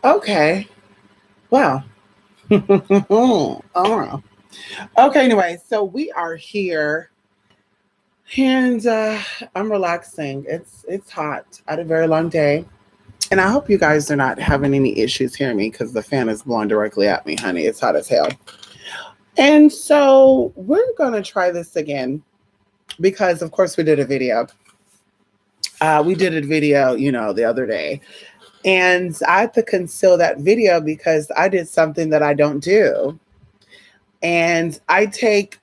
Okay. Well. Oh. Okay. Anyway, so we are here, and I'm relaxing. It's hot. I had a very long day, and I hope you guys are not having any issues hearing me because the fan is blowing directly at me, honey. It's hot as hell. And so we're gonna try this again because, of course, we did a video. We did a video, the other day, and I had to conceal that video because I did something that I don't do, and I take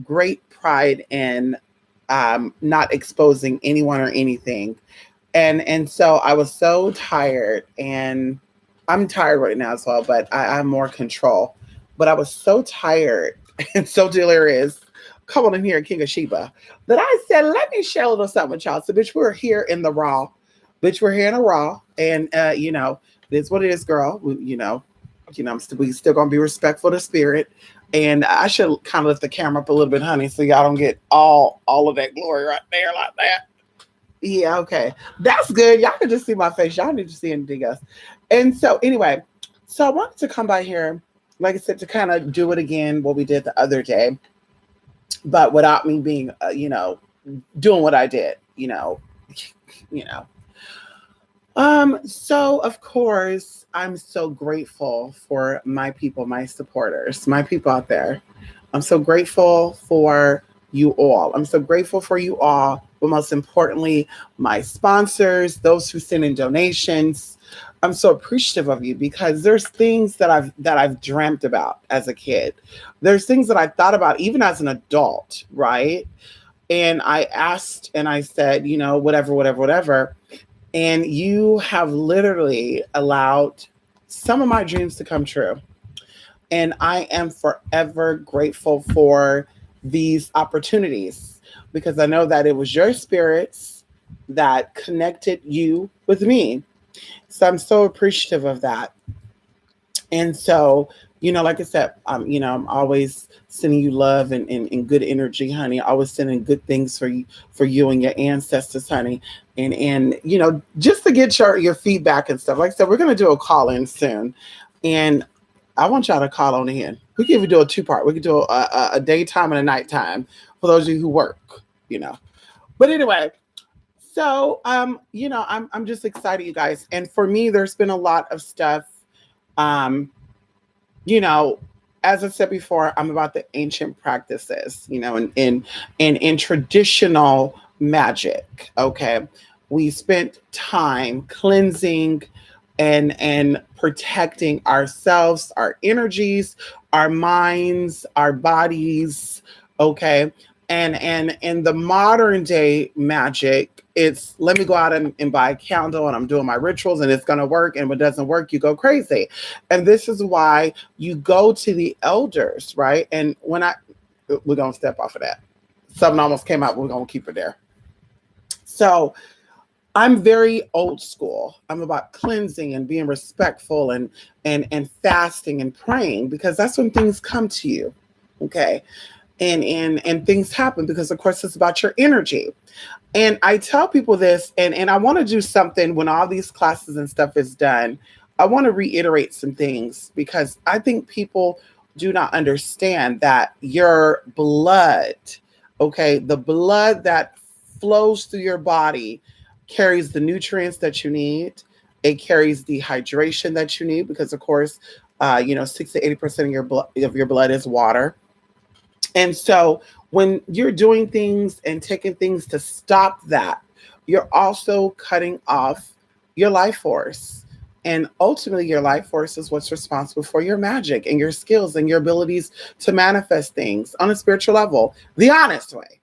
great pride in not exposing anyone or anything, and so I was so tired, and I'm tired right now as well, but I'm more control. But I was so tired and so delirious. Come on in here, King of Sheba. That I said, let me share a little something with y'all. So, bitch, we're here in the raw. Bitch, we're here in the raw. And, it's what it is, girl. We still going to be respectful to spirit. And I should kind of lift the camera up a little bit, honey, so y'all don't get all of that glory right there like that. Yeah, okay. That's good. Y'all can just see my face. Y'all need to see anything else. And so, anyway, so I wanted to come by here, like I said, to kind of do it again, what we did the other day, but without me being, doing what I did, you know. So of course, I'm so grateful for my people, my supporters, my people out there. I'm so grateful for you all. I'm so grateful for you all, but most importantly, my sponsors, those who send in donations. I'm so appreciative of you because there's things that I've dreamt about as a kid. There's things that I thought about even as an adult, right? And I asked and I said, whatever, whatever, whatever. And you have literally allowed some of my dreams to come true. And I am forever grateful for these opportunities because I know that it was your spirits that connected you with me. So I'm so appreciative of that. And so, like I said, I'm always sending you love and good energy, honey. Always sending good things for you and your ancestors, honey. And just to get your feedback and stuff. Like I said, we're gonna do a call in soon. And I want y'all to call on in. We can even do a two-part. We could do a daytime and a nighttime for those of you who work, you know. But anyway, so I'm just excited, you guys. And for me, there's been a lot of stuff. Um, you know, as I said before, I'm about the ancient practices, in traditional magic. Okay. We spent time cleansing and protecting ourselves, our energies, our minds, our bodies. Okay. And in the modern day magic, it's let me go out and buy a candle and I'm doing my rituals and it's gonna work. And if it doesn't work, you go crazy. And this is why you go to the elders, right? And we're gonna step off of that. Something almost came out, we're gonna keep it there. So I'm very old school. I'm about cleansing and being respectful and fasting and praying because that's when things come to you. Okay. And things happen because of course it's about your energy. And I tell people this, and I want to do something when all these classes and stuff is done. I want to reiterate some things because I think people do not understand that your blood, okay, the blood that flows through your body carries the nutrients that you need. It carries the hydration that you need because, of course, 6 to 80% of your blood is water. And so when you're doing things and taking things to stop that, you're also cutting off your life force. And ultimately, your life force is what's responsible for your magic and your skills and your abilities to manifest things on a spiritual level, the honest way.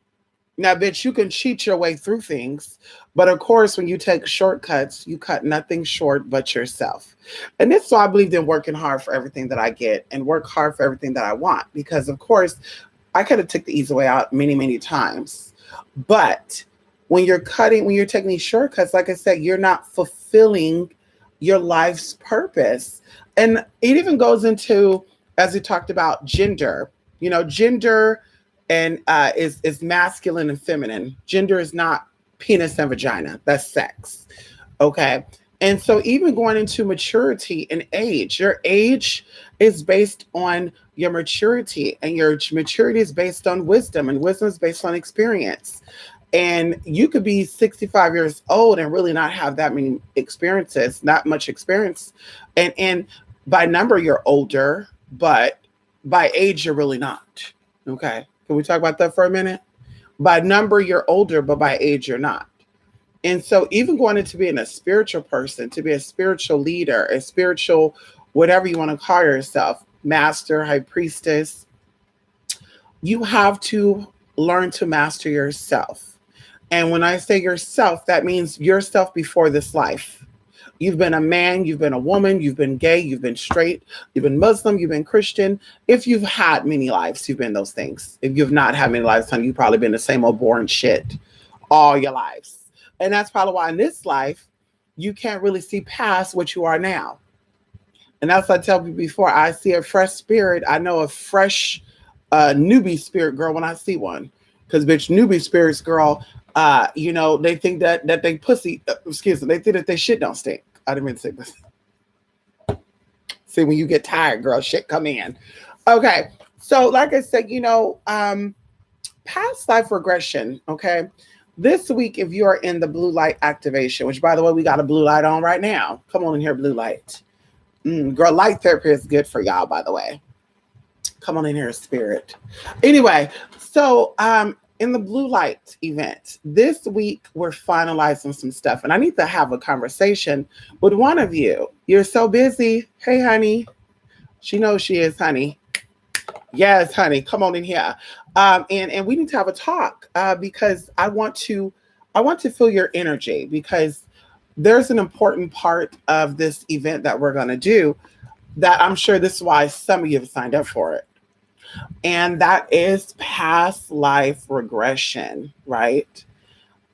Now, bitch, you can cheat your way through things. But of course, when you take shortcuts, you cut nothing short but yourself. And this is why I believe in working hard for everything that I get and work hard for everything that I want. Because, of course, I could have took the easy way out many, many times. But when you're taking these shortcuts, like I said, you're not fulfilling your life's purpose. And it even goes into, as we talked about, gender. Gender and is masculine and feminine. Gender is not penis and vagina. That's sex. Okay. And so, even going into maturity and age, your age is based on your maturity, and your maturity is based on wisdom, and wisdom is based on experience. And you could be 65 years old and really not have that many experiences, not much experience. And by number, you're older, but by age, you're really not. Okay. Can we talk about that for a minute? By number, you're older, but by age, you're not. And so, even going into being a spiritual person, to be a spiritual leader, a spiritual, whatever you want to call yourself, master, high priestess, you have to learn to master yourself. And when I say yourself, that means yourself before this life. You've been a man, you've been a woman, you've been gay, you've been straight, you've been Muslim, you've been Christian. If you've had many lives, you've been those things. If you've not had many lives, honey, you've probably been the same old boring shit all your lives. And that's probably why in this life, you can't really see past what you are now. And that's what I tell you before, I see a fresh spirit. I know a fresh newbie spirit girl when I see one. Because bitch, newbie spirits girl, they think that they pussy, excuse me, they think that they shit don't stink. I didn't mean to say this. See, when you get tired, girl, shit come in. Okay. So like I said, past life regression, okay? This week, if you are in the blue light activation, which by the way, we got a blue light on right now. Come on in here, blue light. Girl, light therapy is good for y'all, by the way. Come on in here, spirit. Anyway, so in the blue light event, this week we're finalizing some stuff, and I need to have a conversation with one of you. You're so busy. Hey, honey. She knows she is, honey. Yes, honey, come on in here. And we need to have a talk because I want to feel your energy, because there's an important part of this event that we're going to do that I'm sure this is why some of you have signed up for it. And that is past life regression, right?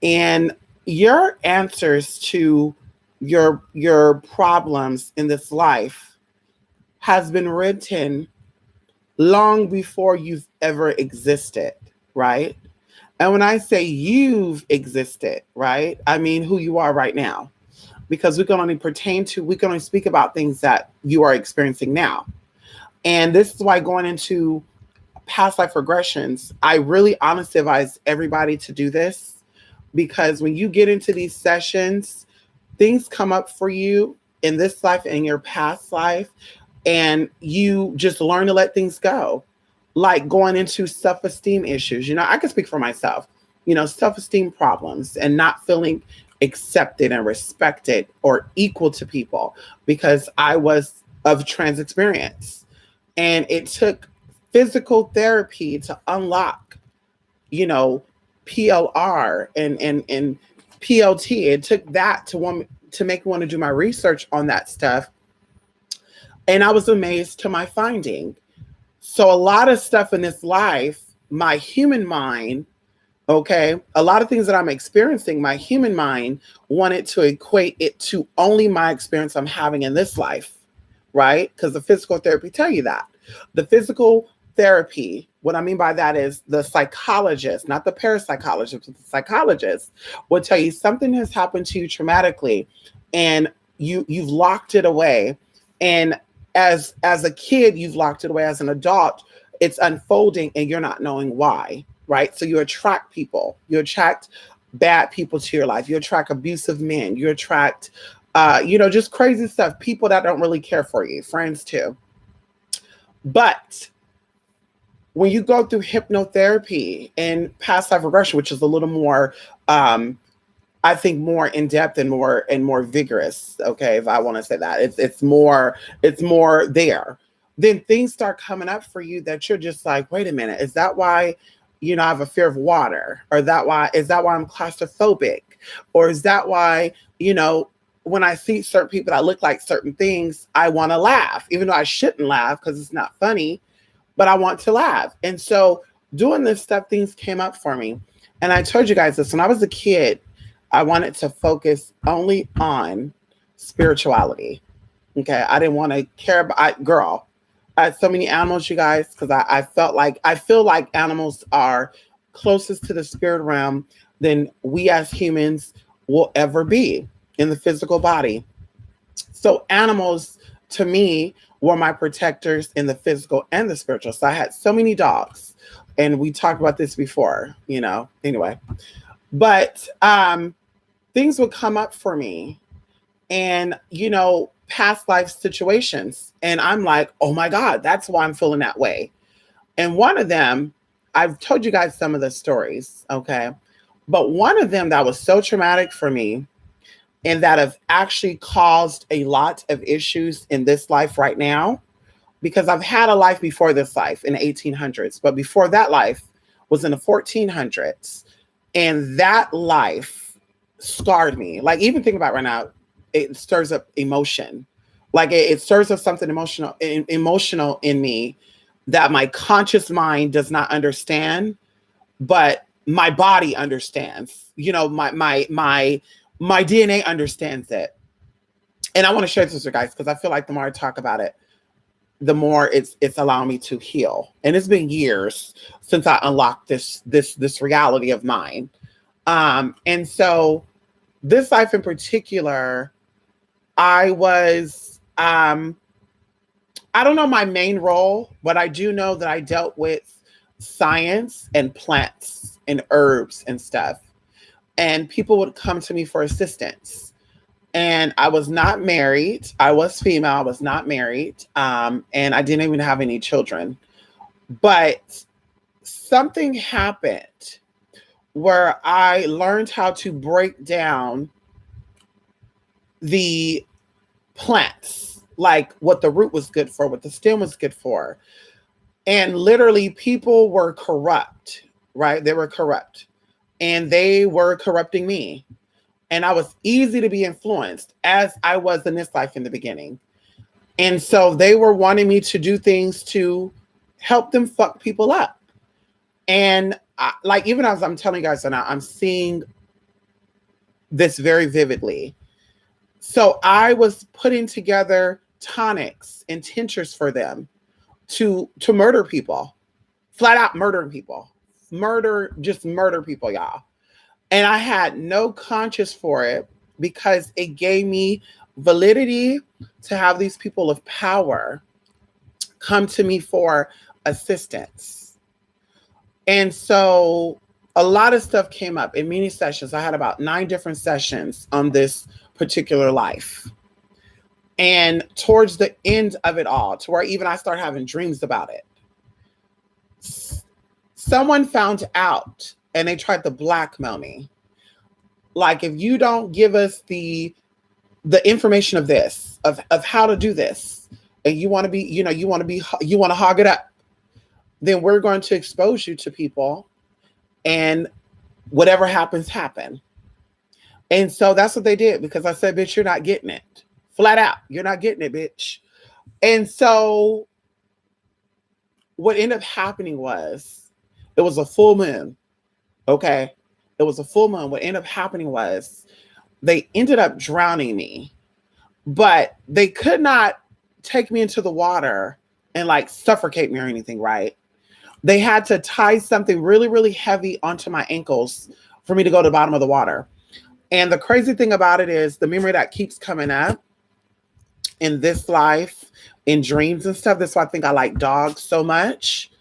And your answers to your problems in this life has been written long before you've ever existed, right? And when I say you've existed, right, I mean who you are right now, because we can only speak about things that you are experiencing now. And this is why going into past life regressions, I really honestly advise everybody to do this, because when you get into these sessions, things come up for you in this life and your past life, and you just learn to let things go. Like going into self-esteem issues. I can speak for myself, self-esteem problems and not feeling accepted and respected or equal to people because I was of trans experience. And it took physical therapy to unlock, PLR and PLT. It took that to make me want to do my research on that stuff. And I was amazed to my finding. So a lot of stuff in this life, my human mind, okay, a lot of things that I'm experiencing, my human mind wanted to equate it to only my experience I'm having in this life, right? Because the physical therapy tell you that. The physical therapy, what I mean by that is the psychologist, not the parapsychologist, but the psychologist will tell you something has happened to you traumatically and you've locked it away. And as a kid, you've locked it away. As an adult, it's unfolding and you're not knowing why, right? So you attract people. You attract bad people to your life. You attract abusive men. You attract, just crazy stuff. People that don't really care for you. Friends too. But when you go through hypnotherapy and past life regression, which is a little more, I think more in depth and more vigorous. Okay, if I want to say that, it's more there. Then things start coming up for you that you're just like, wait a minute, is that why, I have a fear of water, or is that why I'm claustrophobic, or is that why, when I see certain people that look like certain things, I want to laugh, even though I shouldn't laugh because it's not funny, but I want to laugh. And so doing this stuff, things came up for me. And I told you guys this when I was a kid. I wanted to focus only on spirituality. Okay. I didn't want to care about, I had so many animals, you guys, because I feel like animals are closest to the spirit realm than we as humans will ever be in the physical body. So animals to me were my protectors in the physical and the spiritual. So I had so many dogs. And we talked about this before, anyway. But things would come up for me and, past life situations. And I'm like, oh my God, that's why I'm feeling that way. And one of them, I've told you guys some of the stories, okay? But one of them that was so traumatic for me and that have actually caused a lot of issues in this life right now, because I've had a life before this life in the 1800s, but before that life was in the 1400s. And that life scarred me. Like, even thinking about it right now, it stirs up emotion. Like it stirs up something emotional in me that my conscious mind does not understand, but my body understands. My DNA understands it. And I want to share this with you guys because I feel like the more I talk about it, the more it's allowing me to heal. And it's been years since I unlocked this reality of mine. And so this life in particular, I was, I don't know my main role, but I do know that I dealt with science and plants and herbs and stuff. And people would come to me for assistance. And I was not married. I was female. I was not married. And I didn't even have any children. But something happened where I learned how to break down the plants, like what the root was good for, what the stem was good for. And literally people were corrupt, right? They were corrupt and they were corrupting me. And I was easy to be influenced as I was in this life in the beginning. And so they were wanting me to do things to help them fuck people up. And even as I'm telling you guys now, I'm seeing this very vividly. So I was putting together tonics and tinctures for them to murder people, flat out murdering people, just murder people, y'all. And I had no conscience for it because it gave me validity to have these people of power come to me for assistance. And so a lot of stuff came up in many sessions. I had about 9 different sessions on this particular life. And towards the end of it all, to where even I started having dreams about it, someone found out and they tried to blackmail me. Like, if you don't give us the information of this, of how to do this, and you want to hog it up, then we're going to expose you to people and whatever happens, happen. And so that's what they did, because I said, bitch, you're not getting it. Flat out, you're not getting it, bitch. And so what ended up happening was, it was a full moon. Okay. It was a full moon. What ended up happening was they ended up drowning me, but they could not take me into the water and like suffocate me or anything, right? They had to tie something really, really heavy onto my ankles for me to go to the bottom of the water. And the crazy thing about it is the memory that keeps coming up in this life, in dreams and stuff. That's why I think I like dogs so much.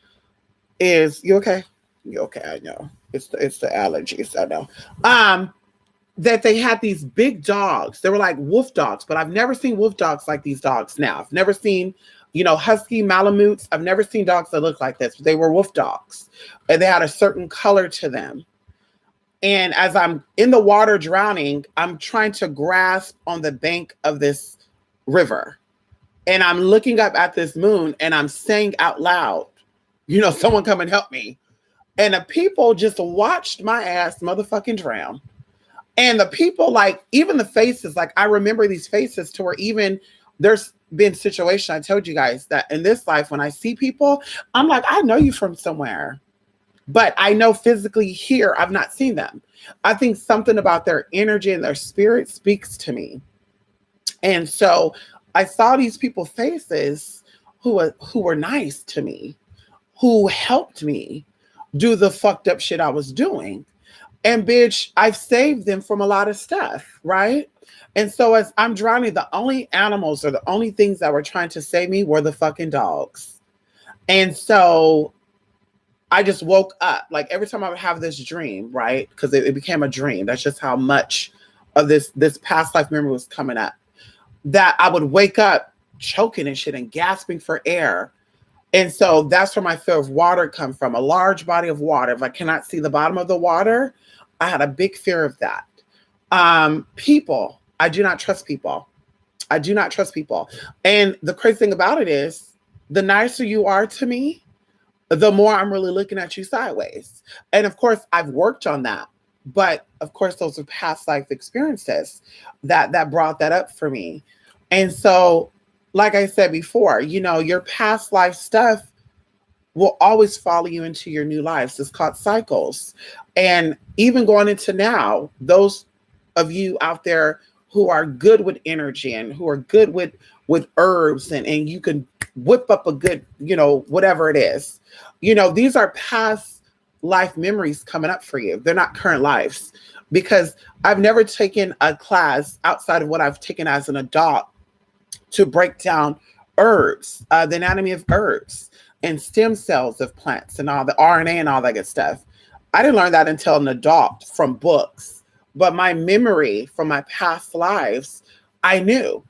Is you okay? You okay? I know it's the allergies. I know. That they had these big dogs. They were like wolf dogs, but I've never seen wolf dogs like these dogs now. I've never seen, husky Malamutes. I've never seen dogs that look like this. They were wolf dogs, and they had a certain color to them. And as I'm in the water drowning, I'm trying to grasp on the bank of this river. And I'm looking up at this moon and I'm saying out loud, someone come and help me. And the people just watched my ass motherfucking drown. And the people, like, even the faces, like, I remember these faces to where even there's been situations, I told you guys that in this life, when I see people, I'm like, I know you from somewhere. But I know physically here, I've not seen them. I think something about their energy and their spirit speaks to me. And so I saw these people's faces who were nice to me, who helped me do the fucked up shit I was doing. And bitch, I've saved them from a lot of stuff, right? And so as I'm drowning, the only animals or the only things that were trying to save me were the fucking dogs. And so I just woke up. Like every time I would have this dream, right? Because it became a dream. That's just how much of this past life memory was coming up. That I would wake up choking and shit and gasping for air. And so that's where my fear of water come from. A large body of water. If I cannot see the bottom of the water, I had a big fear of that. People, I do not trust people. I do not trust people. And the crazy thing about it is, the nicer you are to me, the more I'm really looking at you sideways. And of course, I've worked on that. But of course, those are past life experiences that brought that up for me. And so, like I said before, you know, your past life stuff will always follow you into your new lives. It's called cycles. And even going into now, those of you out there who are good with energy and who are good with herbs and you can whip up a good, you know, whatever it is, you know, these are past life memories coming up for you. They're not current lives, because I've never taken a class outside of what I've taken as an adult to break down herbs, the anatomy of herbs and stem cells of plants and all the RNA and all that good stuff. I didn't learn that until an adult from books, but my memory from my past lives, I knew,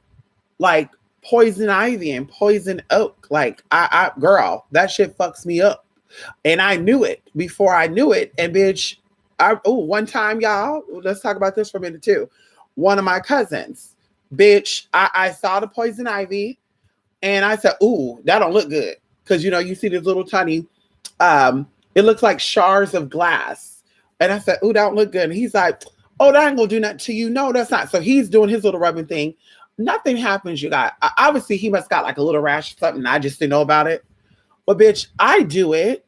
like poison ivy and poison oak. Like girl, that shit fucks me up. And I knew it before I knew it. And bitch, one time, y'all, let's talk about this for a minute too. One of my cousins, bitch, I saw the poison ivy and I said, ooh, that don't look good. Cause you know, you see this little tiny, it looks like shards of glass. And I said, ooh, that don't look good. And he's like, oh, that ain't gonna do nothing to you. No, that's not. So he's doing his little rubbing thing. Nothing happens, you guys. Obviously, he must got like a little rash or something. I just didn't know about it. But bitch, I do it.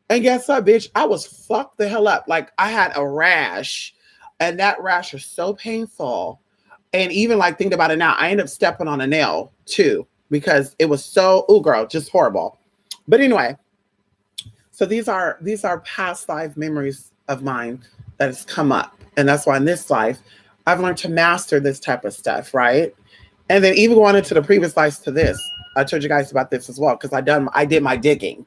And guess what, bitch? I was fucked the hell up. Like I had a rash, and that rash was so painful. And even like thinking about it now, I ended up stepping on a nail too, because it was so, ooh, girl, just horrible. But anyway, so these are past life memories of mine that has come up. And that's why in this life, I've learned to master this type of stuff, right? And then even going into the previous lives to this, I told you guys about this as well, because I did my digging.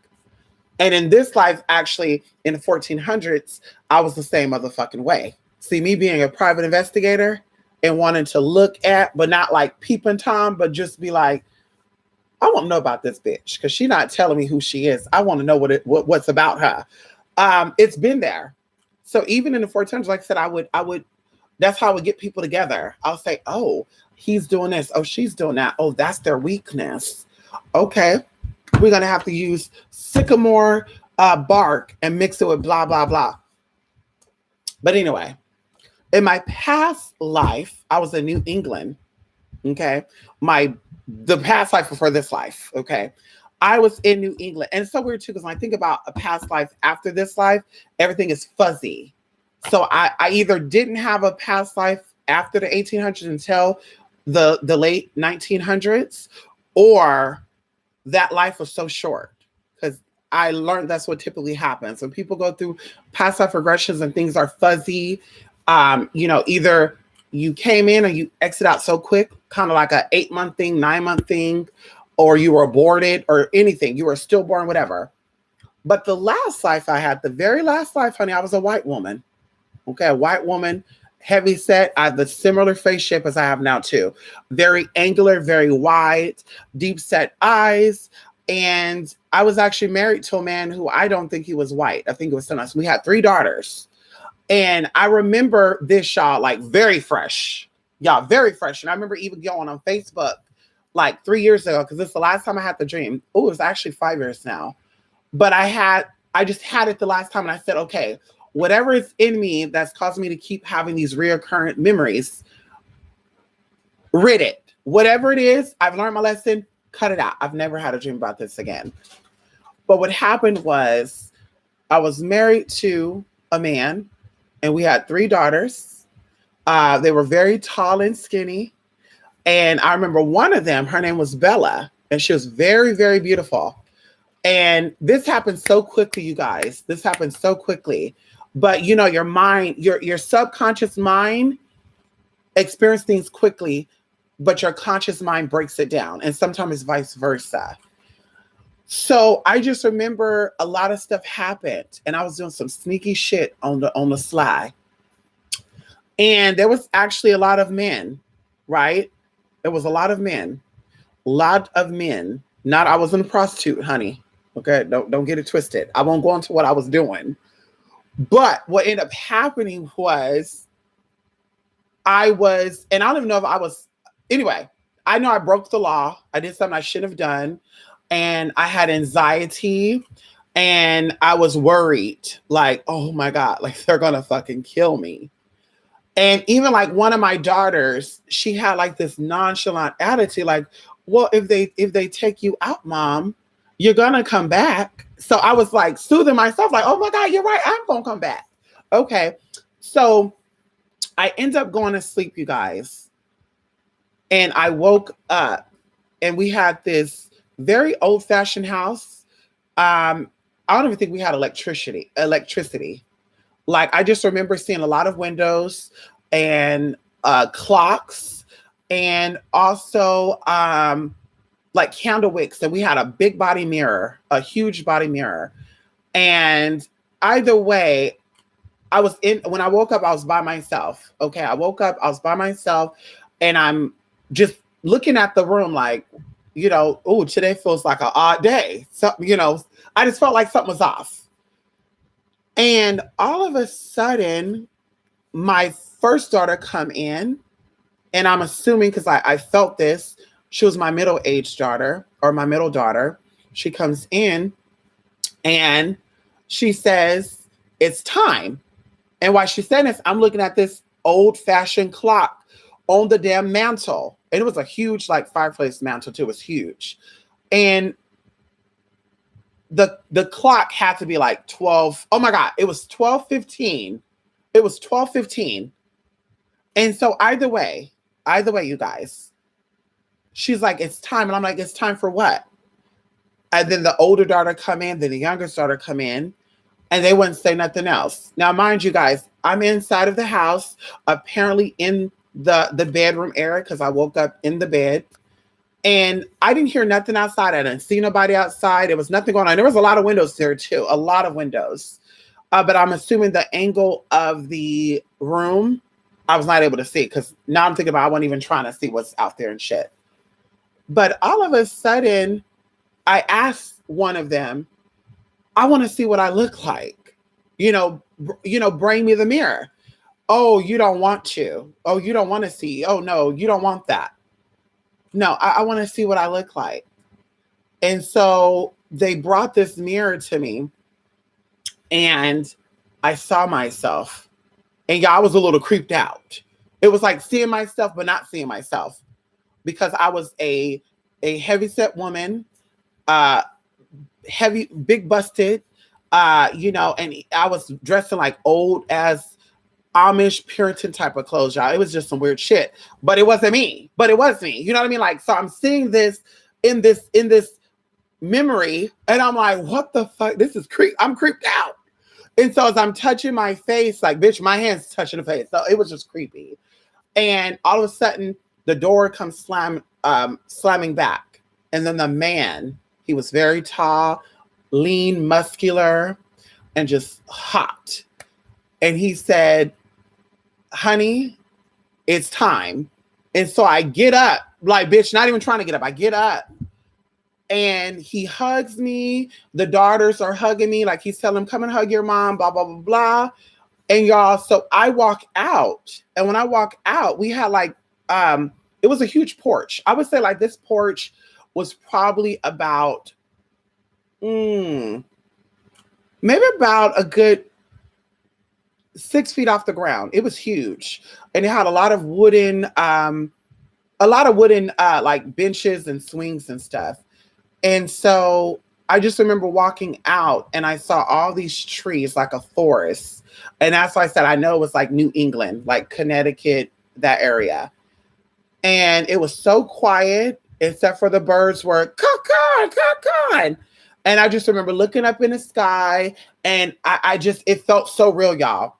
And in this life, actually, in the 1400s, I was the same motherfucking way. See, me being a private investigator and wanting to look at, but not like peeping Tom, but just be like, I want to know about this bitch, because she's not telling me who she is. I want to know what's about her. It's been there. So even in the 1400s, like I said, I would. That's how I would get people together. I'll say, oh, he's doing this. Oh, she's doing that. Oh, that's their weakness. Okay. We're going to have to use sycamore bark and mix it with blah, blah, blah. But anyway, in my past life, I was in New England. Okay. The past life before this life. Okay. I was in New England. And it's so weird too, because when I think about a past life after this life, everything is fuzzy. So I either didn't have a past life after the 1800s until the late 1900s, or that life was so short, because I learned that's what typically happens when people go through past life regressions and things are fuzzy. Either you came in or you exit out so quick, kind of like a 8-month thing, 9-month thing, or you were aborted or anything. You were stillborn, whatever. But the last life I had, the very last life, honey, I was a white woman. Okay, a white woman, heavy set. I have the similar face shape as I have now too. Very angular, very wide, deep set eyes. And I was actually married to a man who I don't think he was white. I think it was someone else. We had 3 daughters. And I remember this, y'all, like very fresh. Y'all, very fresh. And I remember even going on Facebook like 3 years ago, because this is the last time I had the dream. Oh, it was actually 5 years now. But I just had it the last time, and I said, okay, whatever is in me that's causing me to keep having these recurrent memories, rid it. Whatever it is, I've learned my lesson, cut it out. I've never had a dream about this again. But what happened was I was married to a man, and we had 3 daughters. They were very tall and skinny. And I remember one of them, her name was Bella, and she was very, very beautiful. And this happened so quickly, you guys. This happened so quickly. But you know, your mind, your subconscious mind experiences things quickly, but your conscious mind breaks it down. And sometimes it's vice versa. So I just remember a lot of stuff happened and I was doing some sneaky shit on the sly. And there was actually a lot of men, right? There was a lot of men. Lot of men. Not I wasn't a prostitute, honey. Okay, don't get it twisted. I won't go into what I was doing. But what ended up happening was I was, and I don't even know if I was, anyway, I know I broke the law. I did something I shouldn't have done. And I had anxiety and I was worried, like, oh my God, like they're gonna fucking kill me. And even like one of my daughters, she had like this nonchalant attitude, like, well, if they take you out, mom, you're gonna come back. So I was like soothing myself, like, oh my God, you're right, I'm gonna come back. Okay. So I end up going to sleep, you guys. And I woke up and we had this very old-fashioned house. I don't even think we had electricity. Like I just remember seeing a lot of windows and clocks and also like candle wicks. And we had a big body mirror, a huge body mirror. And either way, when I woke up, I was by myself. Okay. I woke up, I was by myself and I'm just looking at the room like, you know, oh, today feels like an odd day. So, you know, I just felt like something was off. And all of a sudden, my first daughter come in, and I'm assuming because I felt this, she was my middle-aged daughter or my middle daughter. She comes in and she says, it's time. And while she's saying this, I'm looking at this old-fashioned clock on the damn mantle. And it was a huge, like, fireplace mantle too. It was huge. And the clock had to be like 12. Oh my God, it was 12:15. It was 12:15. And so either way, you guys, she's like, it's time. And I'm like, it's time for what? And then the older daughter come in, then the younger daughter come in, and they wouldn't say nothing else. Now, mind you guys, I'm inside of the house, apparently in the bedroom area, because I woke up in the bed. And I didn't hear nothing outside. I didn't see nobody outside. There was nothing going on. There was a lot of windows there too, a lot of windows. But I'm assuming the angle of the room, I was not able to see because now I'm thinking about I wasn't even trying to see what's out there and shit. But all of a sudden, I asked one of them, I want to see what I look like. You know, bring me the mirror. Oh, you don't want to. Oh, you don't want to see. Oh, no, you don't want that. No, I want to see what I look like. And so they brought this mirror to me and I saw myself. And yeah, I was a little creeped out. It was like seeing myself, but not seeing myself because I was a heavyset woman, heavy, big busted, you know, and I was dressing like old as Amish Puritan type of clothes, y'all. It was just some weird shit, but it wasn't me. But it was me. You know what I mean? Like, so I'm seeing this in this memory, and I'm like, what the fuck? This is I'm creeped out. And so as I'm touching my face, like, bitch, my hand's touching the face. So it was just creepy. And all of a sudden, the door comes slamming back, and then the man, he was very tall, lean, muscular, and just hot. And he said, honey, it's time. And so I get up, like, bitch, not even trying to get up. I get up and he hugs me. The daughters are hugging me. Like he's telling them, come and hug your mom, blah, blah, blah, blah. And y'all, so I walk out. And when I walk out, we had like, it was a huge porch. I would say like this porch was probably about, maybe about a good 6 feet off the ground. It was huge. And it had a lot of wooden, like benches and swings and stuff. And so I just remember walking out and I saw all these trees like a forest. And that's why I said, I know it was like New England, like Connecticut, that area. And it was so quiet, except for the birds were caw-caw, caw-caw. And I just remember looking up in the sky, and I just, it felt so real, y'all.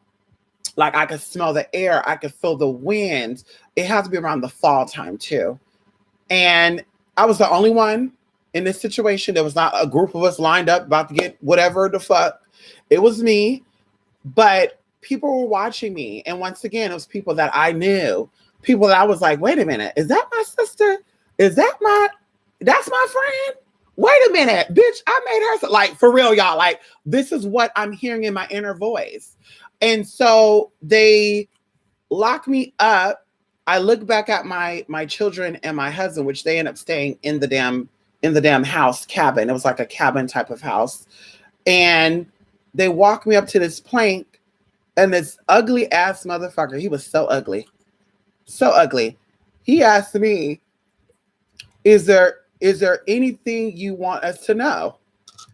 Like I could smell the air, I could feel the wind. It had to be around the fall time too. And I was the only one in this situation. There was not a group of us lined up about to get whatever the fuck. It was me, but people were watching me. And once again, it was people that I knew, people that I was like, wait a minute, is that my sister? Is that that's my friend? Wait a minute, bitch, I made her, like, for real, y'all. Like, this is what I'm hearing in my inner voice. And so they lock me up. I look back at my children and my husband, which they end up staying in the damn house cabin. It was like a cabin type of house. And they walk me up to this plank, and this ugly ass motherfucker, he was so ugly. So ugly. He asked me, is there anything you want us to know?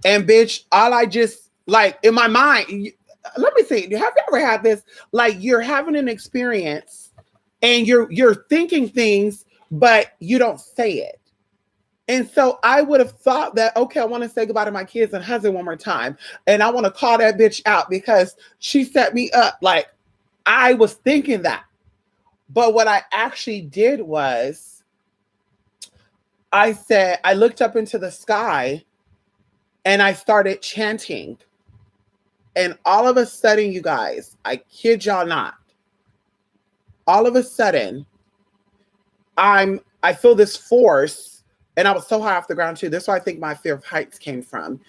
And bitch, all I just, like, in my mind, let me see, have you ever had this? Like, you're having an experience and you're thinking things, but you don't say it. And so I would have thought that, okay, I want to say goodbye to my kids and husband one more time. And I want to call that bitch out because she set me up. Like, I was thinking that. But what I actually did was I said, I looked up into the sky and I started chanting. And all of a sudden, you guys, I kid y'all not, all of a sudden, I feel this force, and I was so high off the ground too. This is where I think my fear of heights came from.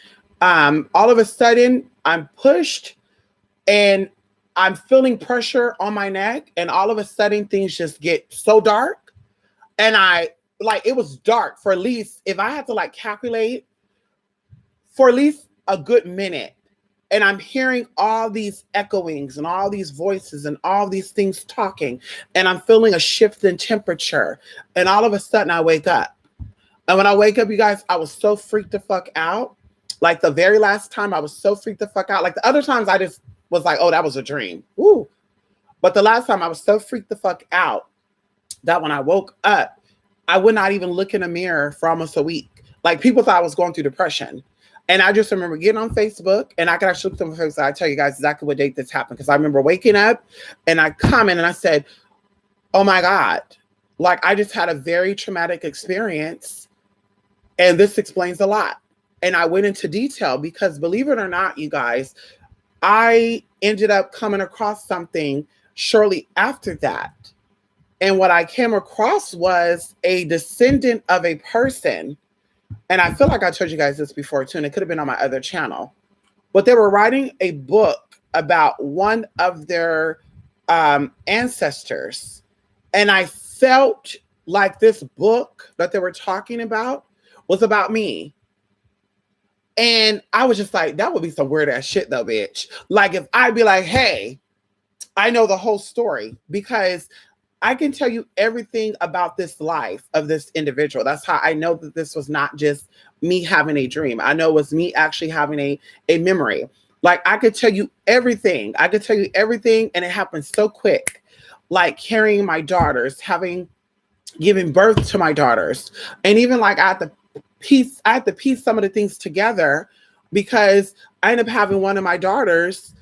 All of a sudden, I'm pushed, and I'm feeling pressure on my neck, and all of a sudden, things just get so dark, and it was dark for at least, if I had to like calculate, for at least a good minute. And I'm hearing all these echoings and all these voices and all these things talking. And I'm feeling a shift in temperature. And all of a sudden I wake up. And when I wake up, you guys, I was so freaked the fuck out. Like the very last time I was so freaked the fuck out. Like the other times I just was like, oh, that was a dream. Woo. But the last time I was so freaked the fuck out that when I woke up, I would not even look in a mirror for almost a week. Like people thought I was going through depression. And I just remember getting on Facebook, and I could actually look on Facebook. I tell you guys exactly what date this happened, because I remember waking up and I commented and I said, oh my God, like I just had a very traumatic experience, and this explains a lot. And I went into detail because, believe it or not, you guys, I ended up coming across something shortly after that. And what I came across was a descendant of a person. And I feel like I told you guys this before too, and it could have been on my other channel. But they were writing a book about one of their ancestors. And I felt like this book that they were talking about was about me. And I was just like, that would be some weird ass shit though, bitch. Like if I'd be like, hey, I know the whole story because I can tell you everything about this life of this individual. That's how I know that this was not just me having a dream. I know it was me actually having a memory. Like I could tell you everything. I could tell you everything, and it happened so quick. Like carrying my daughters, giving birth to my daughters. And even like I had to piece some of the things together because I ended up having one of my daughters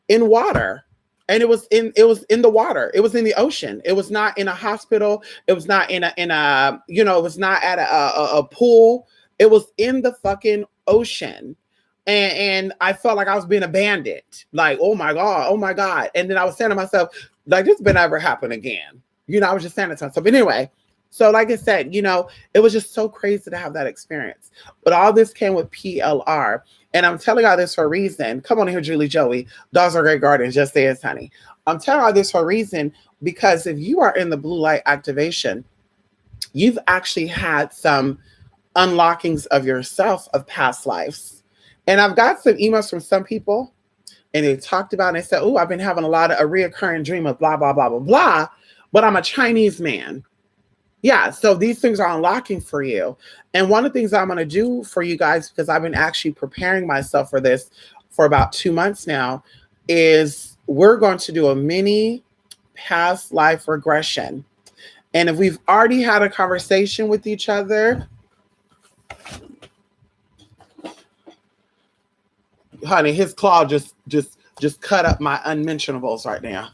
in water. And it was in the water. It was in the ocean. It was not in a hospital. It was not in a it was not at a pool. It was in the fucking ocean. And I felt like I was being abandoned. Like, oh my God, oh my God. And then I was saying to myself, like, this will never happen again. I was just saying it to myself. But anyway, so like I said, it was just so crazy to have that experience. But all this came with PLR. And I'm telling all this for a reason. Come on here, Julie Joey. Dogs Are Great Gardens. Just say it's honey. I'm telling all this for a reason because if you are in the blue light activation, you've actually had some unlockings of yourself of past lives. And I've got some emails from some people, and they talked about and they said, oh, I've been having a reoccurring dream of blah, blah, blah, blah, blah, but I'm a Chinese man. Yeah, so these things are unlocking for you. And one of the things I'm going to do for you guys, because I've been actually preparing myself for this for about 2 months now, is we're going to do a mini past life regression. And if we've already had a conversation with each other, honey, his claw just cut up my unmentionables right now.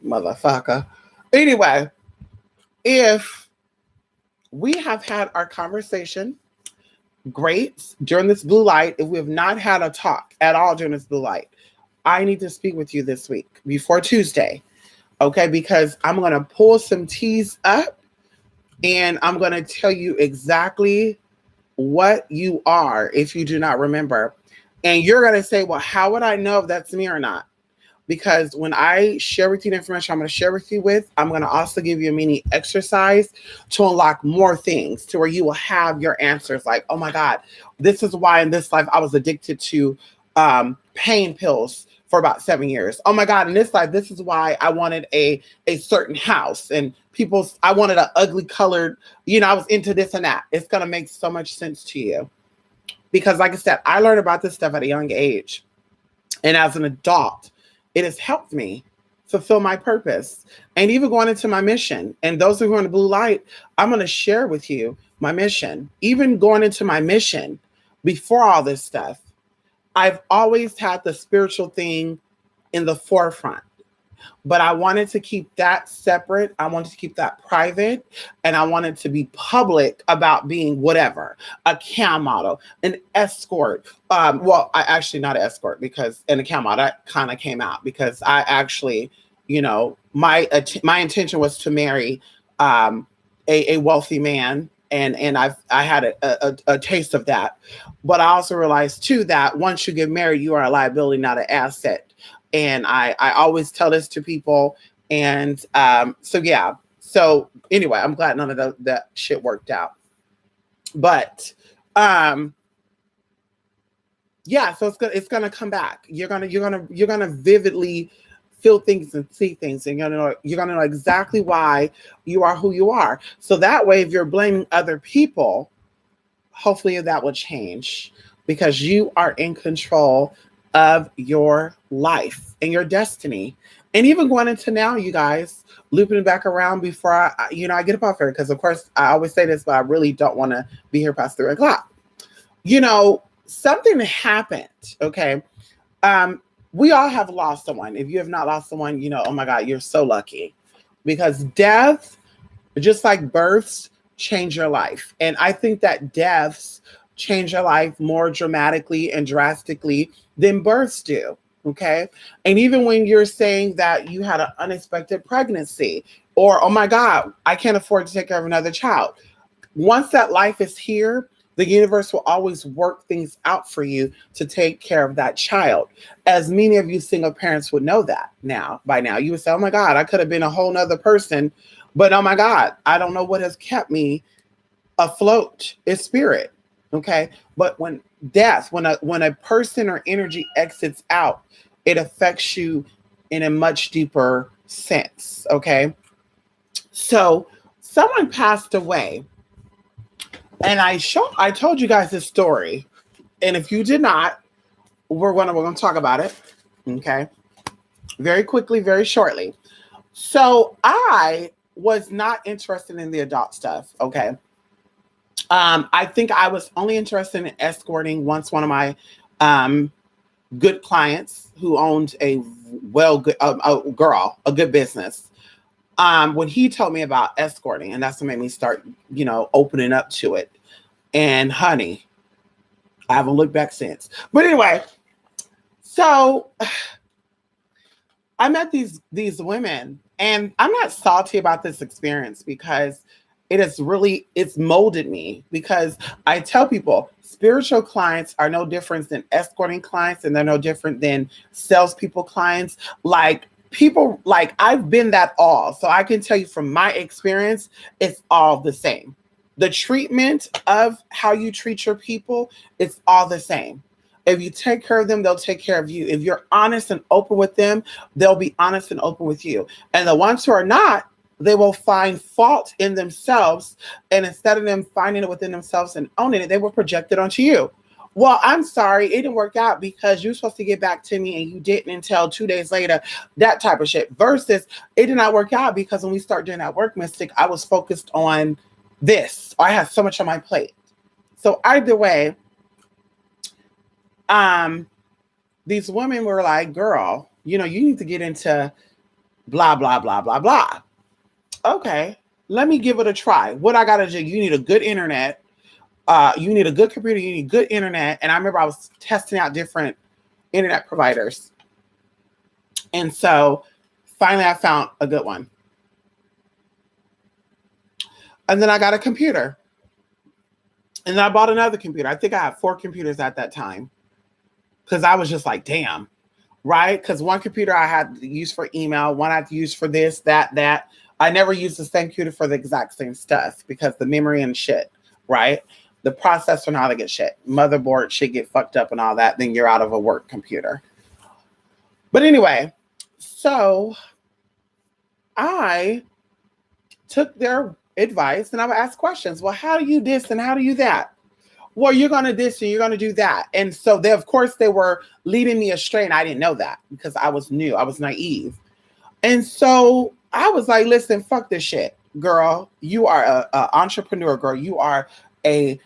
Motherfucker. Anyway, if we have had our conversation, great, during this blue light. If we have not had a talk at all during this blue light, I need to speak with you this week before Tuesday. Okay, because I'm going to pull some teas up and I'm going to tell you exactly what you are if you do not remember. And you're going to say, well, how would I know if that's me or not? Because when I share with you the information I'm going to share with you with, I'm going to also give you a mini exercise to unlock more things to where you will have your answers. Like, oh my God, this is why in this life I was addicted to pain pills for about 7 years. Oh my God, in this life, this is why I wanted a certain house and I wanted an ugly colored, I was into this and that. It's going to make so much sense to you. Because like I said, I learned about this stuff at a young age. And as an adult, it has helped me fulfill my purpose and even going into my mission. And those who are in the blue light, I'm going to share with you my mission. Even going into my mission before all this stuff, I've always had the spiritual thing in the forefront, but I wanted to keep that separate. I wanted to keep that private, and I wanted to be public about being whatever, a cam model, an escort. Well, I actually not an escort because in a cam model that kind of came out because I actually, my intention was to marry a wealthy man. And I had a taste of that. But I also realized too that once you get married, you are a liability, not an asset. And I always tell this to people. And so yeah. So anyway, I'm glad none of that shit worked out. But yeah, so it's gonna come back. You're gonna vividly feel things and see things, and you're gonna know exactly why you are who you are. So that way, if you're blaming other people, hopefully that will change because you are in control of your life and your destiny. And even going into now, you guys, looping back around before I get up off here, because of course I always say this, but I really don't want to be here past 3 o'clock. Something happened. Okay. We all have lost someone. If you have not lost someone, oh my God, you're so lucky, because death, just like births, change your life. And I think that deaths change your life more dramatically and drastically than births do. Okay. And even when you're saying that you had an unexpected pregnancy, or, oh my God, I can't afford to take care of another child. Once that life is here, the universe will always work things out for you to take care of that child. As many of you single parents would know that by now. You would say, oh my God, I could have been a whole nother person, but oh my God, I don't know what has kept me afloat. It's spirit. Okay. But when a person or energy exits out, it affects you in a much deeper sense. Okay. So someone passed away. And I told you guys this story, and if you did not, we're gonna talk about it, okay? Very quickly, very shortly. So I was not interested in the adult stuff, okay? I think I was only interested in escorting once one of my good clients who owned a good business. When he told me about escorting, and that's what made me start, opening up to it. And honey, I haven't looked back since. But anyway, so I met these women, and I'm not salty about this experience because it's molded me. Because I tell people spiritual clients are no different than escorting clients, and they're no different than salespeople clients. People, I've been that all. So I can tell you from my experience, it's all the same. The treatment of how you treat your people, it's all the same. If you take care of them, they'll take care of you. If you're honest and open with them, they'll be honest and open with you. And the ones who are not, they will find fault in themselves. And instead of them finding it within themselves and owning it, they will project it onto you. Well, I'm sorry, it didn't work out because you're supposed to get back to me and you didn't until 2 days later, that type of shit. Versus it did not work out because when we start doing that work, Mystic, I was focused on this. I had so much on my plate. So either way, these women were like, girl, you need to get into blah, blah, blah, blah, blah. Okay, let me give it a try. What I got to do, you need a good internet. You need a good computer. You need good internet. And I remember I was testing out different internet providers. And so finally I found a good one. And then I got a computer. And then I bought another computer. I think I had 4 computers at that time. Because I was just like, damn. Right? Because one computer I had to use for email. One I had to use for this, that. I never used the same computer for the exact same stuff. Because the memory and shit. Right? The processor and all that get shit. Motherboard shit get fucked up and all that. Then you're out of a work computer. But anyway. So I took their advice and I would ask questions. Well, how do you this and how do you that? Well, you're going to this and you're going to do that. And so they, of course, they were leading me astray. And I didn't know that because I was new. I was naive. And so I was like, listen, fuck this shit, girl. You are a entrepreneur, girl. You are a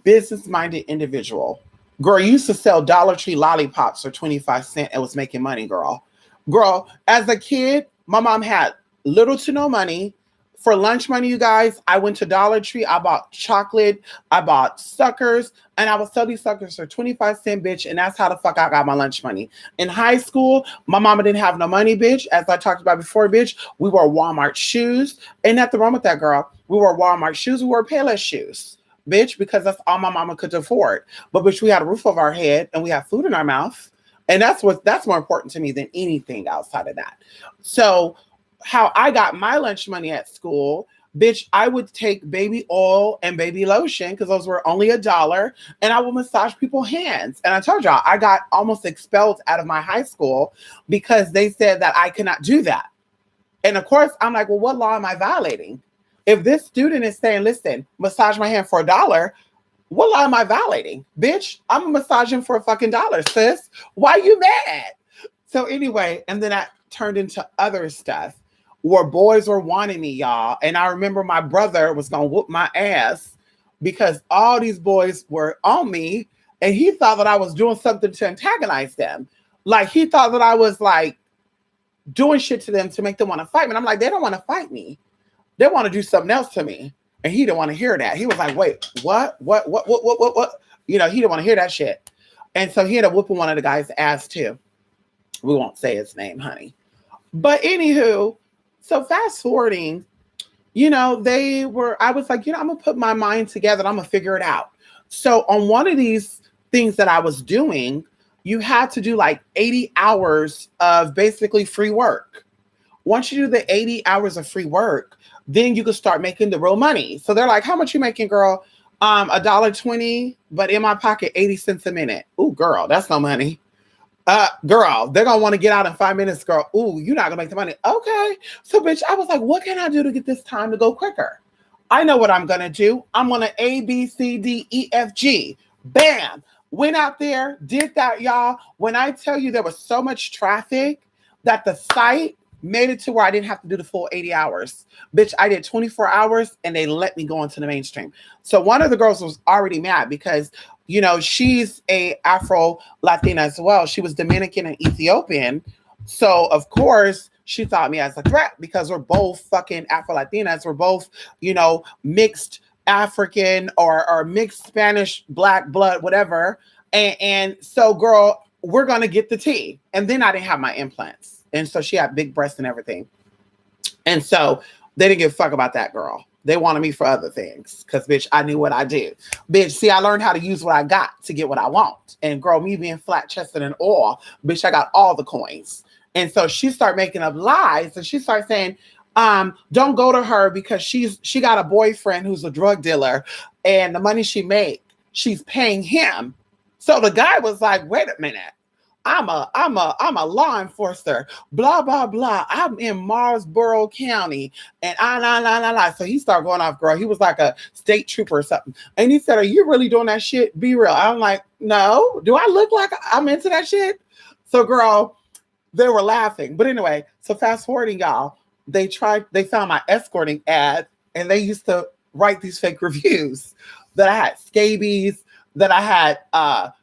business-minded individual. Girl, you used to sell Dollar Tree lollipops for 25 cents and was making money, girl. Girl, as a kid, my mom had little to no money. For lunch money, you guys, I went to Dollar Tree. I bought chocolate. I bought suckers. And I would sell these suckers for 25 cents, bitch. And that's how the fuck I got my lunch money. In high school, my mama didn't have no money, bitch. As I talked about before, bitch, we wore Walmart shoes. Ain't nothing wrong with that, girl. We wore Walmart shoes. We wore Payless shoes, bitch, because that's all my mama could afford. But bitch, we had a roof over our head and we had food in our mouth. And that's more important to me than anything outside of that. So how I got my lunch money at school, bitch, I would take baby oil and baby lotion because those were only $1, and I would massage people's hands. And I told y'all, I got almost expelled out of my high school because they said that I could not do that. And of course, I'm like, well, what law am I violating? If this student is saying, listen, massage my hand for $1, what law am I violating? Bitch, I'm massaging for a fucking $1, sis. Why you mad? So anyway, and then that turned into other stuff where boys were wanting me, y'all. And I remember my brother was going to whoop my ass because all these boys were on me and he thought that I was doing something to antagonize them. Like he thought that I was like doing shit to them to make them want to fight me. And I'm like, they don't want to fight me. They want to do something else to me. And he didn't want to hear that. He was like, wait, what? You know, he didn't want to hear that shit. And so he ended up whooping one of the guys' ass too. We won't say his name, honey. But anywho, so fast forwarding, you know, I was like, you know, I'm going to put my mind together and I'm going to figure it out. So on one of these things that I was doing, you had to do like 80 hours of basically free work. Once you do the 80 hours of free work, then you can start making the real money. So they're like, how much you making, girl? $1.20, but in my pocket, 80 cents a minute. Ooh, girl, that's no money. Girl, they're going to want to get out in 5 minutes, girl. Ooh, you're not going to make the money. Okay. So, bitch, I was like, what can I do to get this time to go quicker? I know what I'm going to do. I'm going to A, B, C, D, E, F, G. Bam. Went out there, did that, y'all. When I tell you there was so much traffic that the site made it to where I didn't have to do the full 80 hours. Bitch, I did 24 hours and they let me go into the mainstream. So one of the girls was already mad because, you know, she's a Afro-Latina as well. She was Dominican and Ethiopian. So, of course, she thought me as a threat because we're both fucking Afro-Latinas. We're both, you know, mixed African or mixed Spanish, black blood, whatever. And so, girl, we're going to get the tea. And then I didn't have my implants. And so she had big breasts and everything. And so they didn't give a fuck about that girl. They wanted me for other things. Because, bitch, I knew what I did. Bitch, see, I learned how to use what I got to get what I want. And, girl, me being flat-chested and all, bitch, I got all the coins. And so she started making up lies. And she started saying, don't go to her because she got a boyfriend who's a drug dealer. And the money she made, she's paying him. So the guy was like, wait a minute. I'm a law enforcer, blah, blah, blah. I'm in Marlboro County and la. So he started going off, girl. He was like a state trooper or something. And he said, are you really doing that shit? Be real. I'm like, no. Do I look like I'm into that shit? So, girl, they were laughing. But anyway, so fast forwarding, y'all, they found my escorting ad and they used to write these fake reviews that I had scabies, that I had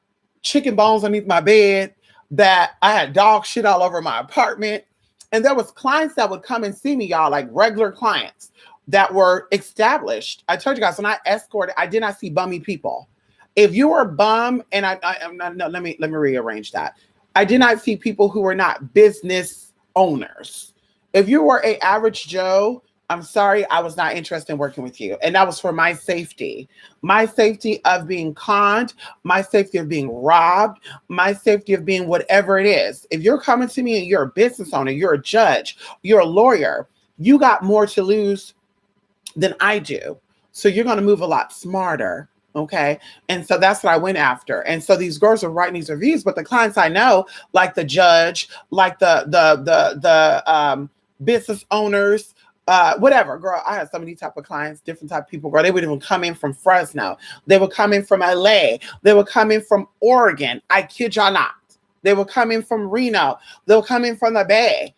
chicken bones underneath my bed, that I had dog shit all over my apartment. And there was clients that would come and see me, y'all, like regular clients that were established. I told you guys when I escorted, I did not see bummy people. If you were a bum, and no, let me rearrange that. I did not see people who were not business owners. If you were a average Joe, I'm sorry, I was not interested in working with you. And that was for my safety of being conned, my safety of being robbed, my safety of being whatever it is. If you're coming to me and you're a business owner, you're a judge, you're a lawyer, you got more to lose than I do. So you're going to move a lot smarter. Okay. And so that's what I went after. And so these girls are writing these reviews, but the clients I know, like the judge, like the business owners, whatever, girl, I had so many type of clients, different type of people, girl. They would even come in from Fresno. They would come in from LA. They would come in from Oregon. I kid y'all not. They would come in from Reno. They'll come in from the Bay,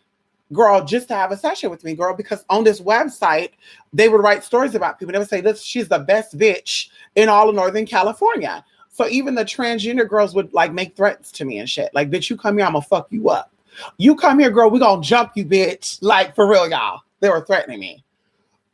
girl, just to have a session with me, girl, because on this website, they would write stories about people. They would say, this, she's the best bitch in all of Northern California. So even the transgender girls would like make threats to me and shit. Like, bitch, you come here, I'm gonna fuck you up. You come here, girl, we gonna jump you, bitch. Like, for real, y'all. They were threatening me.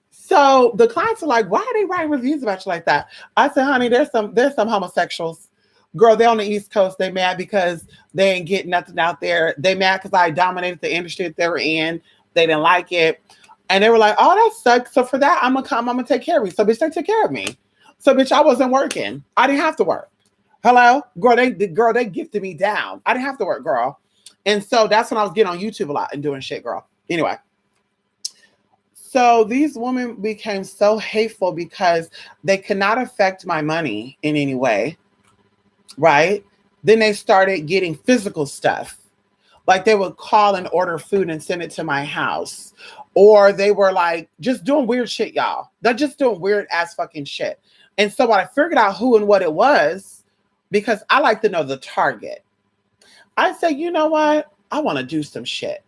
So the clients are like, why are they writing reviews about you like that? I said, honey, there's some homosexuals. Girl, they're on the East Coast. They mad because they ain't getting nothing out there. They mad because I dominated the industry that they were in. They didn't like it. And they were like, oh, that sucks. So for that, I'm going to come. I'm going to take care of you. So bitch, they took care of me. So bitch, I wasn't working. I didn't have to work. Hello? Girl, they gifted me down. I didn't have to work, girl. And so that's when I was getting on YouTube a lot and doing shit, girl. Anyway. So these women became so hateful because they could not affect my money in any way. Right? Then they started getting physical stuff. Like they would call and order food and send it to my house. Or they were like just doing weird shit, y'all. They're just doing weird ass fucking shit. And so I figured out who and what it was, because I like to know the target. I said, you know what? I want to do some shit.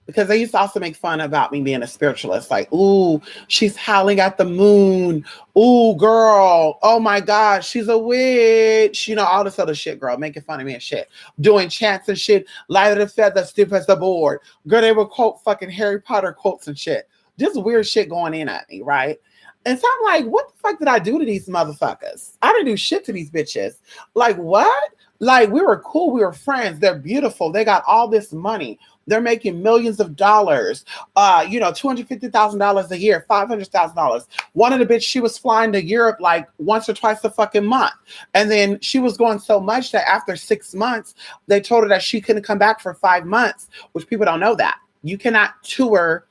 Because they used to also make fun about me being a spiritualist. Like, ooh, she's howling at the moon. Ooh, girl. Oh my God, she's a witch. You know, all this other shit, girl, making fun of me and shit. Doing chants and shit. Light of the feather, stiff as the board. Girl, they would quote fucking Harry Potter quotes and shit. Just weird shit going in at me, right? And so I'm like, what the fuck did I do to these motherfuckers? I didn't do shit to these bitches. Like, what? Like, we were cool. We were friends. They're beautiful. They got all this money. They're making millions of dollars, $250,000 a year, $500,000. One of the bitch, she was flying to Europe like once or twice a fucking month. And then she was going so much that after 6 months, they told her that she couldn't come back for 5 months, which people don't know that. You cannot tour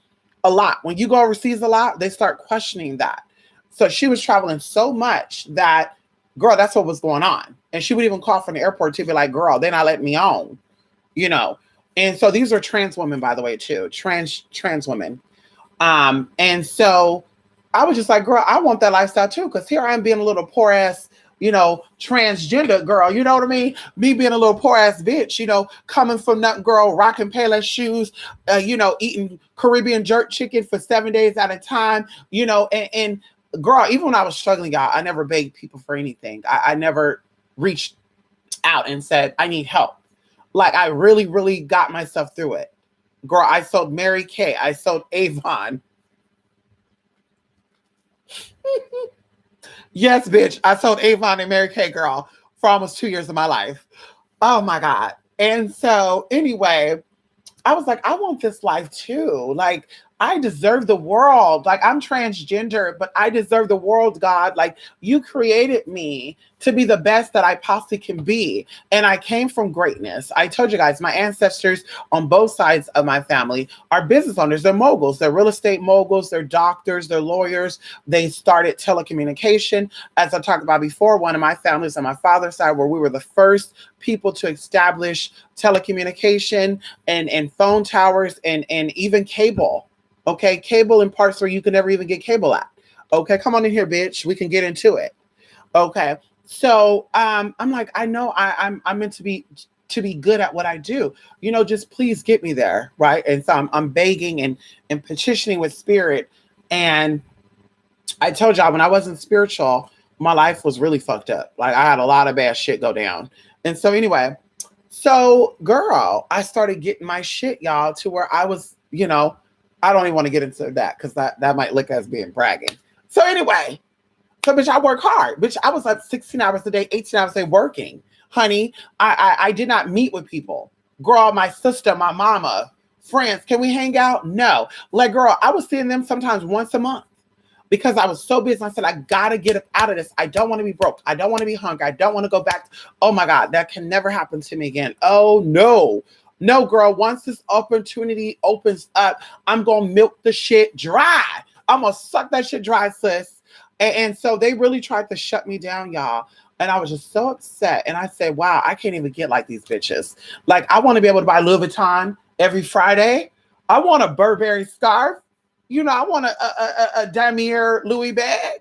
a lot. When you go overseas a lot, they start questioning that. So she was traveling so much that, girl, that's what was going on. And she would even call from the airport to be like, girl, they're not letting me on, you know. And so these are trans women, by the way, too. Trans women. And so I was just like, girl, I want that lifestyle too. Because here I am being a little poor ass, you know, transgender girl. You know what I mean? Me being a little poor ass bitch, you know, coming from nothing, girl, rocking Payless shoes, you know, eating Caribbean jerk chicken for 7 days at a time, you know, and girl, even when I was struggling, y'all, I never begged people for anything. I never reached out and said, I need help. Like, I really, really got myself through it. Girl, I sold Mary Kay. I sold Avon. Yes, bitch. I sold Avon and Mary Kay, girl, for almost 2 years of my life. Oh, my God. And so, anyway, I was like, I want this life, too. Like, I deserve the world. Like, I'm transgender, but I deserve the world, God. Like, you created me to be the best that I possibly can be. And I came from greatness. I told you guys, my ancestors on both sides of my family are business owners. They're moguls. They're real estate moguls. They're doctors. They're lawyers. They started telecommunication. As I talked about before, one of my families on my father's side, where we were the first people to establish telecommunication and phone towers and even cable. Okay, cable in parts where you can never even get cable at. Okay, come on in here, bitch. We can get into it. Okay, so I'm like, I know I'm meant to be good at what I do. You know, just please get me there, right? And so I'm begging and petitioning with spirit. And I told y'all when I wasn't spiritual, my life was really fucked up. Like I had a lot of bad shit go down. And so anyway, so girl, I started getting my shit, y'all, to where I was, I don't even want to get into that because that might look as being bragging. So anyway, so bitch, I work hard. Bitch, I was up 16 hours a day, 18 hours a day working. Honey, I did not meet with people. Girl, my sister, my mama, friends, can we hang out? No. Like, girl, I was seeing them sometimes once a month because I was so busy. I said, I gotta get up out of this. I don't want to be broke. I don't want to be hungry. I don't want to go back. Oh my God, that can never happen to me again. Oh no. No, girl, once this opportunity opens up, I'm gonna milk the shit dry. I'm gonna suck that shit dry, sis. And so they really tried to shut me down, y'all. And I was just so upset. And I said, wow, I can't even get like these bitches. Like, I want to be able to buy Louis Vuitton every Friday. I want a Burberry scarf. I want a Damier Louis bag.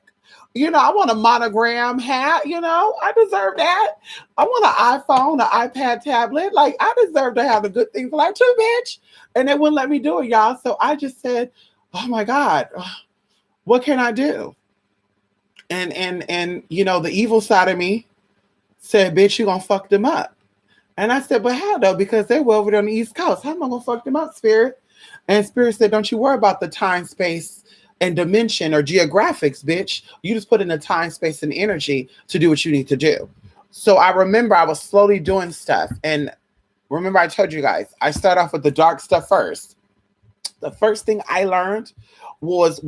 I want a monogram hat. I deserve that. I want an iPhone, an iPad tablet. Like, I deserve to have the good things like too, bitch. And they wouldn't let me do it, y'all. So I just said, oh my God, what can I do? And the evil side of me said, bitch, you gonna fuck them up. And I said, but how though? Because they were over there on the East Coast. How am I gonna fuck them up, Spirit? And Spirit said, don't you worry about the time, space, and dimension or geographics, bitch. You just put in the time, space, and energy to do what you need to do. So I remember I was slowly doing stuff. And remember I told you guys, I start off with the dark stuff first. The first thing I learned was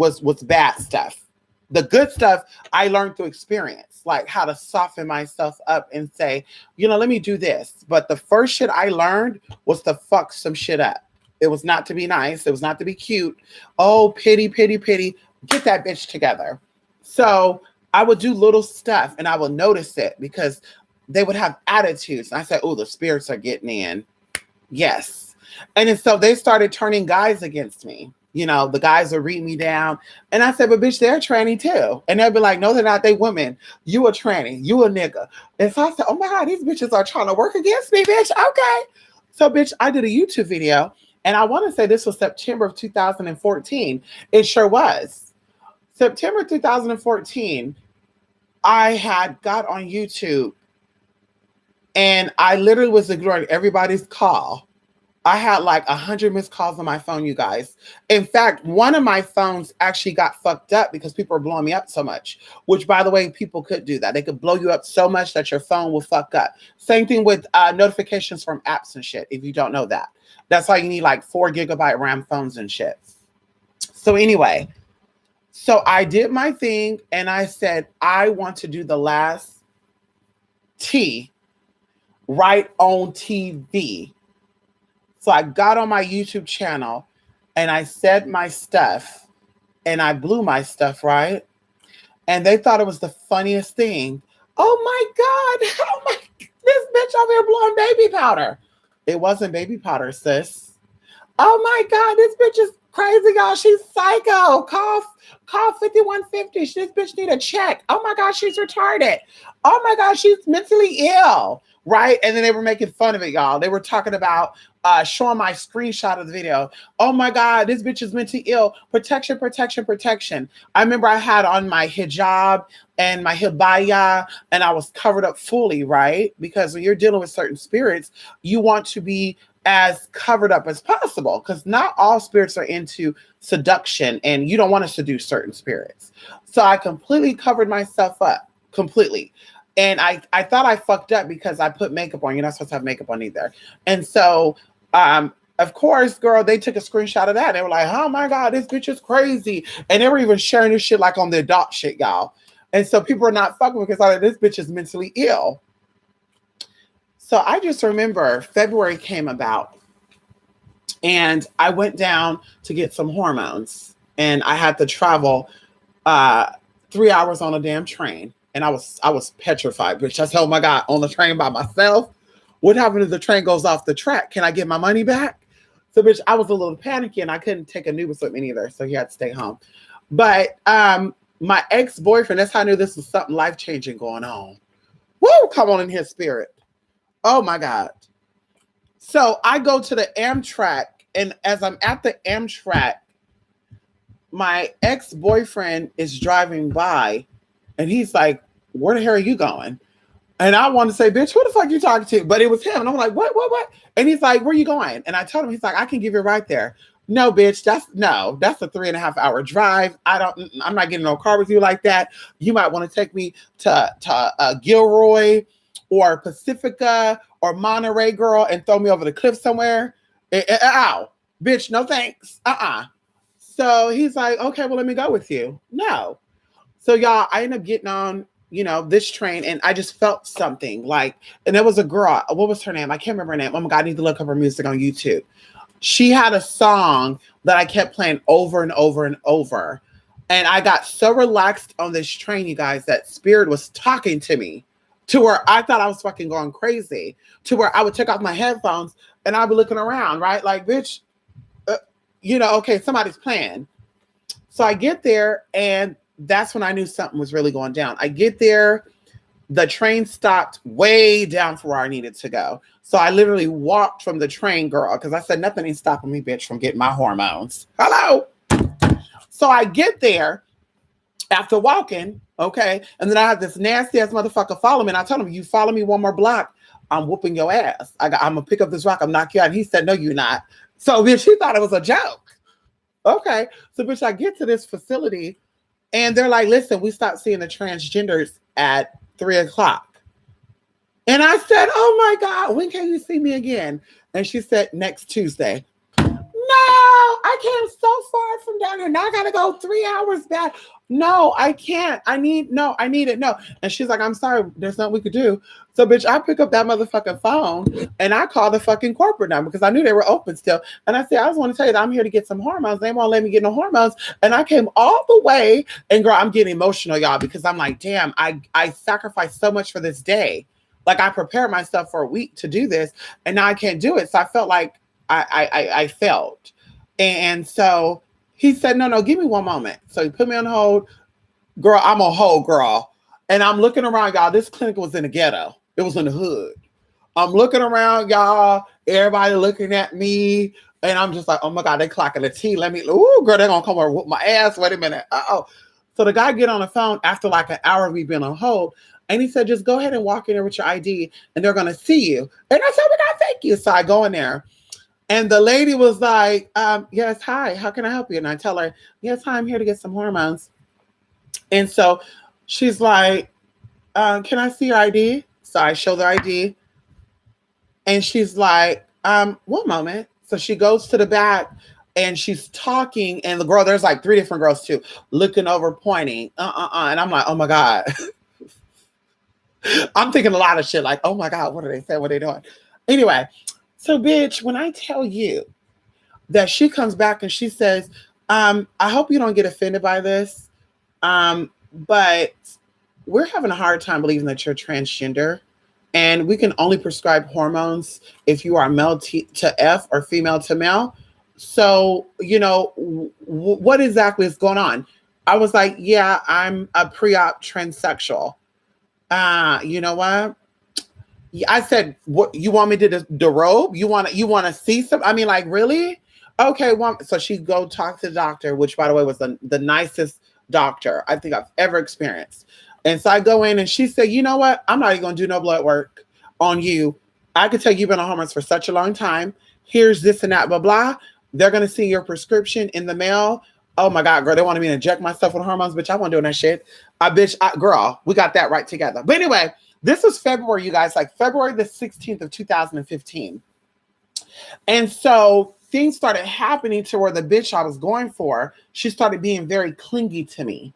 bad stuff. The good stuff I learned through experience, like how to soften myself up and say, let me do this. But the first shit I learned was to fuck some shit up. It was not to be nice. It was not to be cute. Oh, pity, pity, pity. Get that bitch together. So I would do little stuff and I would notice it because they would have attitudes. And I said, oh, the spirits are getting in. Yes. And then so they started turning guys against me. The guys would read me down. And I said, but bitch, they're tranny too. And they'd be like, no, they're not. They women. You a tranny. You a nigga. And so I said, oh my God, these bitches are trying to work against me, bitch. Okay. So bitch, I did a YouTube video. And I want to say this was September of 2014. It sure was. September 2014, I had got on YouTube and I literally was ignoring everybody's call. I had like 100 missed calls on my phone, you guys. In fact, one of my phones actually got fucked up because people were blowing me up so much, which by the way, people could do that. They could blow you up so much that your phone will fuck up. Same thing with notifications from apps and shit, if you don't know that. That's why you need like 4 gigabyte RAM phones and shit. So anyway, so I did my thing and I said, I want to do the last T right on TV. So I got on my YouTube channel and I said my stuff and I blew my stuff, right? And they thought it was the funniest thing. Oh my God, oh my, this bitch over here blowing baby powder. It wasn't baby powder, sis. Oh my God, this bitch is crazy, y'all. She's psycho. Call 5150. This bitch need a check. Oh my God, she's retarded. Oh my God, she's mentally ill. Right? And then they were making fun of it, y'all. They were talking about showing my screenshot of the video. Oh my God, this bitch is mentally ill. Protection, protection, protection. I remember I had on my hijab and my hibaya, and I was covered up fully, right? Because when you're dealing with certain spirits, you want to be as covered up as possible because not all spirits are into seduction and you don't want to seduce certain spirits. So I completely covered myself up, completely. And I thought I fucked up because I put makeup on. You're not supposed to have makeup on either. And so, of course, girl, they took a screenshot of that. They were like, oh my God, this bitch is crazy. And they were even sharing this shit like on the adult shit, y'all. And so people are not fucking because like, this bitch is mentally ill. So I just remember February came about and I went down to get some hormones and I had to travel 3 hours on a damn train. And I was petrified, bitch. I said, oh my God, on the train by myself. What happens if the train goes off the track? Can I get my money back? So, bitch, I was a little panicky and I couldn't take a Nubis with me either. So he had to stay home. But my ex-boyfriend, that's how I knew this was something life-changing going on. Woo, come on in here, spirit. Oh my God. So I go to the Amtrak, and as I'm at the Amtrak, my ex-boyfriend is driving by, and he's like, where the hell are you going? And I want to say, bitch, who the fuck you talking to? But it was him. And I'm like, what? And he's like, where you going? And I told him, he's like, I can give you right there. No, bitch, that's a 3.5 hour drive. I'm not getting no car with you like that. You might want to take me to Gilroy or Pacifica or Monterey, girl, and throw me over the cliff somewhere. Ow, bitch, no thanks. So he's like, okay, well, let me go with you. No. So y'all, I ended up getting on, this train, and I just felt something like, and there was a girl, what was her name? I can't remember her name. Oh my God, I need to look up her music on YouTube. She had a song that I kept playing over and over and over. And I got so relaxed on this train, you guys, that Spirit was talking to me to where I thought I was fucking going crazy, to where I would take off my headphones and I'd be looking around, right? Like, bitch, okay, somebody's playing. So I get there, and that's when I knew something was really going down. I get there, the train stopped way down for where I needed to go. So I literally walked from the train, girl, because I said, nothing ain't stopping me, bitch, from getting my hormones. Hello. So I get there after walking, okay, and then I have this nasty ass motherfucker follow me, and I told him, you follow me one more block, I'm whooping your ass. I'm gonna pick up this rock, I'm knock you out. And he said, no, you're not. So bitch, he thought it was a joke. Okay, so bitch, I get to this facility, and they're like, listen, we stopped seeing the transgenders at 3:00. And I said, oh my God, when can you see me again? And she said, next Tuesday. No, I came so far from down here. Now I gotta go 3 hours back. No, I can't. I need it. No. And she's like, I'm sorry, there's nothing we could do. So bitch, I pick up that motherfucking phone and I call the fucking corporate number because I knew they were open still. And I said, I just want to tell you that I'm here to get some hormones. They won't let me get no hormones. And I came all the way, and girl, I'm getting emotional, y'all, because I'm like, damn, I sacrificed so much for this day. Like, I prepared myself for a week to do this, and now I can't do it. So I felt like I felt. And so he said, no, give me one moment. So he put me on hold. Girl, I'm a whole girl. And I'm looking around, y'all. This clinic was in the ghetto. It was in the hood. I'm looking around, y'all. Everybody looking at me. And I'm just like, oh my God, they clocking the T. Ooh, girl, they're going to come over and whoop my ass. Wait a minute. Uh-oh. So the guy get on the phone after like an hour we've been on hold. And he said, just go ahead and walk in there with your ID and they're going to see you. And I said, oh my God, thank you. So I go in there. And the lady was like, yes, hi, how can I help you? And I tell her, yes, hi, I'm here to get some hormones. And so she's like, can I see your ID? So I show the ID. And she's like, one moment. So she goes to the back and she's talking. And the girl, there's like 3 different girls too, looking over, pointing. And I'm like, oh my God. I'm thinking a lot of shit like, oh my God, what are they saying? What are they doing? Anyway. So, bitch, when I tell you that she comes back and she says, I hope you don't get offended by this, but we're having a hard time believing that you're transgender, and we can only prescribe hormones if you are male to F or female to male. So, what exactly is going on? I was like, yeah, I'm a pre-op transsexual. You know what? I said, what, you want me to derobe? You want to see some? I mean, like, really? Okay. So she go talk to the doctor, which by the way was the nicest doctor I think I've ever experienced. And so I go in and she said, you know what? I'm not even going to do no blood work on you. I could tell you've been on hormones for such a long time. Here's this and that, blah, blah. They're going to see your prescription in the mail. Oh my God, girl, they wanted me to inject myself with hormones. Bitch, I wasn't doing that shit. Girl, we got that right together. But anyway, this was February, you guys, like February the 16th of 2015. And so things started happening to where the bitch I was going for, she started being very clingy to me.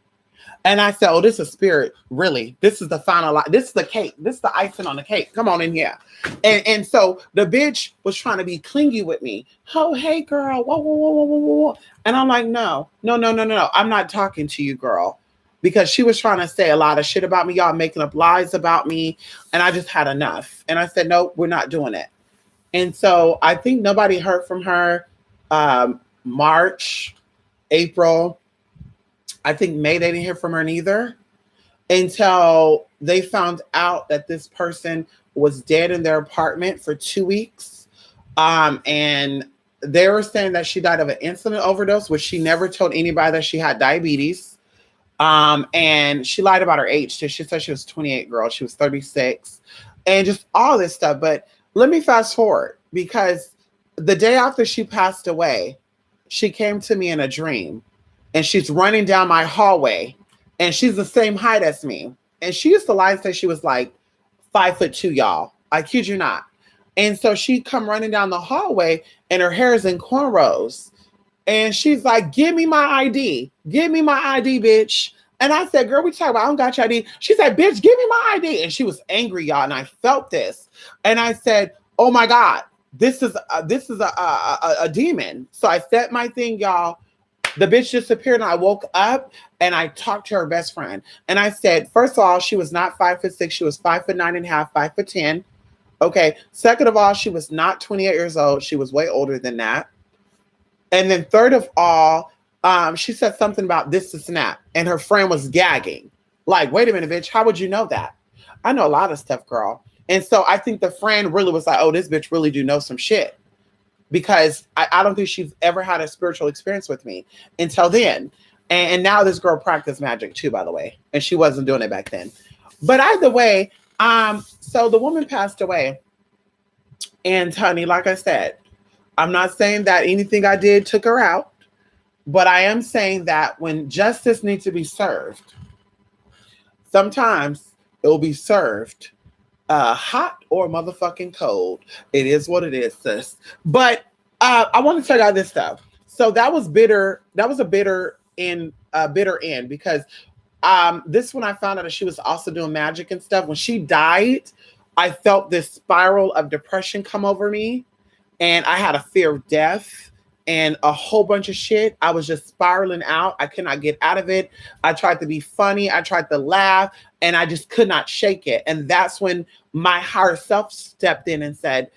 And I said, oh, this is Spirit. Really? This is the final, this is the cake. This is the icing on the cake. Come on in here. And so the bitch was trying to be clingy with me. Oh, hey, girl. Whoa, whoa, whoa, whoa, whoa, whoa. And I'm like, no. I'm not talking to you, girl. Because she was trying to say a lot of shit about me. Y'all making up lies about me. And I just had enough. And I said, no, we're not doing it. And so I think nobody heard from her March, April. I think May, they didn't hear from her neither until they found out that this person was dead in their apartment for 2 weeks. And they were saying that she died of an insulin overdose, which she never told anybody that she had diabetes. And she lied about her age too. She said she was 28, girl. She was 36, and just all this stuff. But let me fast forward, because the day after she passed away, she came to me in a dream, and she's running down my hallway, and she's the same height as me. And she used to lie and say she was like 5'2", y'all. I kid you not. And so she come running down the hallway, and her hair is in cornrows. And she's like, give me my ID. Give me my ID, bitch. And I said, girl, we talk about, I don't got your ID. She said, bitch, give me my ID. And she was angry, y'all. And I felt this. And I said, oh my God, this is a demon. So I set my thing, y'all. The bitch disappeared, and I woke up and I talked to her best friend. And I said, first of all, she was not 5'6". She was 5'9.5", 5'10". Okay. Second of all, she was not 28 years old. She was way older than that. And then third of all, she said something about this to snap, and her friend was gagging. Like, wait a minute, bitch, how would you know that? I know a lot of stuff, girl. And so I think the friend really was like, oh, this bitch really do know some shit. Because I don't think she's ever had a spiritual experience with me until then. And now this girl practiced magic too, by the way. And she wasn't doing it back then. But either way, so the woman passed away. And honey, like I said, I'm not saying that anything I did took her out, but I am saying that when justice needs to be served, sometimes it will be served hot or motherfucking cold. It is what it is, sis. But I want to tell you this stuff. So that was bitter. That was a bitter end, because this when I found out that she was also doing magic and stuff. When she died, I felt this spiral of depression come over me, and I had a fear of death and a whole bunch of shit. I was just spiraling out. I could not get out of it. I tried to be funny. I tried to laugh, and I just could not shake it. And that's when my higher self stepped in and said,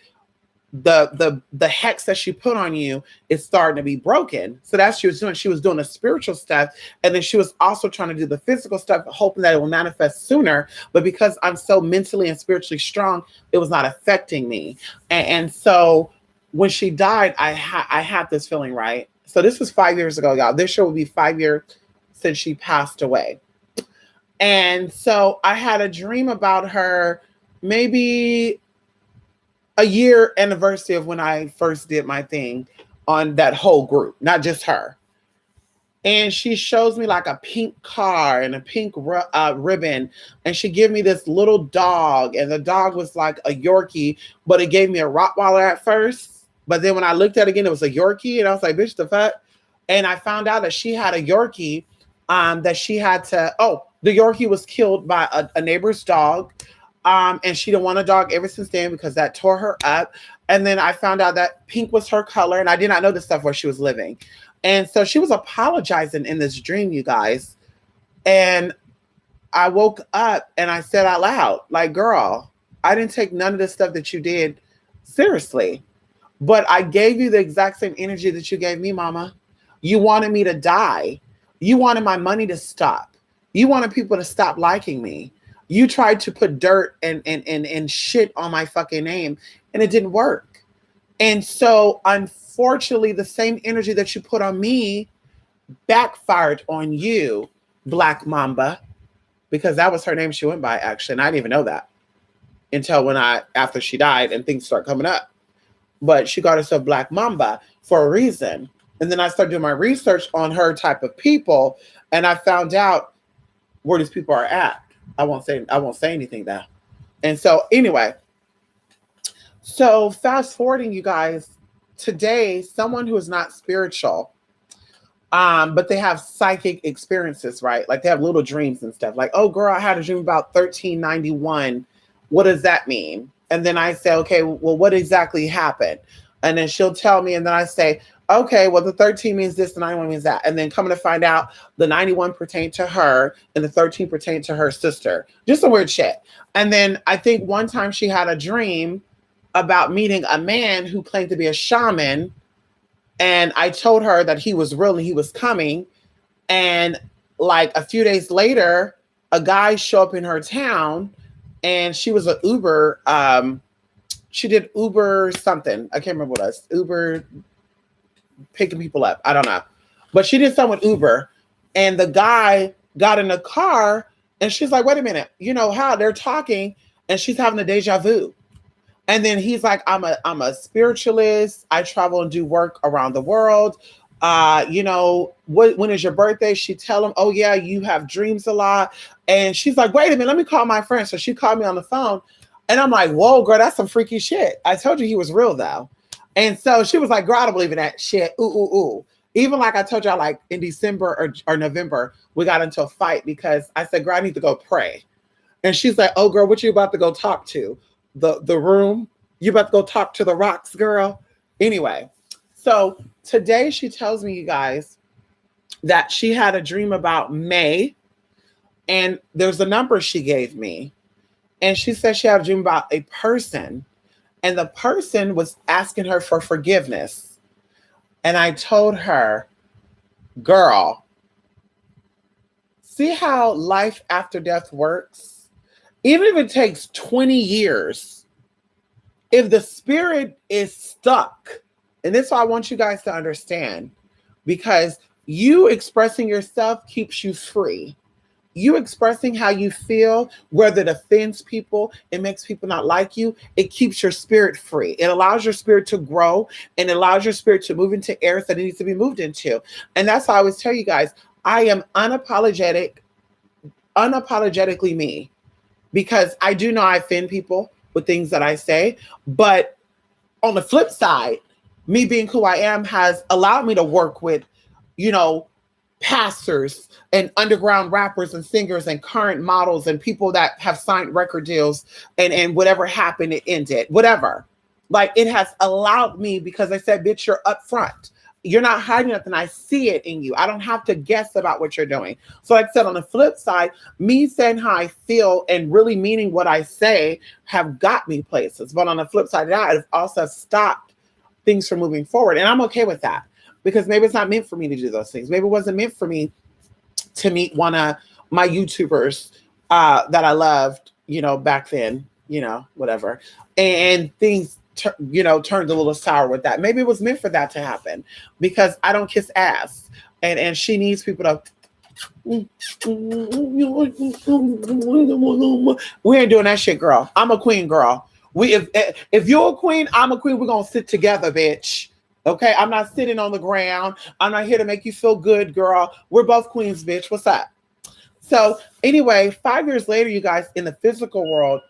the hex that she put on you is starting to be broken. So that's what she was doing. She was doing the spiritual stuff, and then she was also trying to do the physical stuff, hoping that it will manifest sooner. But because I'm so mentally and spiritually strong, it was not affecting me. And so when she died, I had this feeling, right? So this was 5 years ago, y'all. This year will be 5 years since she passed away. And so I had a dream about her, maybe a year anniversary of when I first did my thing on that whole group, not just her. And she shows me like a pink car and a pink ribbon. And she gave me this little dog, and the dog was like a Yorkie, but it gave me a Rottweiler at first. But then when I looked at it again, it was a Yorkie, and I was like, bitch, the fuck? And I found out that she had a Yorkie that she had to, the Yorkie was killed by a neighbor's dog. And she didn't want a dog ever since then because that tore her up. And then I found out that pink was her color, and I did not know this stuff where she was living. And so she was apologizing in this dream, you guys. And I woke up and I said out loud, like, girl, I didn't take none of the stuff that you did seriously. But I gave you the exact same energy that you gave me, mama. You wanted me to die. You wanted my money to stop. You wanted people to stop liking me. You tried to put dirt and shit on my fucking name, and it didn't work. And so, unfortunately, the same energy that you put on me backfired on you, Black Mamba, because that was her name she went by, actually. And I didn't even know that until after she died and things started coming up. But she got herself Black Mamba for a reason. And then I started doing my research on her type of people, and I found out where these people are at. I won't say anything now. And so anyway, so fast forwarding, you guys, today, someone who is not spiritual, but they have psychic experiences, right? Like they have little dreams and stuff. Like, oh girl, I had a dream about 1391. What does that mean? And then I say, okay, well, what exactly happened? And then she'll tell me, and then I say, okay, well, the 13 means this, the 91 means that. And then coming to find out, the 91 pertained to her and the 13 pertained to her sister. Just some weird shit. And then I think one time she had a dream about meeting a man who claimed to be a shaman. And I told her that he was real and he was coming. And like a few days later, a guy showed up in her town, and she was an Uber. She did Uber something. I can't remember what it was. Uber picking people up. I don't know. But she did something with Uber. And the guy got in the car and she's like, wait a minute, you know how they're talking and she's having a deja vu. And then he's like, I'm a spiritualist. I travel and do work around the world. When is your birthday? She tell him, oh yeah, you have dreams a lot. And she's like, wait a minute, let me call my friend. So she called me on the phone. And I'm like, whoa, girl, that's some freaky shit. I told you he was real though. And so she was like, girl, I don't believe in that shit. Ooh, ooh, ooh. Even like I told y'all, like in December or November, we got into a fight because I said, girl, I need to go pray. And she's like, oh girl, what you about to go talk to? The room? You about to go talk to the rocks, girl? Anyway, so today she tells me, you guys, that she had a dream about May, and there's a number she gave me. And she said she had a dream about a person, and the person was asking her for forgiveness. And I told her, girl, see how life after death works? Even if it takes 20 years, if the spirit is stuck, and this is what I want you guys to understand, because you expressing yourself keeps you free. You expressing how you feel, whether it offends people, it makes people not like you, it keeps your spirit free. It allows your spirit to grow and it allows your spirit to move into areas that it needs to be moved into. And that's why I always tell you guys, I am unapologetically me, because I do know I offend people with things that I say. But on the flip side, me being who I am has allowed me to work with, pastors and underground rappers and singers and current models and people that have signed record deals, and whatever happened, it ended, whatever. Like, it has allowed me, because I said, bitch, you're upfront. You're not hiding nothing. I see it in you. I don't have to guess about what you're doing. So like I said, on the flip side, me saying how I feel and really meaning what I say have got me places. But on the flip side of that, it's also stopped things from moving forward. And I'm okay with that, because maybe it's not meant for me to do those things. Maybe it wasn't meant for me to meet one of my YouTubers that I loved, back then, whatever. And things turned a little sour with that. Maybe it was meant for that to happen, because I don't kiss ass, and she needs people to. We ain't doing that shit, girl. I'm a queen, girl. If you're a queen, I'm a queen. We're gonna sit together, bitch. Okay, I'm not sitting on the ground. I'm not here to make you feel good, girl. We're both queens, bitch. What's up? So anyway, 5 years later, you guys, in the physical world,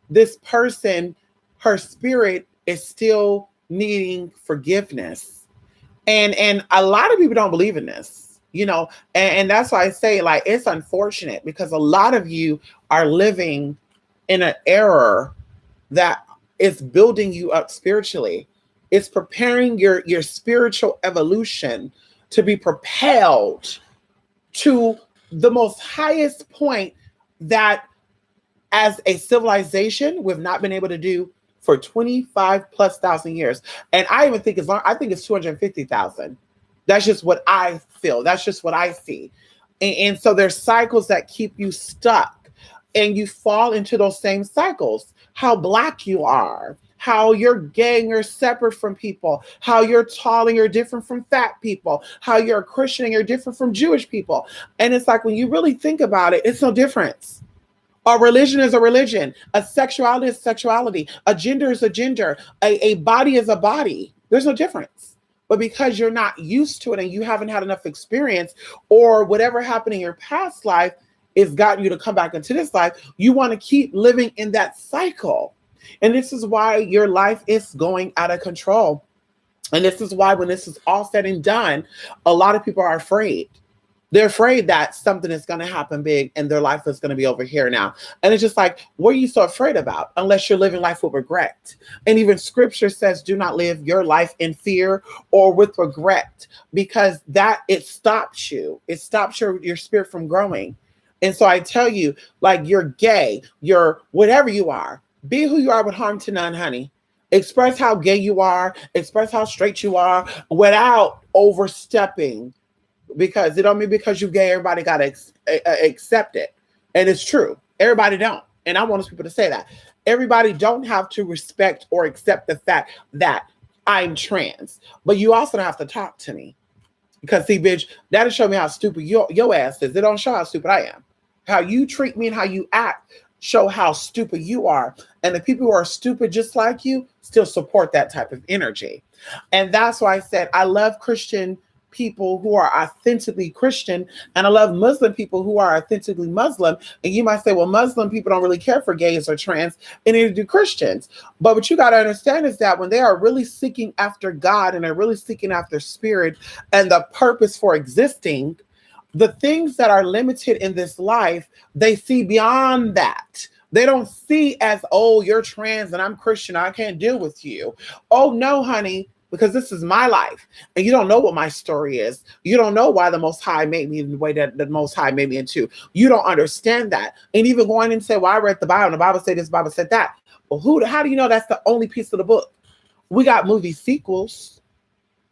this person, her spirit is still needing forgiveness. And a lot of people don't believe in this, and that's why I say, like, it's unfortunate, because a lot of you are living in an error that is building you up spiritually. It's preparing your spiritual evolution to be propelled to the most highest point that, as a civilization, we've not been able to do for 25 plus thousand years. And I even think I think it's 250,000. That's just what I feel. That's just what I see. And so there's cycles that keep you stuck, and you fall into those same cycles. How Black you are, how you're gay and you're separate from people, how you're tall and you're different from fat people, how you're a Christian and you're different from Jewish people. And it's like, when you really think about it, it's no difference. A religion is a religion. A sexuality is sexuality. A gender is a gender. A body is a body. There's no difference. But because you're not used to it and you haven't had enough experience, or whatever happened in your past life is gotten you to come back into this life, you want to keep living in that cycle. And this is why your life is going out of control. And this is why, when this is all said and done, a lot of people are afraid. They're afraid that something is going to happen big and their life is going to be over here now. And it's just like, what are you so afraid about? Unless you're living life with regret. And even scripture says, do not live your life in fear or with regret, because it stops you. It stops your spirit from growing. And so I tell you, like, you're gay, you're whatever you are, be who you are with harm to none, honey. Express how gay you are, express how straight you are without overstepping. Because it don't mean because you're gay, everybody got to accept it. And it's true. Everybody don't. And I want people to say that. Everybody don't have to respect or accept the fact that I'm trans. But you also don't have to talk to me. Because see, bitch, that'll show me how stupid your ass is. It don't show how stupid I am. How you treat me and how you act show how stupid you are. And the people who are stupid just like you still support that type of energy. And that's why I said I love Christian people who are authentically Christian, and I love Muslim people who are authentically Muslim. And you might say, well, Muslim people don't really care for gays or trans, and neither do Christians. But what you got to understand is that when they are really seeking after God and they're really seeking after spirit and the purpose for existing, the things that are limited in this life, they see beyond that. They don't see as, oh, you're trans and I'm Christian, I can't deal with you. Oh, no, honey, because this is my life. And you don't know what my story is. You don't know why the Most High made me in the way that the Most High made me into. You don't understand that. And even going and say, well, I read the Bible and the Bible said this, the Bible said that. Well, how do you know that's the only piece of the book? We got movie sequels.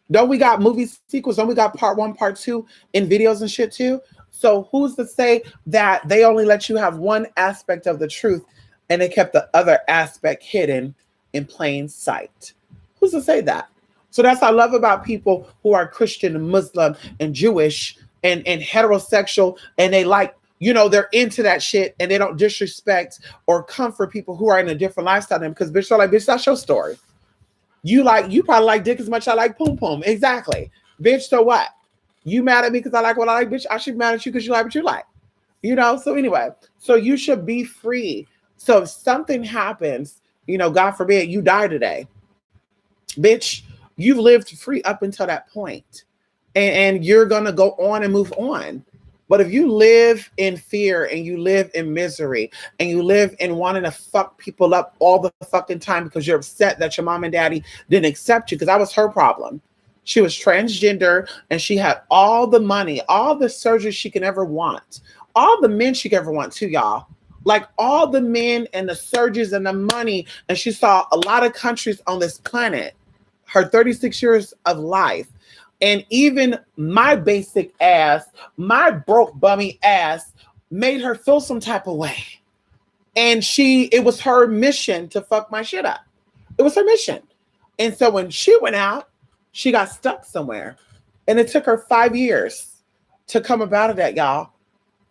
Don't we got movie sequels? Don't we got part 1, part 2 in videos and shit too? So who's to say that they only let you have one aspect of the truth and they kept the other aspect hidden in plain sight? Who's to say that? So that's what I love about people who are Christian and Muslim and Jewish and heterosexual, and they like, you know, they're into that shit and they don't disrespect or comfort people who are in a different lifestyle than them, because bitch, they're like, bitch, that's your story. You probably like dick as much as I like poom poom. Exactly. Bitch, so what? You mad at me because I like what I like, bitch? I should be mad at you because you like what you like. You know? So anyway, so you should be free. So if something happens, you know, God forbid you die today, bitch, you've lived free up until that point. And you're going to go on and move on. But if you live in fear and you live in misery and you live in wanting to fuck people up all the fucking time because you're upset that your mom and daddy didn't accept you, because that was her problem. She was transgender and she had all the money, all the surgery she could ever want, all the men she could ever want too, y'all. Like all the men and the surgeries and the money. And she saw a lot of countries on this planet, her 36 years of life. And even my basic ass, my broke bummy ass made her feel some type of way. And it was her mission to fuck my shit up. It was her mission. And so when she went out, she got stuck somewhere. And it took her 5 years to come about of that, y'all.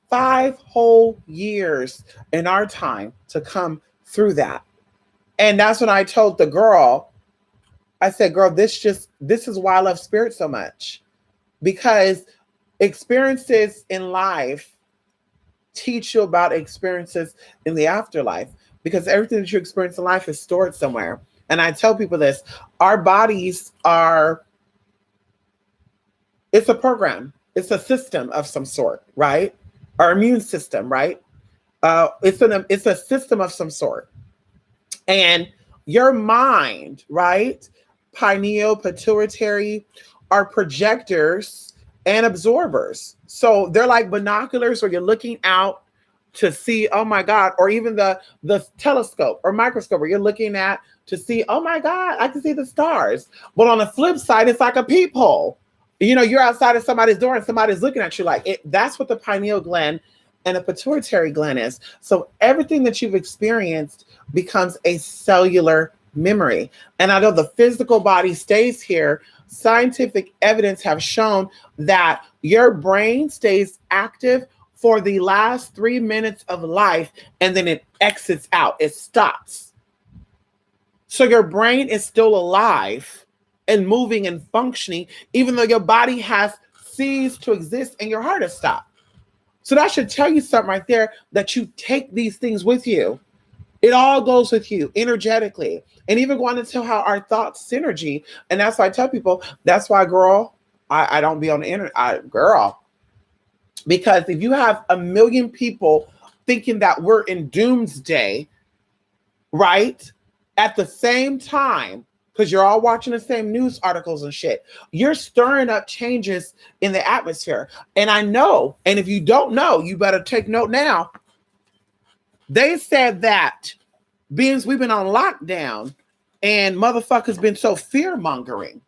5 whole years in our time to come through that. And that's when I told the girl, I said, girl, this is why I love spirit so much, because experiences in life teach you about experiences in the afterlife, because everything that you experience in life is stored somewhere. And I tell people this, our bodies it's a program. It's a system of some sort, right? Our immune system, right? It's a system of some sort. And your mind, right? Pineal, pituitary are projectors and absorbers. So they're like binoculars where you're looking out to see, oh my God, or even the telescope or microscope where you're looking at to see, oh my God, I can see the stars. But on the flip side, it's like a peephole. You know, you're outside of somebody's door and somebody's looking at you like it. That's what the pineal gland and a pituitary gland is. So everything that you've experienced becomes a cellular memory. And although the physical body stays here, scientific evidence have shown that your brain stays active for the last 3 minutes of life, and then it exits out. It stops. So your brain is still alive and moving and functioning, even though your body has ceased to exist and your heart has stopped. So that should tell you something right there, that you take these things with you. It all goes with you energetically. And even going into how our thoughts synergy. And that's why I tell people, that's why, girl, I don't be on the internet. Girl, because if you have 1 million people thinking that we're in doomsday, right? At the same time, because you're all watching the same news articles and shit, you're stirring up changes in the atmosphere. And I know, and if you don't know, you better take note now. They said that beings we've been on lockdown and motherfuckers been so fear-mongering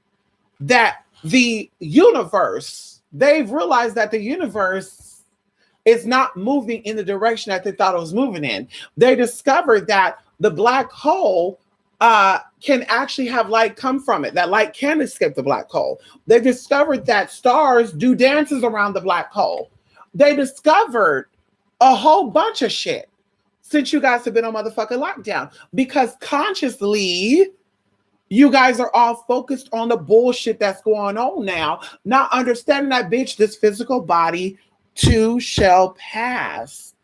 that the universe, they've realized that the universe is not moving in the direction that they thought it was moving in. They discovered that the black hole can actually have light come from it. That light can escape the black hole. They discovered that stars do dances around the black hole. They discovered a whole bunch of shit since you guys have been on motherfucking lockdown, because consciously you guys are all focused on the bullshit that's going on now, not understanding that, bitch, this physical body too shall pass.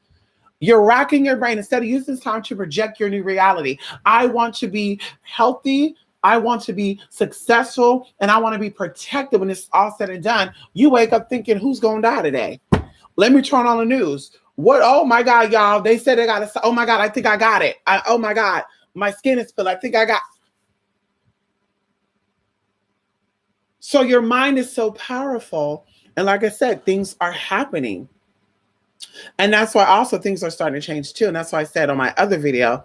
You're racking your brain instead of using this time to project your new reality. I want to be healthy. I want to be successful, and I want to be protected when it's all said and done. You wake up thinking, who's going to die today? Let me turn on the news. What? Oh my God, y'all. They said they got to, oh my God, I think I got it. Oh my God, my skin is spilled. I think I got. So your mind is so powerful. And like I said, things are happening. And that's why also things are starting to change too. And that's why I said on my other video,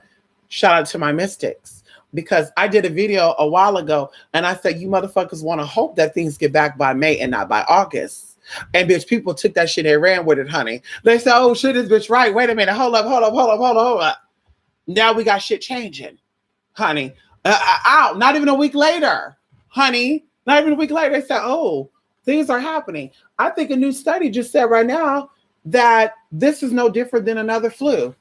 shout out to my mystics, because I did a video a while ago and I said, you motherfuckers want to hope that things get back by May and not by August. And bitch, people took that shit and ran with it, honey. They said, oh shit, this bitch right. Wait a minute. Hold up. Now we got shit changing, honey. Out. Not even a week later, honey. Not even a week later, they said, oh, things are happening. I think a new study just said right now that this is no different than another flu.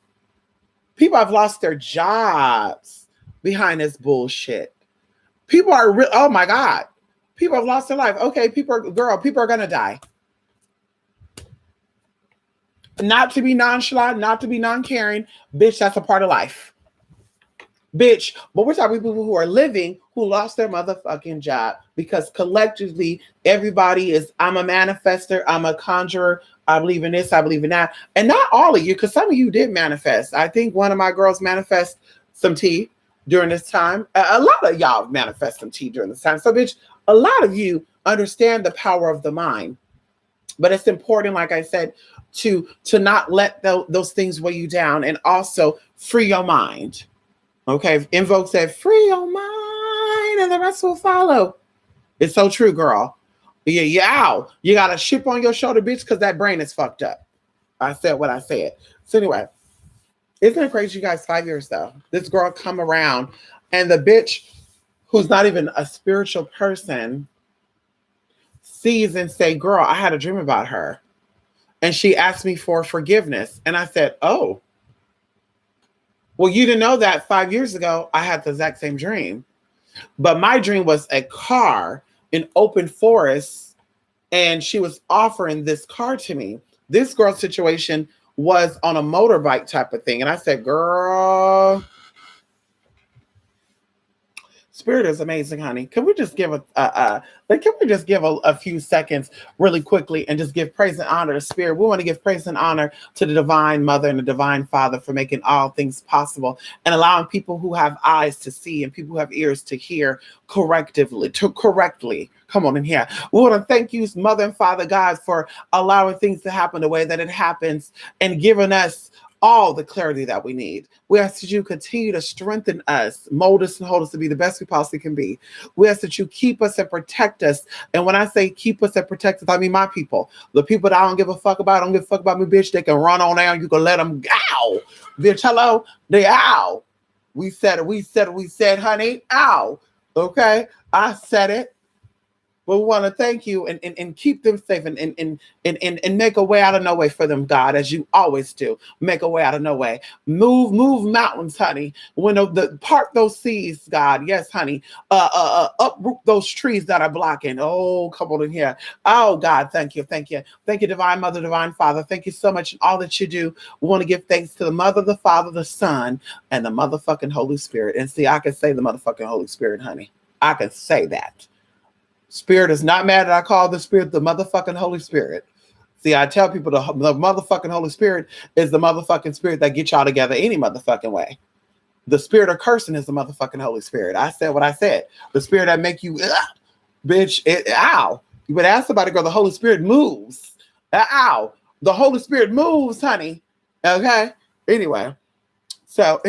People have lost their jobs behind this bullshit. People are, oh my God. People have lost their life. Okay, people are going to die. Not to be nonchalant, not to be non-caring. Bitch, that's a part of life. Bitch, but we're talking about people who are living, who lost their motherfucking job, because collectively everybody is, I'm a manifester, I'm a conjurer, I believe in this, I believe in that. And not all of you, because some of you did manifest. I think one of my girls manifest some tea during this time. A lot of y'all manifest some tea during this time. So bitch, a lot of you understand the power of the mind. But it's important, like I said, to not let those things weigh you down, and also free your mind. Okay, Invoke said, free your mind and the rest will follow. It's so true, girl. Yeah, you got a chip on your shoulder, bitch, because that brain is fucked up. I said what I said. So anyway, isn't it crazy, you guys, 5 years though? This girl come around, and the bitch who's not even a spiritual person sees and say, girl, I had a dream about her. And she asked me for forgiveness. And I said, oh, well, you didn't know that 5 years ago, I had the exact same dream. But my dream was a car in open forest, and she was offering this car to me. This girl's situation was on a motorbike type of thing. And I said, girl, Spirit is amazing, honey. Can we just give a few seconds really quickly and just give praise and honor to Spirit? We want to give praise and honor to the Divine Mother and the Divine Father for making all things possible and allowing people who have eyes to see and people who have ears to hear correctly. Come on in here. We want to thank you, Mother and Father God, for allowing things to happen the way that it happens and giving us all the clarity that we need. We ask that you continue to strengthen us, mold us, and hold us to be the best we possibly can be. We ask that you keep us and protect us. And when I say keep us and protect us, I mean my people. The people that I don't give a fuck about, don't give a fuck about me, bitch. They can run on down. You can let them go. Bitch, hello? They ow. We said it, honey. Ow. Okay? I said it. But we want to thank you and keep them safe and make a way out of no way for them, God, as you always do. Make a way out of no way. Move mountains, honey. When the part those seas, God, yes, honey. Uproot those trees that are blocking. Oh, come on in here. Oh, God, thank you, Divine Mother, Divine Father. Thank you so much in all that you do. We want to give thanks to the Mother, the Father, the Son, and the motherfucking Holy Spirit. And see, I can say the motherfucking Holy Spirit, honey. I can say that. Spirit is not mad that I call the Spirit the motherfucking Holy Spirit. See, I tell people the motherfucking Holy Spirit is the motherfucking spirit that gets y'all together any motherfucking way. The spirit of cursing is the motherfucking Holy Spirit. I said what I said. The spirit that make you, bitch, ow. You would ask somebody, girl, the Holy Spirit moves. Ow. The Holy Spirit moves, honey. Okay? Anyway. So,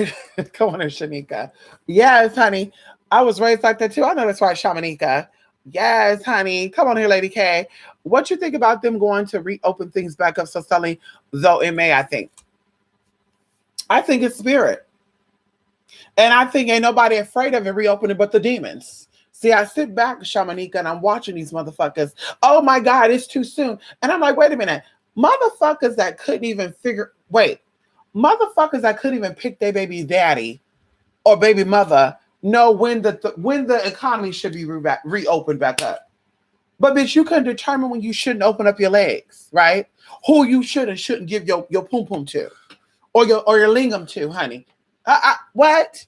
come on in, Shanika. Yes, honey. I was raised like that too. I know that's right, Shamanika. Yes, honey. Come on here, Lady K. What you think about them going to reopen things back up so selling, though it may, I think it's spirit. And I think ain't nobody afraid of it reopening but the demons. See, I sit back, Shamanika, and I'm watching these motherfuckers. Oh my God, it's too soon. And I'm like, wait a minute. Motherfuckers that couldn't even motherfuckers that couldn't even pick their baby daddy or baby mother know when the economy should be reopened back up. But bitch, you couldn't determine when you shouldn't open up your legs, right? Who you should and shouldn't give your pum pum to, or your lingam to, honey. What?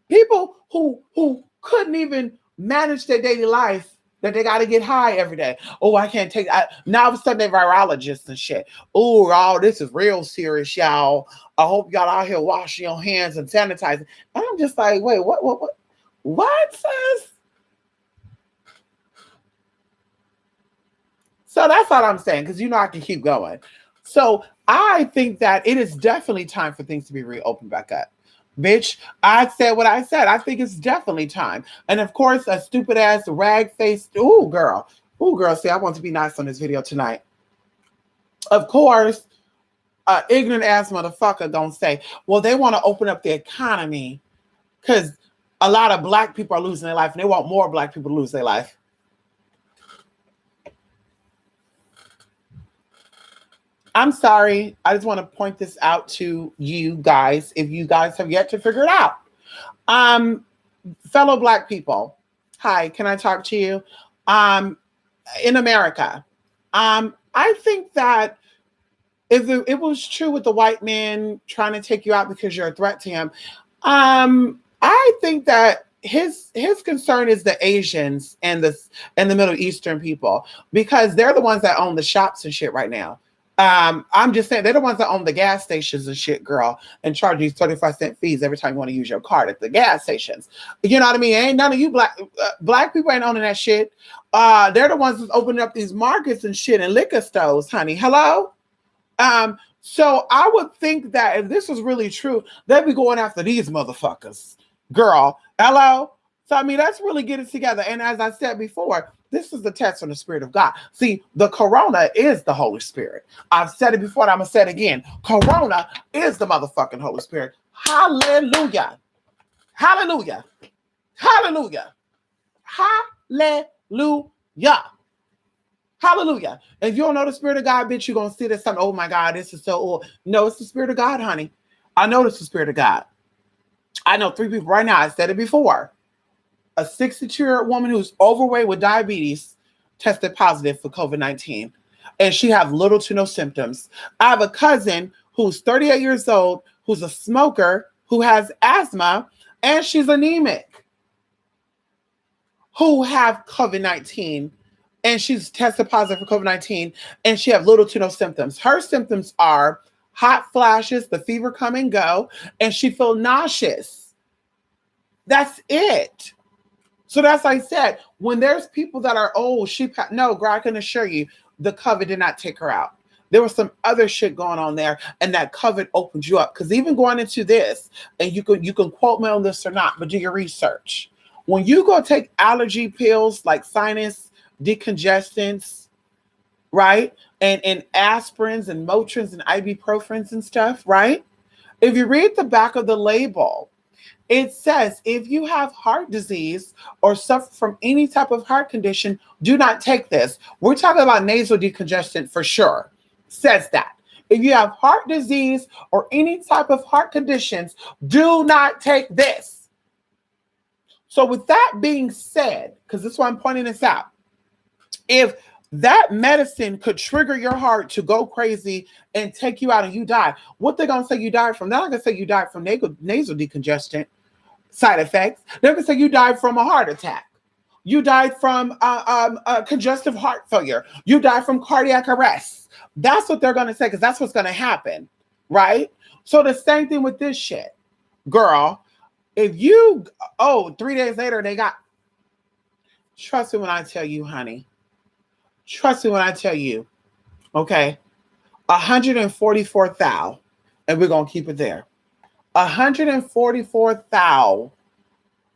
People who couldn't even manage their daily life, that they got to get high every day. Oh, I can't take. Now all of a sudden they're virologists and shit. Oh, all this is real serious, y'all. I hope y'all out here washing your hands and sanitizing. And I'm just like, wait, what, sis? So that's all I'm saying, because I can keep going. So I think that it is definitely time for things to be reopened back up. Bitch, I said what I said. I think it's definitely time. And of course, a stupid ass rag faced, ooh, girl, see, I want to be nice on this video tonight. Of course, ignorant ass motherfucker gonna say, well, they want to open up the economy because a lot of black people are losing their life and they want more black people to lose their life. I'm sorry. I just want to point this out to you guys, if you guys have yet to figure it out. Fellow black people, hi, can I talk to you? In America, I think that if it was true with the white man trying to take you out because you're a threat to him, I think that his concern is the Asians and the Middle Eastern people, because they're the ones that own the shops and shit right now. I'm just saying, they're the ones that own the gas stations and shit, girl, and charge you 35-cent fees every time you want to use your card at the gas stations. You know what I mean? Ain't none of you black people ain't owning that shit. They're the ones that's opening up these markets and shit and liquor stores, honey. Hello? So I would think that if this was really true, they'd be going after these motherfuckers, girl. Hello? So, I mean, let's really get it together. And as I said before, this is the test from the Spirit of God. See, the corona is the Holy Spirit. I've said it before and I'm going to say it again. Corona is the motherfucking Holy Spirit. Hallelujah. Hallelujah. Hallelujah. Hallelujah. Hallelujah. If you don't know the Spirit of God, bitch, you're going to see this something. Oh my God, this is so old. No, it's the Spirit of God, honey. I know it's the Spirit of God. I know 3 people right now. I said it before. A 62-year-old woman who's overweight with diabetes tested positive for COVID-19, and she have little to no symptoms. I have a cousin who's 38 years old, who's a smoker, who has asthma, and she's anemic, who have COVID-19, and she's tested positive for COVID-19, and she have little to no symptoms. Her symptoms are hot flashes, the fever come and go, and she feel nauseous. That's it. So that's like I said, when there's people that are old, no, girl, I can assure you, the COVID did not take her out. There was some other shit going on there, and that COVID opened you up. Because even going into this, and you can quote me on this or not, but do your research. When you go take allergy pills like sinus decongestants, right, and aspirins and Motrins and ibuprofens and stuff, right? If you read the back of the label, it says, if you have heart disease or suffer from any type of heart condition, do not take this. We're talking about nasal decongestant for sure. Says that. If you have heart disease or any type of heart conditions, do not take this. So with that being said, because this is why I'm pointing this out, if that medicine could trigger your heart to go crazy and take you out and you die, what they're going to say you died from? They're not going to say you died from nasal decongestant side effects. They're going to say you died from a heart attack. You died from congestive heart failure. You died from cardiac arrest. That's what they're going to say, because that's what's going to happen, right? So the same thing with this shit. Girl, if 3 days later they got, trust me when I tell you, honey. Trust me when I tell you, okay? 144,000, and we're going to keep it there. 144,000.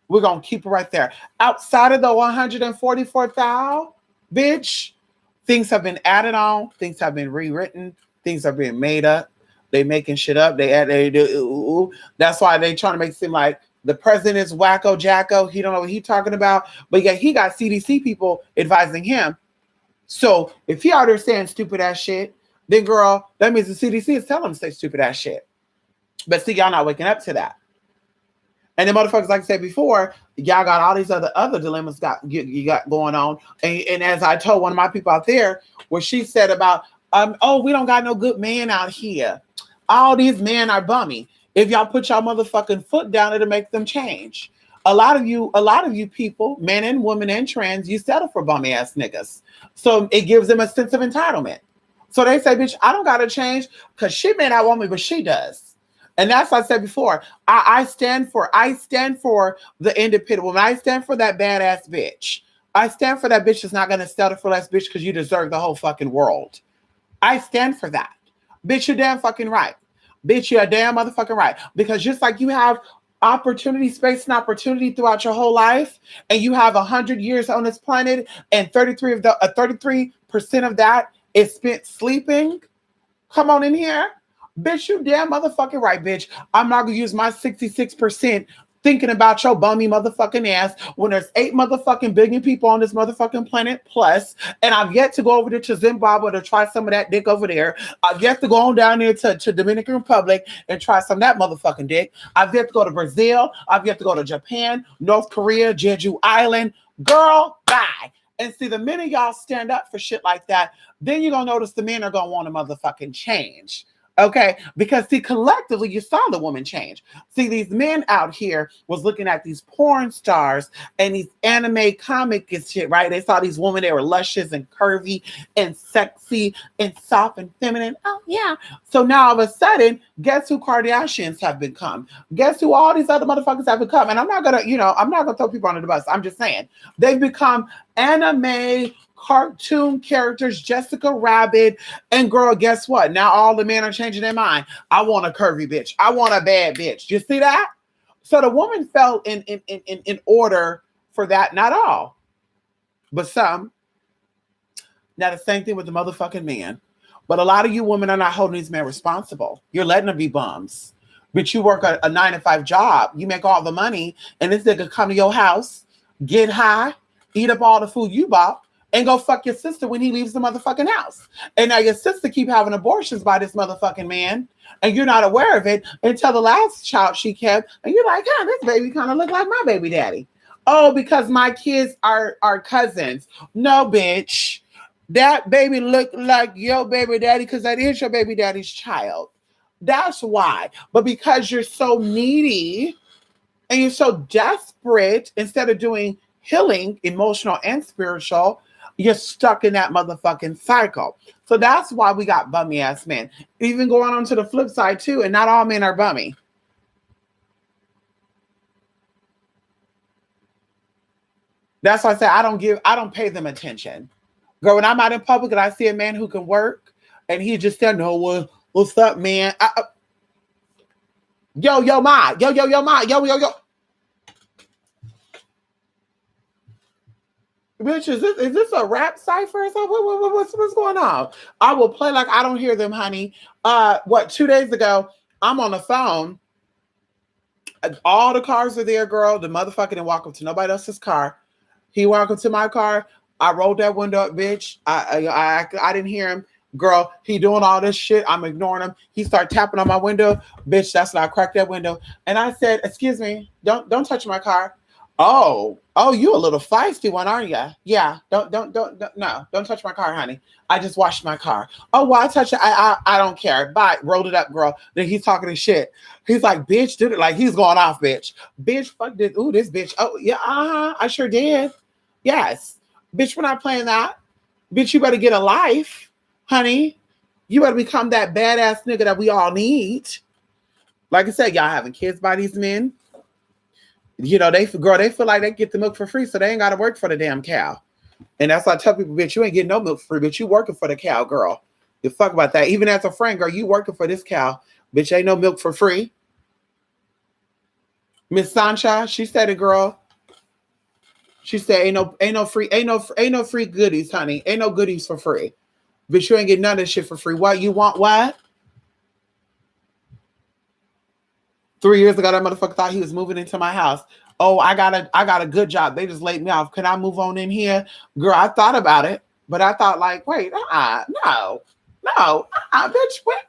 We're going to keep it right there. Outside of the 144,000, bitch, things have been added on. Things have been rewritten. Things are being made up. They making shit up. They do. That's why they trying to make it seem like The president is wacko jacko. He don't know what he talking about. But yeah, he got CDC people advising him. So if he out there saying stupid ass shit, then girl, that means the CDC is telling him to say stupid ass shit. But see, y'all not waking up to that. And the motherfuckers, like I said before, y'all got all these other dilemmas you got going on. And as I told one of my people out there, where she said about, oh, we don't got no good man out here. All these men are bummy. If y'all put y'all motherfucking foot down, it'll make them change. A lot of you people, men and women and trans, you settle for bummy ass niggas. So it gives them a sense of entitlement. So they say, bitch, I don't gotta change because she may not want me, but she does. And that's what I said before. I stand for the independent woman. I stand for that badass bitch. I stand for that bitch that's not gonna settle for less, bitch, because you deserve the whole fucking world. I stand for that. Bitch, you're damn fucking right. Bitch, you're damn motherfucking right. Because just like you have opportunity, space, and opportunity throughout your whole life, and you have 100 years on this planet, and 33% of that is spent sleeping. Come on in here. Bitch, you damn motherfucking right, bitch. I'm not gonna use my 66% thinking about your bummy motherfucking ass when there's 8 motherfucking billion people on this motherfucking planet plus, and I've yet to go over there to Zimbabwe to try some of that dick over there. I've yet to go on down there to Dominican Republic and try some of that motherfucking dick. I've yet to go to Brazil. I've yet to go to Japan, North Korea, Jeju Island. Girl, bye. And see, the minute y'all stand up for shit like that, then you're gonna notice the men are gonna want to motherfucking change. Okay, because see, collectively, you saw the woman change. See, these men out here was looking at these porn stars and these anime comic and shit, right? They saw these women, they were luscious and curvy and sexy and soft and feminine. Oh, yeah. So now all of a sudden, guess who Kardashians have become? Guess who all these other motherfuckers have become? And I'm not gonna throw people under the bus. I'm just saying, they've become anime cartoon characters, Jessica Rabbit, and girl, guess what? Now all the men are changing their mind. I want a curvy bitch. I want a bad bitch. You see that? So the woman fell in order for that. Not all, but some. Now the same thing with the motherfucking men. But a lot of you women are not holding these men responsible. You're letting them be bums. But you work a 9-to-5 job. You make all the money, and this nigga come to your house, get high, eat up all the food you bought, and go fuck your sister when he leaves the motherfucking house. And now your sister keep having abortions by this motherfucking man, and you're not aware of it until the last child she kept, and you're like, this baby kind of look like my baby daddy. Oh, because my kids are cousins. No, bitch. That baby look like your baby daddy because that is your baby daddy's child. That's why. But because you're so needy and you're so desperate, instead of doing healing, emotional and spiritual, you're stuck in that motherfucking cycle. So that's why we got bummy ass men. Even going on to the flip side too, and not all men are bummy. That's why I say I don't pay them attention. Girl, when I'm out in public and I see a man who can work and he just said, no, what's up, man? Yo, ma. Yo. Bitch, is this a rap cipher or something? What's going on? I will play like I don't hear them, honey. 2 days ago, I'm on the phone. All the cars are there, girl. The motherfucker didn't walk up to nobody else's car. He walked up to my car. I rolled that window up, bitch. I didn't hear him. Girl, he doing all this shit. I'm ignoring him. He started tapping on my window. Bitch, that's when I cracked that window. And I said, excuse me, don't touch my car. Oh, you a little feisty one, aren't you? Yeah, don't touch my car, honey. I just washed my car. Oh, well, I touch it. I don't care. Bye. Rolled it up, girl. Then he's talking his shit. He's like, bitch, did it like he's going off, bitch. Bitch, fuck this. Ooh, this bitch. Oh, yeah, I sure did. Yes. Bitch, we're not playing that. Bitch, you better get a life, honey. You better become that badass nigga that we all need. Like I said, y'all having kids by these men. You know, they feel like they get the milk for free, so they ain't got to work for the damn cow. And that's why I tell people, bitch, you ain't getting no milk for free, but you working for the cow, girl. You fuck about that. Even as a friend, girl, you working for this cow. Bitch, ain't no milk for free. Miss Sancha, she said it, girl. She said, ain't no free goodies, honey. Ain't no goodies for free. Bitch, you ain't getting none of this shit for free. What? You want what? 3 years ago, that motherfucker thought he was moving into my house. Oh, I got a good job. They just laid me off. Can I move on in here? Girl, I thought about it, but I thought like, wait, no, bitch, what?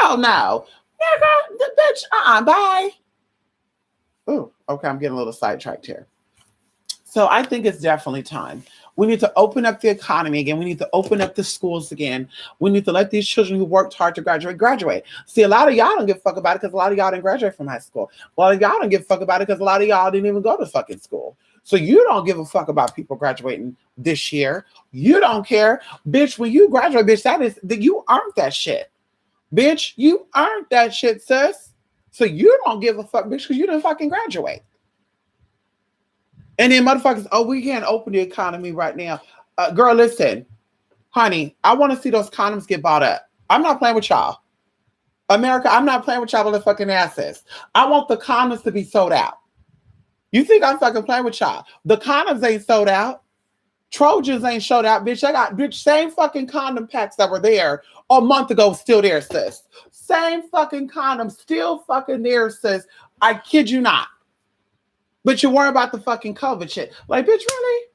Hell no. Nigga, bitch, bye. Oh, okay, I'm getting a little sidetracked here. So I think it's definitely time. We need to open up the economy again. We need to open up the schools again. We need to let these children who worked hard to graduate. See, a lot of y'all don't give a fuck about it because a lot of y'all didn't graduate from high school. A lot of y'all don't give a fuck about it because a lot of y'all didn't even go to fucking school. So you don't give a fuck about people graduating this year. You don't care. Bitch, when you graduate, bitch, that you earned that shit. Bitch, you earned that shit, sis. So you don't give a fuck, bitch, because you didn't fucking graduate. And then motherfuckers, oh, we can't open the economy right now. Girl, listen, honey, I want to see those condoms get bought up. I'm not playing with y'all. America, I'm not playing with y'all with the fucking assets. I want the condoms to be sold out. You think I'm fucking playing with y'all? The condoms ain't sold out. Trojans ain't sold out, bitch. I got, bitch, same fucking condom packs that were there a month ago, still there, sis. Same fucking condoms, still fucking there, sis. I kid you not. But you worry about the fucking COVID shit. Like, bitch, really?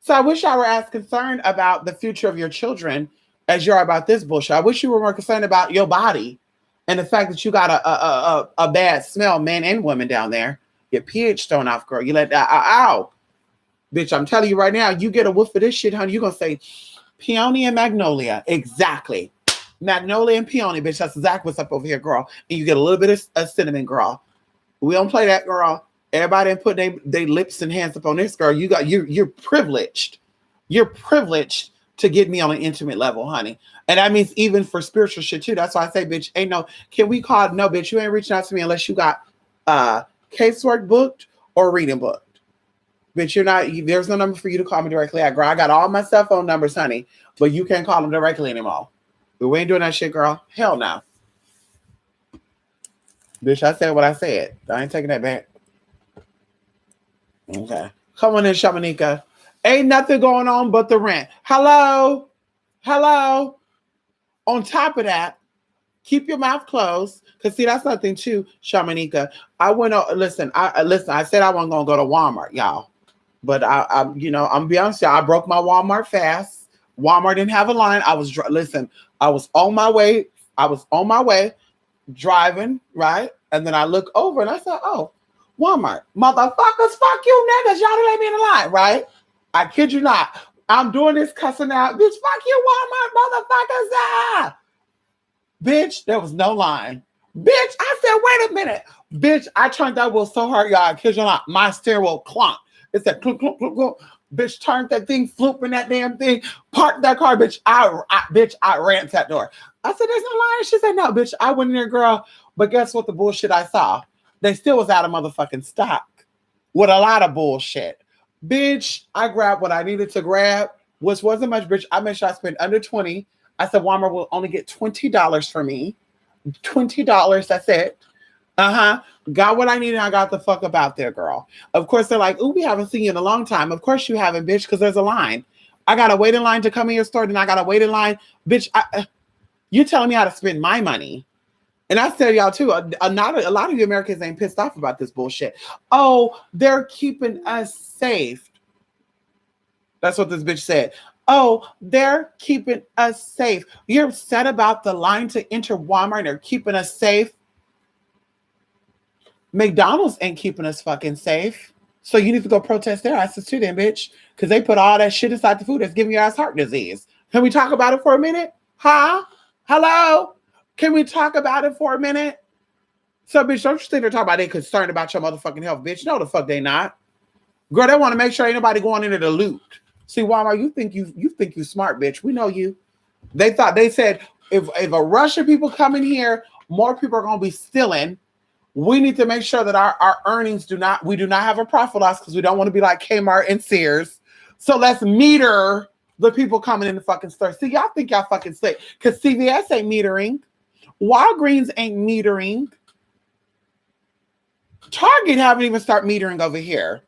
So I wish I were as concerned about the future of your children as you are about this bullshit. I wish you were more concerned about your body and the fact that you got a bad smell, men and women down there. Your pH thrown off, girl. You let that, ow. Bitch, I'm telling you right now, you get a whiff of this shit, honey, you're going to say peony and magnolia. Exactly. Magnolia and peony, bitch. That's exactly what's up over here, girl. And you get a little bit of cinnamon, girl. We don't play that, girl. Everybody put their lips and hands up on this, girl. You're privileged. You're privileged to get me on an intimate level, honey. And that means even for spiritual shit too. That's why I say, bitch, ain't no, can we call it? No, bitch, you ain't reaching out to me unless you got casework booked or reading booked. Bitch, you're not, there's no number for you to call me directly at, girl. I got all my cell phone numbers, honey, but you can't call them directly anymore. But we ain't doing that shit, girl. Hell no. Bitch, I said what I said. I ain't taking that back. Okay. Come on in, Shamanika. Ain't nothing going on but the rent. Hello. On top of that, keep your mouth closed. Because see, that's nothing too, Shamanika. I went on, listen, I said I wasn't gonna go to Walmart, y'all. But I'm gonna be honest, y'all, I broke my Walmart fast. Walmart didn't have a line. I was on my way driving, right? And then I look over and I said, oh, Walmart. Motherfuckers, fuck you niggas. Y'all done let me in the line, right? I kid you not. I'm doing this cussing out. Bitch, fuck you, Walmart, motherfuckers. Ah! Bitch, there was no line. Bitch, I said, wait a minute. Bitch, I turned that wheel so hard, y'all. I kid you not. My steering wheel clonked. It said clunk, clunk, clunk, clunk. Bitch, turned that thing, flooping that damn thing, parked that car, bitch. I ran to that door. I said, there's no line. She said, no, bitch. I went in there, girl. But guess what the bullshit I saw? They still was out of motherfucking stock with a lot of bullshit. Bitch, I grabbed what I needed to grab, which wasn't much, bitch. I made sure I spent under 20. I said, Walmart will only get $20 for me. $20, that's it. Got what I needed. I got the fuck up out there, girl. Of course, they're like, ooh, we haven't seen you in a long time. Of course you haven't, bitch, because there's a line. I got to wait in line to come in your store, then I got to wait in line. Bitch, you're telling me how to spend my money. And I tell y'all too, a lot of you Americans ain't pissed off about this bullshit. Oh, they're keeping us safe. That's what this bitch said. Oh, they're keeping us safe. You're upset about the line to enter Walmart and they're keeping us safe. McDonald's ain't keeping us fucking safe. So you need to go protest their asses too then, bitch. Because they put all that shit inside the food that's giving your ass heart disease. Can we talk about it for a minute? Huh? Hello? Can we talk about it for a minute? So, bitch, don't you think they're talking about they concerned about your motherfucking health, bitch? No, the fuck they not. Girl, they want to make sure ain't nobody going into the loot. See, Walmart, you think you smart, bitch. We know you. They said if a rush of people come in here, more people are gonna be stealing. We need to make sure that our earnings we do not have a profit loss because we don't want to be like Kmart and Sears. So let's meter the people coming in the fucking store. See, y'all think y'all fucking slick because CVS ain't metering. Walgreens ain't metering. Target haven't even started metering over here.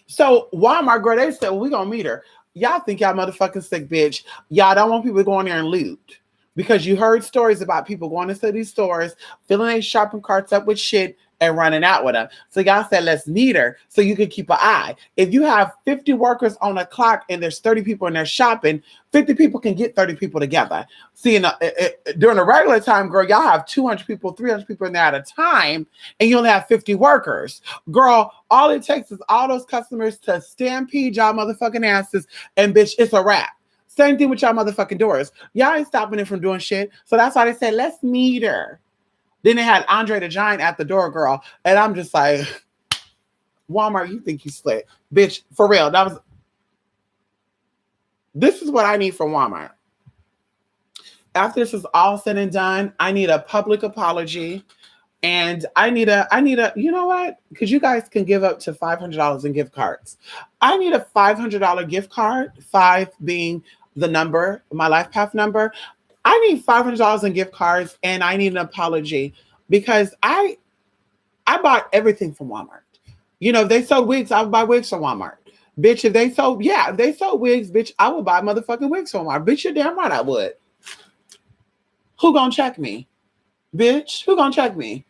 So Walmart, girl, they said, well, we gonna meter. Y'all think y'all motherfucking sick, bitch. Y'all don't want people going there and loot. because you heard stories about people going into these stores, filling their shopping carts up with shit and running out with them. So y'all said, let's meet her so you can keep an eye. If you have 50 workers on a clock and there's 30 people in there shopping, 50 people can get 30 people together. See, during a regular time, girl, y'all have 200 people, 300 people in there at a time, and you only have 50 workers. Girl, all it takes is all those customers to stampede y'all motherfucking asses, and bitch, it's a wrap. Same thing with y'all motherfucking doors. Y'all ain't stopping it from doing shit. So that's why they said, let's meet her. Then they had Andre the Giant at the door, girl. And I'm just like, Walmart, you think you slick. Bitch, for real. This is what I need from Walmart. After this is all said and done, I need a public apology. And I need a, you know what? Because you guys can give up to $500 in gift cards. I need a $500 gift card, 5 being the number, my life path number. I need $500 in gift cards, and I need an apology because I bought everything from Walmart. You know, if they sold wigs, I would buy wigs from Walmart. Bitch, if they sold wigs, bitch, I would buy motherfucking wigs from Walmart. Bitch, you're damn right I would. Who gonna check me? Bitch, who gonna check me?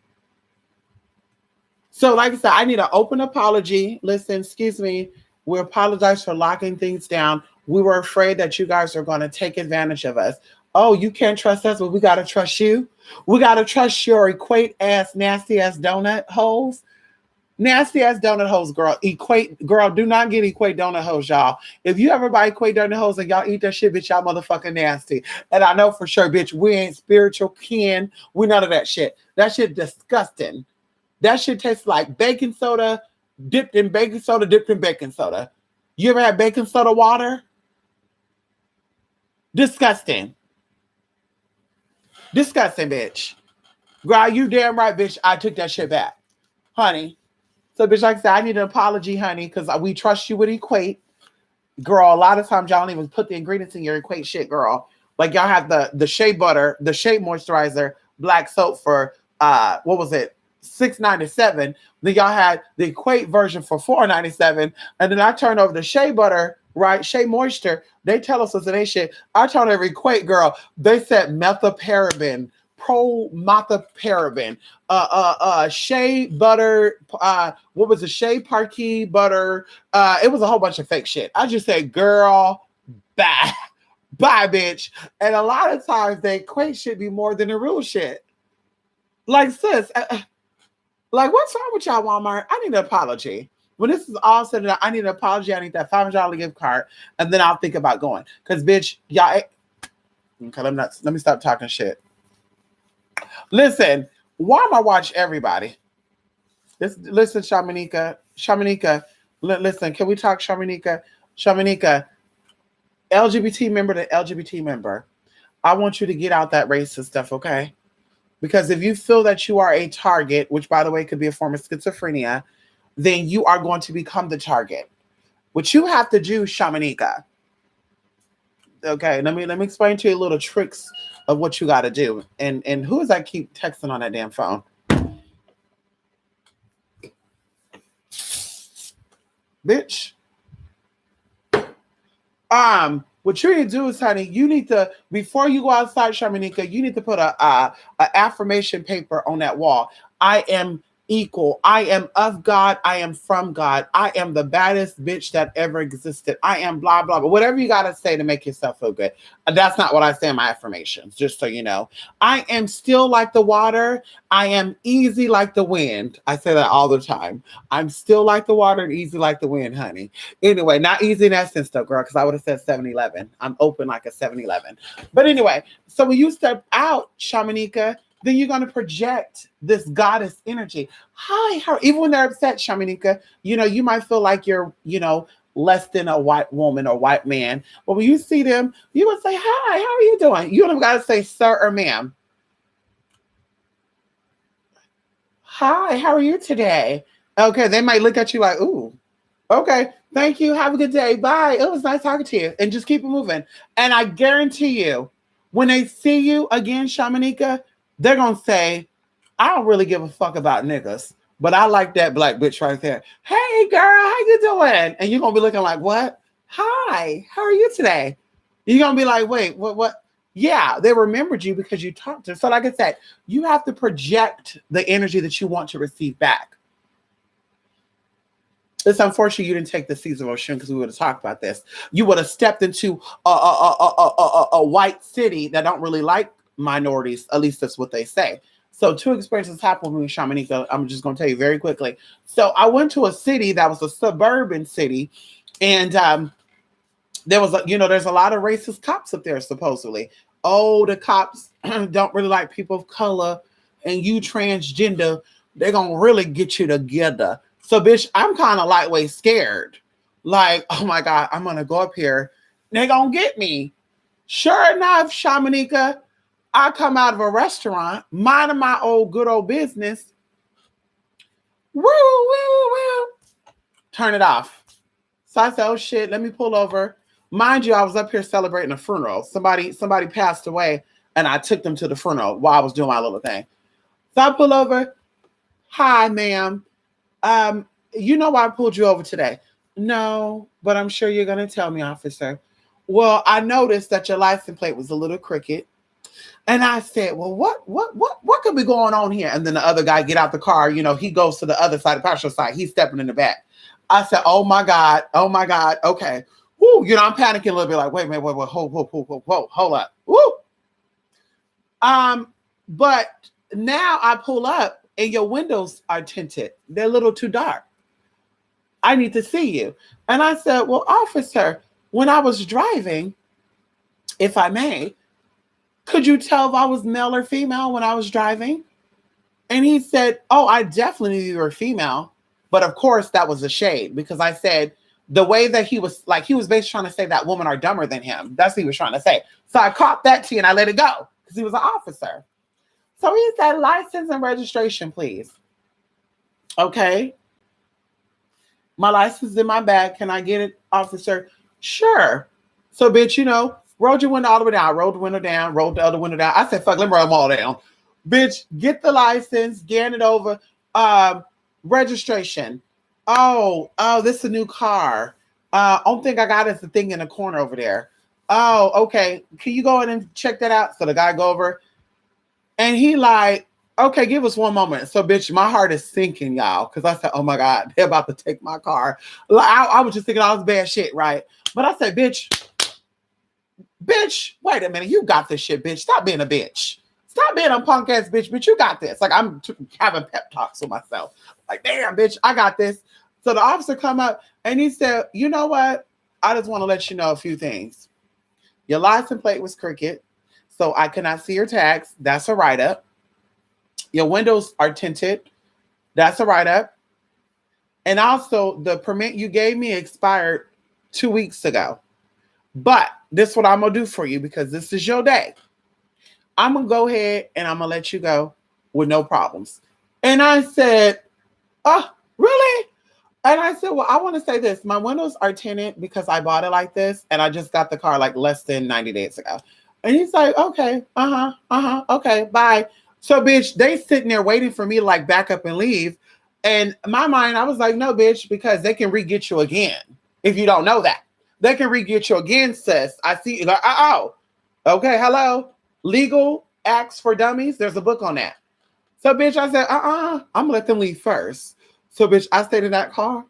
So like I said, I need an open apology. Listen, excuse me. We apologize for locking things down. We were afraid that you guys are going to take advantage of us. Oh, you can't trust us, but we got to trust you. We got to trust your equate ass, nasty ass donut holes. Nasty ass donut holes, girl. Girl, do not get equate donut holes, y'all. If you ever buy equate donut holes and y'all eat that shit, bitch, y'all motherfucking nasty. And I know for sure, bitch, we ain't spiritual kin. We none of that shit. That shit disgusting. That shit tastes like baking soda, dipped in baking soda, dipped in baking soda. You ever had baking soda water? Disgusting. Disgusting, bitch. Girl, you damn right, bitch. I took that shit back. Honey. So, bitch, like I said, I need an apology, honey, because we trust you with Equate. Girl, a lot of times y'all don't even put the ingredients in your Equate shit, girl. Like y'all have the shea butter, the shea moisturizer, black soap for, what was it? $6.97. Then y'all had the Equate version for $4.97. And then I turned over the shea butter, right? Shea moisture. They tell us what's in their shit. I turned over Equate, girl. They said methylparaben, promethylparaben, shea butter, what was the shea parquet butter? It was a whole bunch of fake shit. I just said, girl, bye. Bye, bitch. And a lot of times the Equate should be more than the real shit. Like, sis, like, what's wrong with y'all, Walmart? I need an apology. When this is all said and done, I need an apology. I need that $500 gift card, and then I'll think about going. Because, bitch, y'all... Okay, let me stop talking shit. Listen, Walmart watch everybody. Listen, Shamanika. Listen, can we talk, Shamanika? LGBT member to LGBT member. I want you to get out that racist stuff, okay? Because if you feel that you are a target, which by the way could be a form of schizophrenia, then you are going to become the target. What you have to do, Shamanika. Okay, let me explain to you little tricks of what you got to do. And who is that keep texting on that damn phone? Bitch. What you need to do is, honey, you need to, before you go outside, Shamanika, you need to put a affirmation paper on that wall. I am equal. I am of God. I am from God. I am the baddest bitch that ever existed. I am blah, blah, blah. Whatever you got to say to make yourself feel good. That's not what I say in my affirmations, just so you know. I am still like the water. I am easy like the wind. I say that all the time. I'm still like the water and easy like the wind, honey. Anyway, not easy in that sense though, girl, because I would have said 7-Eleven. I'm open like a 7-Eleven. But anyway, so when you step out, Shamanika, then you're going to project this goddess energy. Hi, how, even when they're upset, Shamanika, you might feel like you're, less than a white woman or white man. But when you see them, you would say, hi, how are you doing? You don't got to say sir or ma'am. Hi, how are you today? Okay, they might look at you like, ooh, okay, thank you. Have a good day. Bye. It was nice talking to you. And just keep it moving. And I guarantee you, when they see you again, Shamanika, they're going to say, I don't really give a fuck about niggas, but I like that black bitch right there. Hey, girl, how you doing? And you're going to be looking like, what? Hi, how are you today? You're going to be like, wait, what? Yeah, they remembered you because you talked to them. So, like I said, you have to project the energy that you want to receive back. It's unfortunate you didn't take the season of Oshun because we would have talked about this. You would have stepped into a white city that don't really like minorities. At least that's what they say. So two experiences happened with me, Shamanika. I'm just going to tell you very quickly. So I went to a city that was a suburban city, and there was, there's a lot of racist cops up there supposedly. Oh, the cops don't really like people of color, and you transgender, they're gonna really get you together. So, bitch, I'm kind of lightweight scared. Like, oh my God, I'm gonna go up here. They're gonna get me. Sure enough, Shamanika, I come out of a restaurant, minding my good old business. Woo, woo, woo. Turn it off. So I said, oh shit, let me pull over. Mind you, I was up here celebrating a funeral. Somebody passed away, and I took them to the funeral while I was doing my little thing. So I pull over. Hi, ma'am. You know why I pulled you over today? No, but I'm sure you're going to tell me, officer. Well, I noticed that your license plate was a little crooked. And I said, well, what could be going on here? And then the other guy get out the car. He goes to the other side, the passenger side. He's stepping in the back. I said, oh my God. Okay. Woo, I'm panicking a little bit like, wait, hold up. Woo. But now I pull up and your windows are tinted. They're a little too dark. I need to see you. And I said, well, officer, when I was driving, if I may, could you tell if I was male or female when I was driving? And he said, oh, I definitely knew you were female. But of course, that was a shade because I said the way that he was basically trying to say that women are dumber than him. That's what he was trying to say. So I caught that tea and I let it go because he was an officer. So he said, license and registration, please. Okay. My license is in my bag. Can I get it, officer? Sure. So, bitch, rolled your window all the way down, rolled the window down, rolled the other window down. I said, fuck, let me roll them all down. Bitch, get the license, scan it over. Registration. Oh, this is a new car. Only thing I got is the thing in the corner over there. Oh, okay. Can you go in and check that out? So the guy go over and he like, okay, give us one moment. So, bitch, my heart is sinking, y'all, because I said, oh my God, they're about to take my car. I was just thinking all this bad shit, right? But I said, bitch, wait a minute. You got this shit, bitch. Stop being a bitch. Stop being a punk ass bitch, bitch. You got this. Like, I'm having pep talks with myself. Like, damn, bitch, I got this. So the officer come up and he said, you know what? I just want to let you know a few things. Your license plate was crooked, so I cannot see your tags. That's a write-up. Your windows are tinted. That's a write-up. And also, the permit you gave me expired 2 weeks ago. But this is what I'm going to do for you because this is your day. I'm going to go ahead and I'm going to let you go with no problems. And I said, oh, really? And I said, well, I want to say this. My windows are tinted because I bought it like this. And I just got the car like less than 90 days ago. And he's like, okay, okay, bye. So, bitch, they sitting there waiting for me to like back up and leave. And in my mind, I was like, no, bitch, because they can re-get you again. If you don't know that. They can re-get you again, sis. I see. Like, okay, hello. Legal Acts for Dummies. There's a book on that. So, bitch, I said, I'm going to let them leave first. So, bitch, I stayed in that car.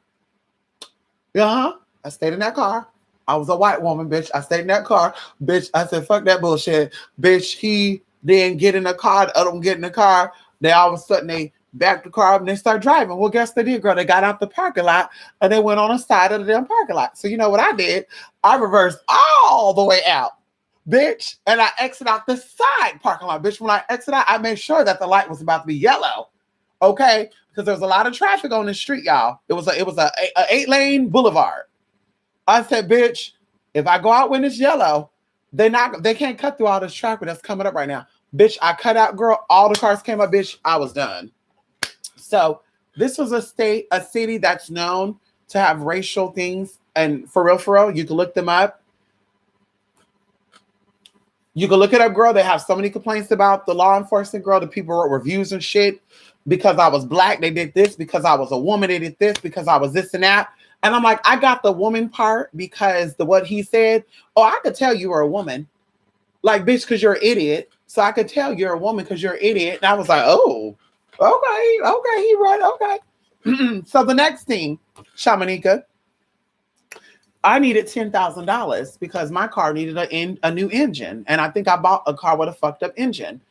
I stayed in that car. I was a white woman, bitch. I stayed in that car. Bitch, I said, fuck that bullshit. Bitch, he didn't get in the car. The other one get in the car. They all of a sudden, they backed the car up and they start driving. Well, guess they did, girl. They got out the parking lot and they went on the side of the damn parking lot. So, you know what I did? I reversed all the way out, bitch. And I exit out the side parking lot, bitch. When I exit out, I made sure that the light was about to be yellow. Okay? Because there's a lot of traffic on the street, y'all. It was a 8-lane boulevard. I said, bitch, if I go out when it's yellow, they can't cut through all this traffic that's coming up right now. Bitch, I cut out, girl. All the cars came up, bitch. I was done. So this was a city that's known to have racial things. And for real, you can look them up. You can look it up, girl. They have so many complaints about the law enforcement, girl. The people wrote reviews and shit. Because I was black, they did this. Because I was a woman, they did this. Because I was this and that. And I'm like, I got the woman part because what he said, oh, I could tell you were a woman. Like, bitch, because you're an idiot. So I could tell you're a woman because you're an idiot. And I was like, oh, okay, he right, okay. So the next thing, Shamanika, I needed $10,000 because my car needed a new engine. And I think I bought a car with a fucked up engine.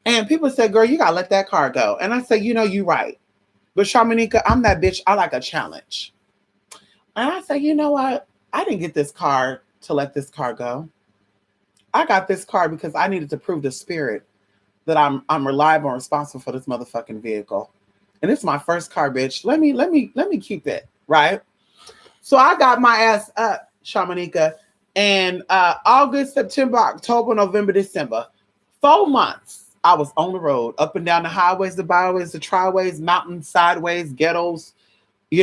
And people said, girl, you got to let that car go. And I said, you're right. But Shamanika, I'm that bitch. I like a challenge. And I said, you know what? I didn't get this car to let this car go. I got this car because I needed to prove the spirit that I'm reliable and responsible for this motherfucking vehicle. And it's my first car, bitch. Let me keep it, right? So I got my ass up, Shamanika, and August, September, October, November, December. 4 months I was on the road, up and down the highways, the byways, the triways, mountains, sideways, ghettos,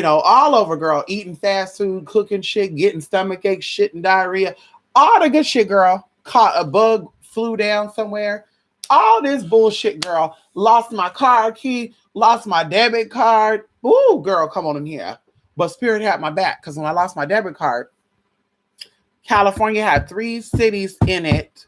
all over, girl, eating fast food, cooking shit, getting stomach ache, shit and diarrhea, all the good shit, girl. Caught a bug, flew down somewhere, all this bullshit, girl. Lost my car key, lost my debit card. Ooh, girl, come on in here. But Spirit had my back because when I lost my debit card, California had 3 cities in it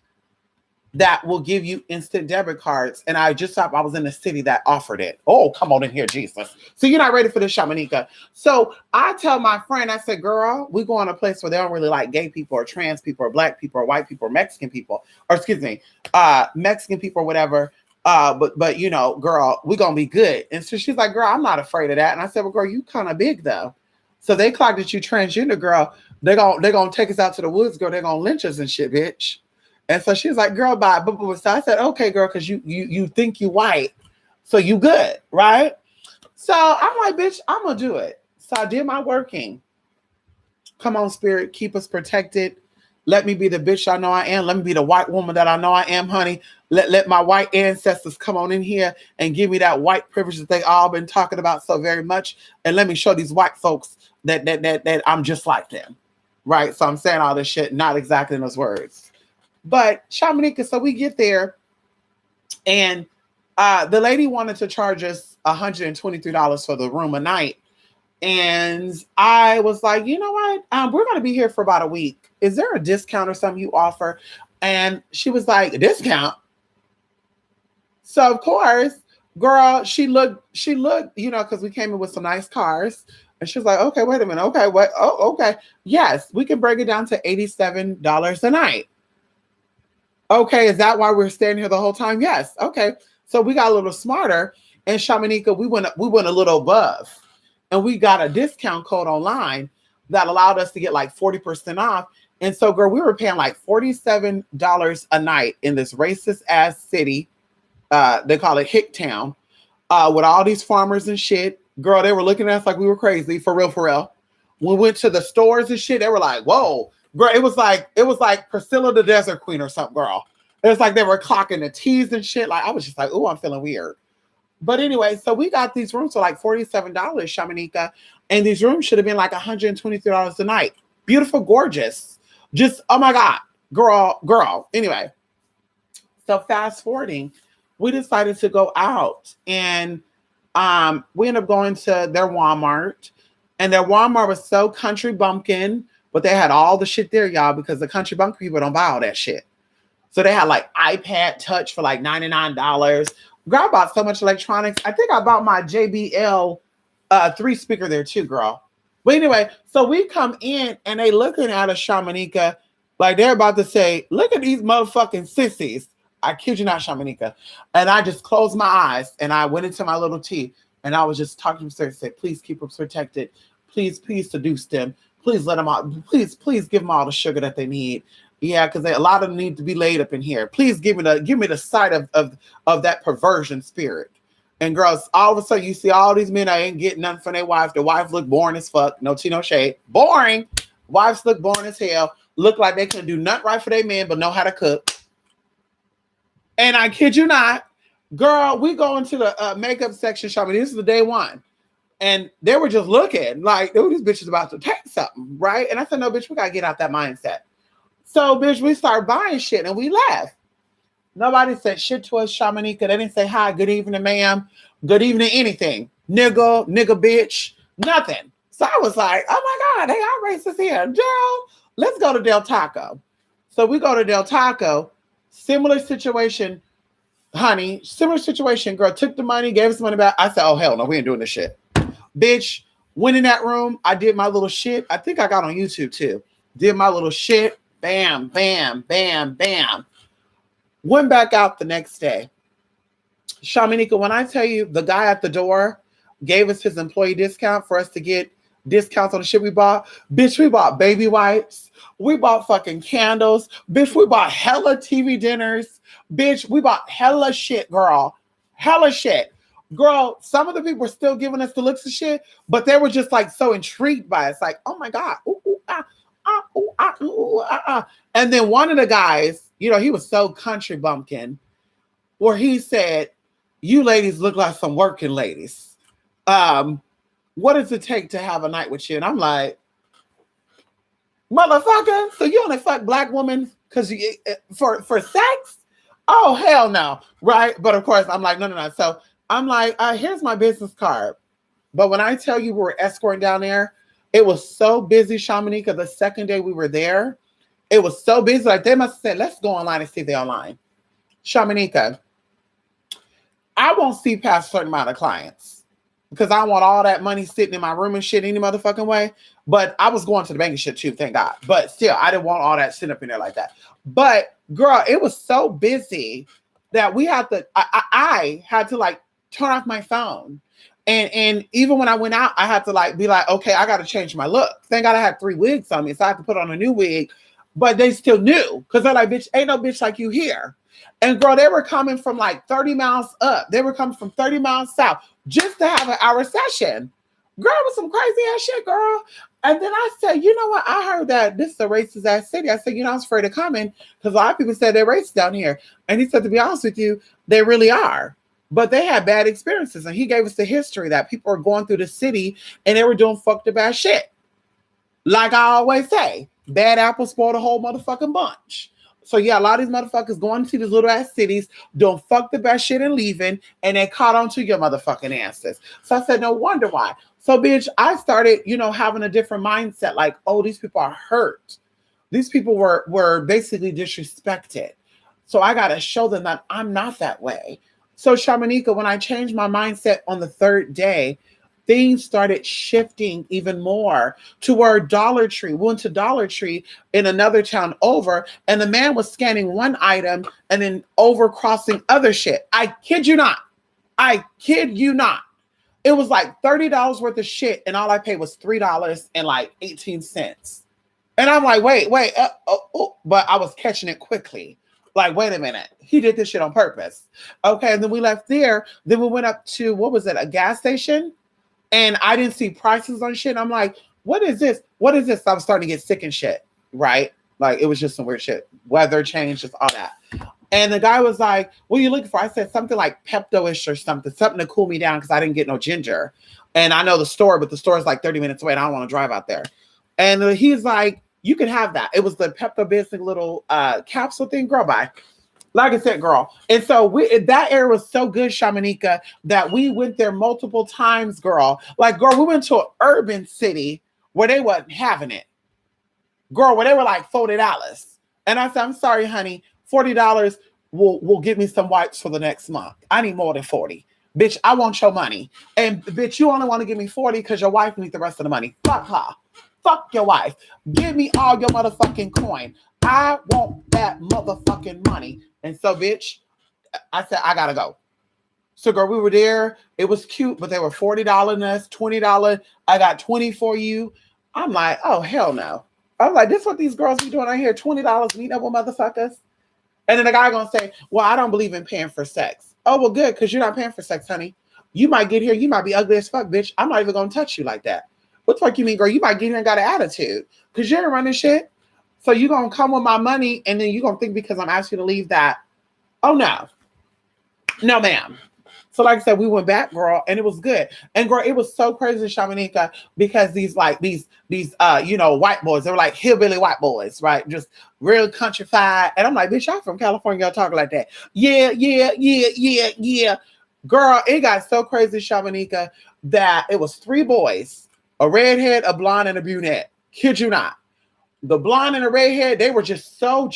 that will give you instant debit cards. And I just thought I was in a city that offered it. Oh, come on in here, Jesus. So you're not ready for this, Shamanika. So I tell my friend, I said, girl, we go on a place where they don't really like gay people or trans people or black people or white people or Mexican people, or excuse me, Mexican people or whatever. But girl, we're going to be good. And so she's like, girl, I'm not afraid of that. And I said, well, girl, you kind of big though. So they clocked that you transgender, girl. They're gonna take us out to the woods, girl. They're gonna lynch us and shit, bitch. And so she was like, girl, bye. So I said, okay, girl, because you think you white, so you good, right? So I'm like, bitch, I'm gonna do it. So I did my working. Come on, Spirit, keep us protected. Let me be the bitch I know I am. Let me be the white woman that I know I am, honey. Let my white ancestors come on in here and give me that white privilege that they all been talking about so very much. And let me show these white folks that I'm just like them, right? So I'm saying all this shit, not exactly in those words. But Shamanika, so we get there, and the lady wanted to charge us $123 for the room a night. And I was like, you know what? We're going to be here for about a week. Is there a discount or something you offer? And she was like, a discount? So of course, girl, she looked, because we came in with some nice cars. And she was like, okay, wait a minute. Okay, what? Oh, okay. Yes, we can break it down to $87 a night. Okay, is that why we're staying here the whole time? Yes. Okay. So we got a little smarter. And Shamanika, we went a little above. And we got a discount code online that allowed us to get like 40% off. And so, girl, we were paying like $47 a night in this racist ass city. They call it Hicktown, with all these farmers and shit. Girl, they were looking at us like we were crazy, for real, for real. When we went to the stores and shit, they were like, whoa. Girl, it was like Priscilla the Desert Queen or something, girl. It was like they were clocking the T's and shit. Like, I was just like, oh, I'm feeling weird. But anyway, so we got these rooms for like $47, Shamanika. And these rooms should have been like $123 a night. Beautiful, gorgeous. Just, oh my God, girl. Anyway, so fast forwarding, we decided to go out, and we ended up going to their Walmart, and their Walmart was so country bumpkin, but they had all the shit there, y'all, because the country bumpkin people don't buy all that shit. So they had like iPad Touch for like $99. Girl, I bought so much electronics. I think I bought my JBL 3-speaker there too, girl. But anyway, so we come in and they looking at us, Shamanika, like they're about to say, look at these motherfucking sissies. I kid you not, Shamanika. And I just closed my eyes and I went into my little tea and I was just talking to them and said, please keep them protected. Please seduce them. Please let them out. Please give them all the sugar that they need. Yeah, because a lot of them need to be laid up in here. Please give me the sight of that perversion spirit. And girls, all of a sudden you see all these men that ain't getting nothing from their wife. The wife look boring as fuck. No tea, no shade. Boring. Wives look boring as hell. Look like they can do nothing right for their men, but know how to cook. And I kid you not, girl, we go into the makeup section shopping. This is the day one. And they were just looking like, oh, these bitches about to take something, right? And I said, no, bitch, we got to get out that mindset. So, bitch, we start buying shit and we left. Nobody said shit to us, Shamanika. They didn't say hi, good evening, ma'am. Good evening, anything. Nigga, bitch, nothing. So I was like, oh my God, they are racist here. Girl, let's go to Del Taco. So we go to Del Taco Similar situation, honey. Similar situation. Girl took the money, gave us money back. I said, oh, hell no, we ain't doing this shit. Bitch, went in that room. I did my little shit. I think I got on YouTube too. Did my little shit. Bam, bam, bam, bam. Went back out the next day. Shamanika, when I tell you the guy at the door gave us his employee discount for us to get discounts on the shit we bought, bitch, we bought baby wipes. We bought fucking candles. Bitch, we bought hella TV dinners. Bitch, we bought hella shit, girl. Hella shit. Girl, some of the people were still giving us the looks of shit, but they were just like so intrigued by it. It's like, oh my God. Ooh, ooh, ah, ah, ooh, ah, ooh, ah, ah. And then one of the guys, you know, he was so country bumpkin, where he said, you ladies look like some working ladies. What does it take to have a night with you? And I'm like, motherfucker, so you only fuck black women because you for sex? Oh, hell no. Right? But of course, I'm like, no. So I'm like, here's my business card. But when I tell you we were escorting down there, it was so busy, Shamanika, the second day we were there. It was so busy. Like they must have said, let's go online and see if they're online. Shamanika, I won't see past a certain amount of clients because I want all that money sitting in my room and shit any motherfucking way. But I was going to the bank and shit too, thank God. But still, I didn't want all that shit up in there like that. But girl, it was so busy that we had to, I had to like turn off my phone. And even when I went out, I had to like be like, okay, I got to change my look. Thank God I had 3 wigs on me, so I had to put on a new wig. But they still knew because they're like, bitch, ain't no bitch like you here. And girl, they were coming from like 30 miles up. They were coming from 30 miles south just to have an hour session. Girl, it was some crazy ass shit, girl. And then I said, you know what? I heard that this is a racist ass city. I said, you know, I was afraid of coming because a lot of people said they're racist down here. And he said, to be honest with you, they really are. But they had bad experiences. And he gave us the history that people were going through the city and they were doing fucked up ass shit. Like I always say, bad apples spoil the whole motherfucking bunch. So yeah, a lot of these motherfuckers going to these little ass cities, doing fuck the best shit and leaving, and they caught on to your motherfucking answers. So I said, no wonder why. So bitch, I started, you know, having a different mindset. Like, oh, these people are hurt. These people were basically disrespected. So I gotta show them that I'm not that way. So Shamanika, when I changed my mindset on the 3rd day, things started shifting even more to where Dollar Tree, we went to Dollar Tree in another town over, and the man was scanning one item and then over crossing other shit. I kid you not. I kid you not. It was like $30 worth of shit, and all I paid was $3 and like 18 cents. And I'm like, wait, but I was catching it quickly. Like, wait a minute. He did this shit on purpose. Okay, and then we left there. Then we went up to, what was it, a gas station? And I didn't see prices on shit. I'm like, what is this? What is this? I was starting to get sick and shit, right? Like, it was just some weird shit. Weather change, just all that. And the guy was like, what are you looking for? I said something like Pepto-ish or something to cool me down because I didn't get no ginger. And I know the store, but the store is like 30 minutes away and I don't want to drive out there. And he's like, you can have that. It was the Pepto-Bismol little capsule thing. Girl, bye. Like I said, girl. And so that area was so good, Shamanika, that we went there multiple times, girl. Like, girl, we went to an urban city where they wasn't having it. Girl, where they were like $40. And I said, I'm sorry, honey, $40 will give me some wipes for the next month. I need more than 40. Bitch, I want your money. And bitch, you only want to give me 40 because your wife needs the rest of the money. Fuck her. Fuck your wife. Give me all your motherfucking coin. I want that motherfucking money. And so, bitch, I said, I gotta go. So, girl, we were there. It was cute, but they were $40 and us, $20. I got 20 for you. I'm like, oh, hell no. I'm like, this is what these girls be doing out here, $20 meeting up with motherfuckers. And then the guy gonna say, well, I don't believe in paying for sex. Oh, well, good, because you're not paying for sex, honey. You might get here, you might be ugly as fuck, bitch. I'm not even gonna touch you like that. What the fuck you mean, girl? You might get here and got an attitude because you ain't running shit. So you gonna come with my money and then you gonna think because I'm asking you to leave that. Oh no. No, ma'am. So like I said, we went back, girl, and it was good. And girl, it was so crazy, Shamanika, because these white boys, they were like hillbilly white boys, right? Just real countrified. And I'm like, bitch, y'all from California, y'all talking like that. Yeah. Girl, it got so crazy, Shamanika, that it was 3 boys, a redhead, a blonde, and a brunette. Kid you not. The blonde and the redhead, they were just so,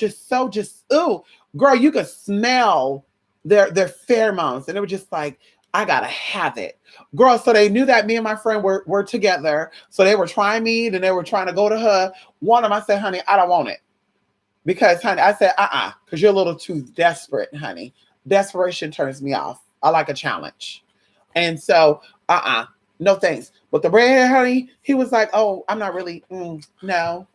ooh. Girl, you could smell their pheromones. And they were just like, I gotta have it. Girl, so they knew that me and my friend were together. So they were trying me, then they were trying to go to her. One of them, I said, honey, I don't want it. Because, honey, I said, because you're a little too desperate, honey. Desperation turns me off. I like a challenge. And so, no thanks. But the redhead, honey, he was like, oh, I'm not really, no.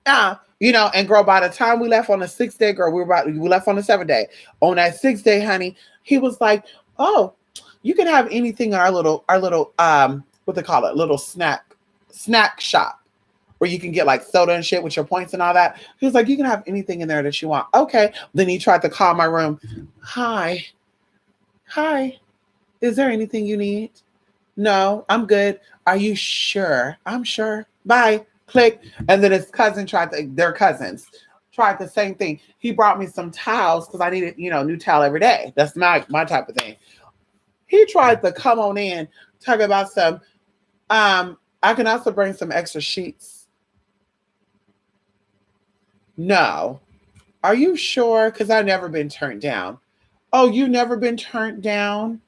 And girl, by the time we left on the 6th day, girl, we left on the 7th day. On that 6th day, honey, he was like, oh, you can have anything in our little, what they call it, little snack shop, where you can get like soda and shit with your points and all that. He was like, you can have anything in there that you want. Okay. Then he tried to call my room. Hi. Is there anything you need? No, I'm good. Are you sure? I'm sure. Bye. Click. And then his cousin their cousins tried the same thing. He brought me some towels because I needed, new towel every day. That's my type of thing. He tried to come on in, talk about some, I can also bring some extra sheets. No. Are you sure? Because I've never been turned down. Oh, you never been turned down?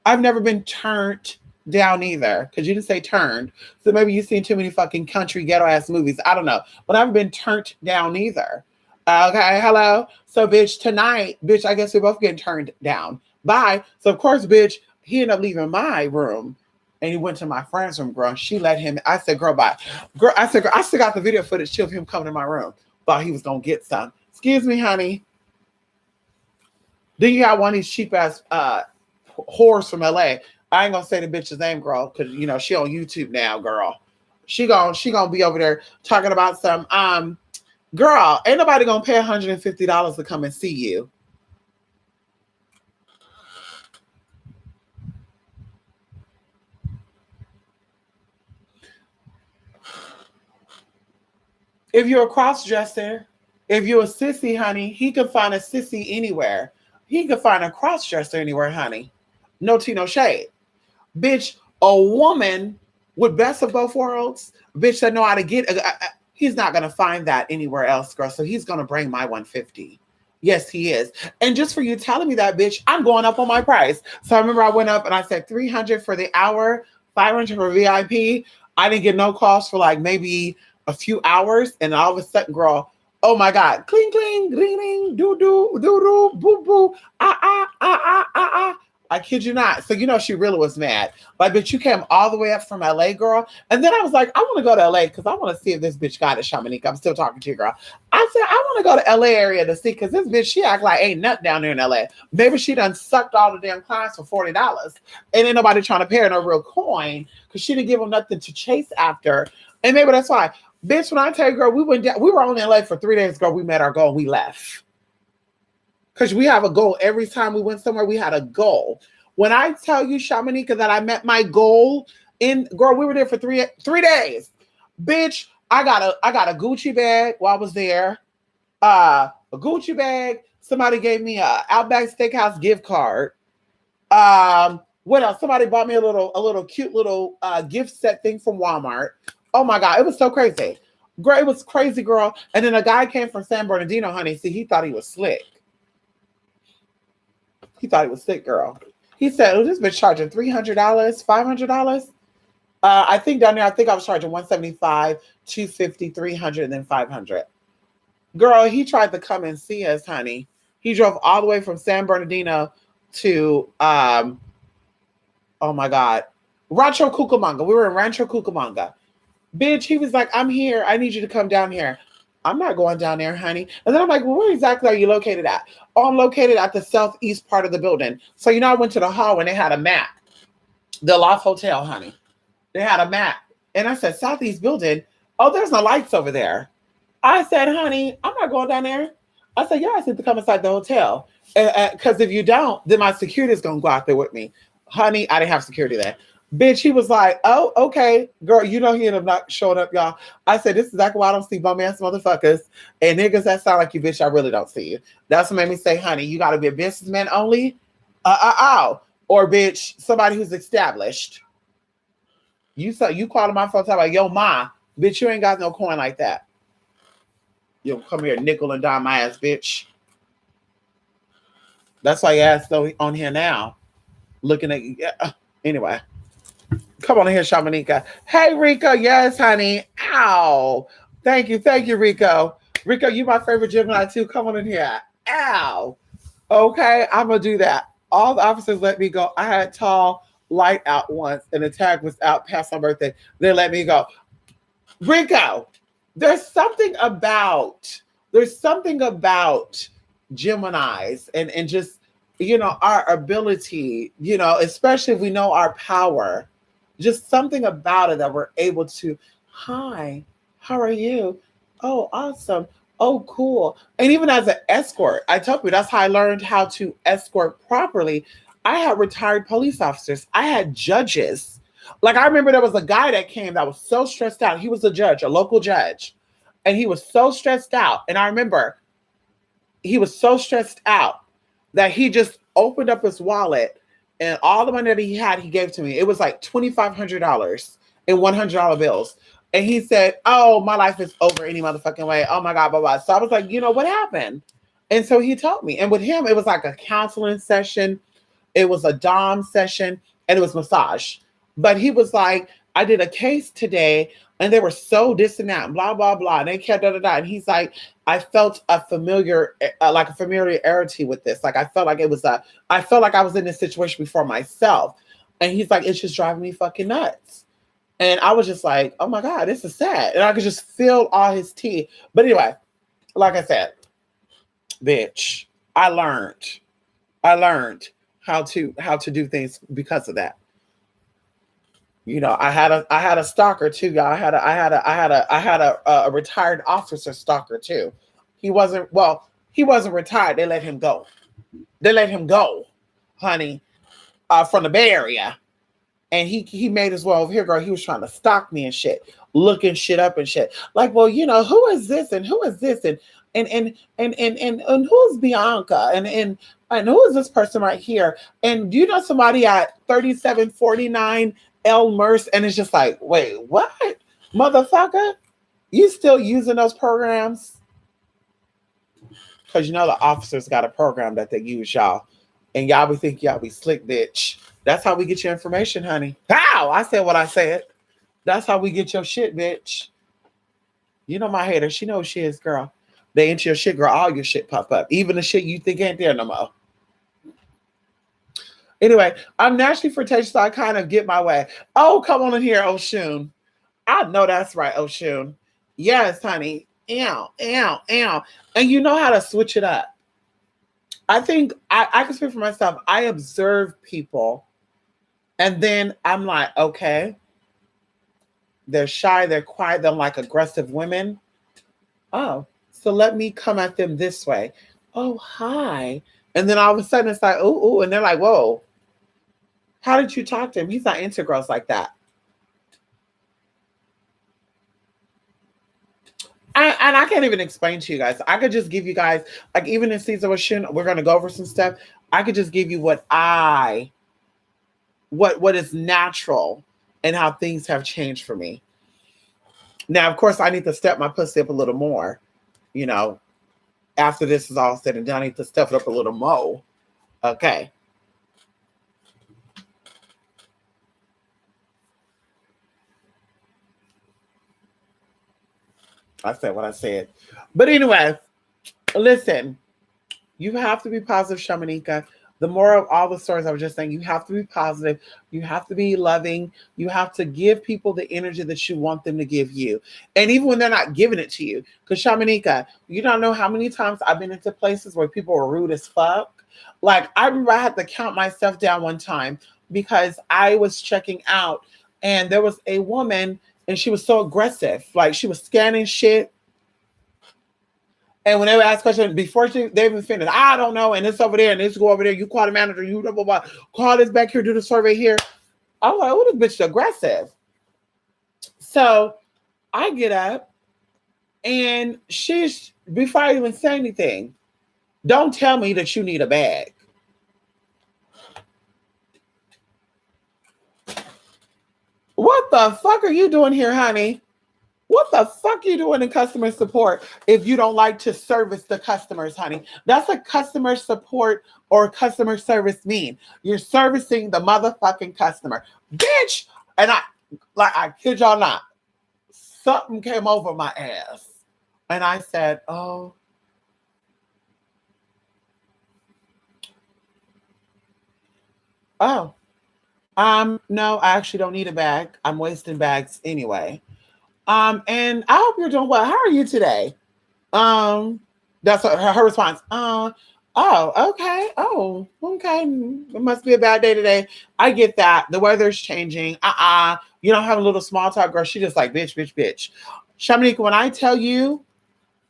I've never been turned down either, because you didn't say turned. So maybe you've seen too many fucking country ghetto ass movies. I don't know. But I haven't been turned down either. Okay, hello? So, bitch, tonight, bitch, I guess we're both getting turned down. Bye. So, of course, bitch, he ended up leaving my room. And he went to my friend's room, girl. She let him. I said, girl, bye. Girl, I said, girl, I still got the video footage of him coming to my room. Thought he was going to get some. Excuse me, honey. Then you got one of these cheap ass whores from LA. I ain't gonna say the bitch's name, girl, because she on YouTube now, girl. She gonna be over there talking about some girl. Ain't nobody gonna pay $150 to come and see you. If you're a cross-dresser, if you're a sissy, honey, he could find a sissy anywhere. He could find a cross-dresser anywhere, honey. No tea, no shade. Bitch, a woman with best of both worlds, bitch that know how to get, he's not going to find that anywhere else, girl. So he's going to bring my 150. Yes, he is. And just for you telling me that, bitch, I'm going up on my price. So I remember I went up and I said 300 for the hour, 500 for VIP. I didn't get no calls for like maybe a few hours. And all of a sudden, girl, oh my God, cling, cling, ding, ding, doo, doo, doo, doo, boo, boo, I kid you not. So, she really was mad. Like, bitch, you came all the way up from LA, girl. And then I was like, I want to go to LA because I want to see if this bitch got it, Shamanique. I'm still talking to you, girl. I said, I want to go to LA area to see, because this bitch, she act like ain't nothing down there in LA. Maybe she done sucked all the damn clients for $40. And ain't nobody trying to pay her no real coin because she didn't give them nothing to chase after. And maybe that's why. Bitch, when I tell you, girl, we were only in LA for 3 days, girl. We met our goal. We left. Because we have a goal. Every time we went somewhere, we had a goal. When I tell you, Shamanika, that I met my goal girl, we were there for three days. Bitch, I got a Gucci bag while I was there. A Gucci bag. Somebody gave me a Outback Steakhouse gift card. What else? Somebody bought me a little cute little gift set thing from Walmart. Oh my God, it was so crazy. Girl, it was crazy, girl. And then a guy came from San Bernardino, honey. See, he thought he was slick. He thought he was sick, girl. He said, oh, this bitch charging $300, $500. I think down there, I was charging $175, $250, $300, and then $500. Girl, he tried to come and see us, honey. He drove all the way from San Bernardino to, oh my God, Rancho Cucamonga. We were in Rancho Cucamonga. Bitch, he was like, I'm here. I need you to come down here. I'm not going down there, honey. And then I'm like, well, where exactly are you located at? Oh, I'm located at the southeast part of the building. So, I went to the hall and they had a map. The Loft Hotel, honey. They had a map. And I said, southeast building? Oh, there's no lights over there. I said, honey, I'm not going down there. I said, yeah, I said to come inside the hotel. Because if you don't, then my security is going to go out there with me. Honey, I didn't have security there. Bitch, he was like, oh, okay. Girl, he ended up not showing up, y'all. I said, this is exactly why I don't see bum-ass motherfuckers and niggas that sound like you, bitch, I really don't see you. That's what made me say, honey, you got to be a businessman only? Or, bitch, somebody who's established. You calling my phone talking about, yo, ma, bitch, you ain't got no coin like that. Yo, come here, nickel and dime my ass, bitch. That's why your ass still on here now, looking at you. Yeah. Anyway, come on in here, Shamanika. Hey, Rico. Yes, honey. Ow. Thank you, Rico. Rico, you my favorite Gemini too. Come on in here. Ow. Okay, I'm gonna do that. All the officers let me go. I had tall light out once, and the tag was out past my birthday. They let me go. Rico, there's something about there's something about Gemini's and just our ability, especially if we know our power, just something about it that we're able to, hi, how are you? Oh, awesome. Oh, cool. And even as an escort, I told you that's how I learned how to escort properly. I had retired police officers, I had judges. Like, I remember there was a guy that came that was so stressed out. He was a judge, a local judge, and he was so stressed out. And I remember he was so stressed out that he just opened up his wallet, and all the money that he had, he gave to me. It was like $2,500 in $100 bills. And he said, "Oh, my life is over any motherfucking way. Oh my God, blah, blah." So I was like, what happened? And so he told me. And with him, it was like a counseling session, it was a Dom session, and it was massage. But he was like, "I did a case today, and they were so this and that, and blah, blah, blah. And they kept da, da, da." And he's like, "I felt a like a familiarity with this. Like, I felt like I felt like I was in this situation before myself." And he's like, "It's just driving me fucking nuts." And I was just like, "Oh my God, this is sad." And I could just feel all his tea. But anyway, like I said, bitch, I learned how to do things because of that. I had a stalker too, y'all. I had a retired officer stalker too. He wasn't retired. They let him go. They let him go, honey, from the Bay Area. And he made his way over here, girl. He was trying to stalk me and shit, looking shit up and shit. Like, well, who is this and who is this and who's Bianca and who is this person right here? And do you know somebody at 3749 Elmhurst? And it's just like, wait, what, motherfucker? You still using those programs? Because the officers got a program that they use, y'all. And y'all be think y'all be slick, bitch. That's how we get your information, honey. How? I said what I said. That's how we get your shit, bitch. My hater. She knows she is, girl. They into your shit, girl. All your shit pop up. Even the shit you think ain't there no more. Anyway, I'm naturally flirtatious, so I kind of get my way. Oh, come on in here, Oshun. I know that's right, Oshun. Yes, honey. Ow, ow, ow. And you know how to switch it up. I think I can speak for myself. I observe people, and then I'm like, okay, they're shy, they're quiet, they're like aggressive women. Oh, so let me come at them this way. Oh, hi. And then all of a sudden it's like, ooh, and they're like, whoa, how did you talk to him? He's not into girls like that. And I can't even explain to you guys. I could just give you guys, like, even in Season with Shin, we're going to go over some stuff. I could just give you what is natural and how things have changed for me. Now, of course, I need to step my pussy up a little more. After this is all said and done, I need to step it up a little more. Okay. I said what I said. But anyway, listen, you have to be positive, Shamanika. The more of all the stories I was just saying, you have to be positive. You have to be loving. You have to give people the energy that you want them to give you. And even when they're not giving it to you. Because Shamanika, you don't know how many times I've been into places where people were rude as fuck. Like, I remember I had to count myself down one time because I was checking out and there was a woman and she was so aggressive. Like, she was scanning shit. And when they would ask questions before they even finished, I don't know, and it's over there, and this go over there. You call the manager, you blah, blah, blah. Call this back here, do the survey here. I'm like, oh, this bitch is aggressive. So I get up, and she's, before I even say anything, don't tell me that you need a bag. What the fuck are you doing here, honey? What the fuck you doing in customer support if you don't like to service the customers, honey? That's a customer support or customer service mean. You're servicing the motherfucking customer. Bitch! And I kid y'all not, something came over my ass. And I said, oh, no, I actually don't need a bag. I'm wasting bags anyway. And I hope you're doing well. How are you today? Um, that's her response. Oh, okay. Oh, okay. It must be a bad day today. I get that. The weather's changing. You don't have a little small talk, girl. She just like, bitch, bitch, bitch. Shamanika, when I tell you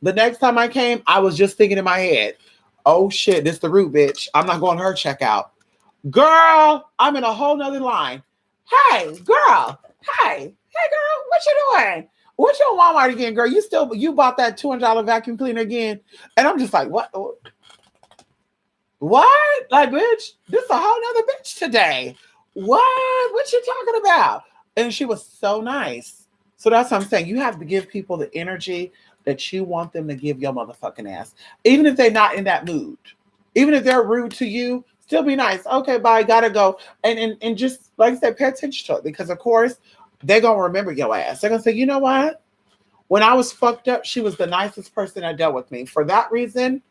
the next time I came, I was just thinking in my head, oh shit, this the root, bitch. I'm not going to her checkout. Girl, I'm in a whole nother line. Hey, girl. Hey, girl, what you doing? What you on Walmart again, girl? You bought that $200 vacuum cleaner again? And I'm just like, what? What? Like, bitch, this a whole nother bitch today. What you talking about? And she was so nice. So that's what I'm saying. You have to give people the energy that you want them to give your motherfucking ass. Even if they're not in that mood. Even if they're rude to you, still be nice. Okay, bye, gotta go. And just, like I said, pay attention to it. Because, of course, they're going to remember your ass. They're going to say, you know what? When I was fucked up, she was the nicest person that dealt with me. For that reason,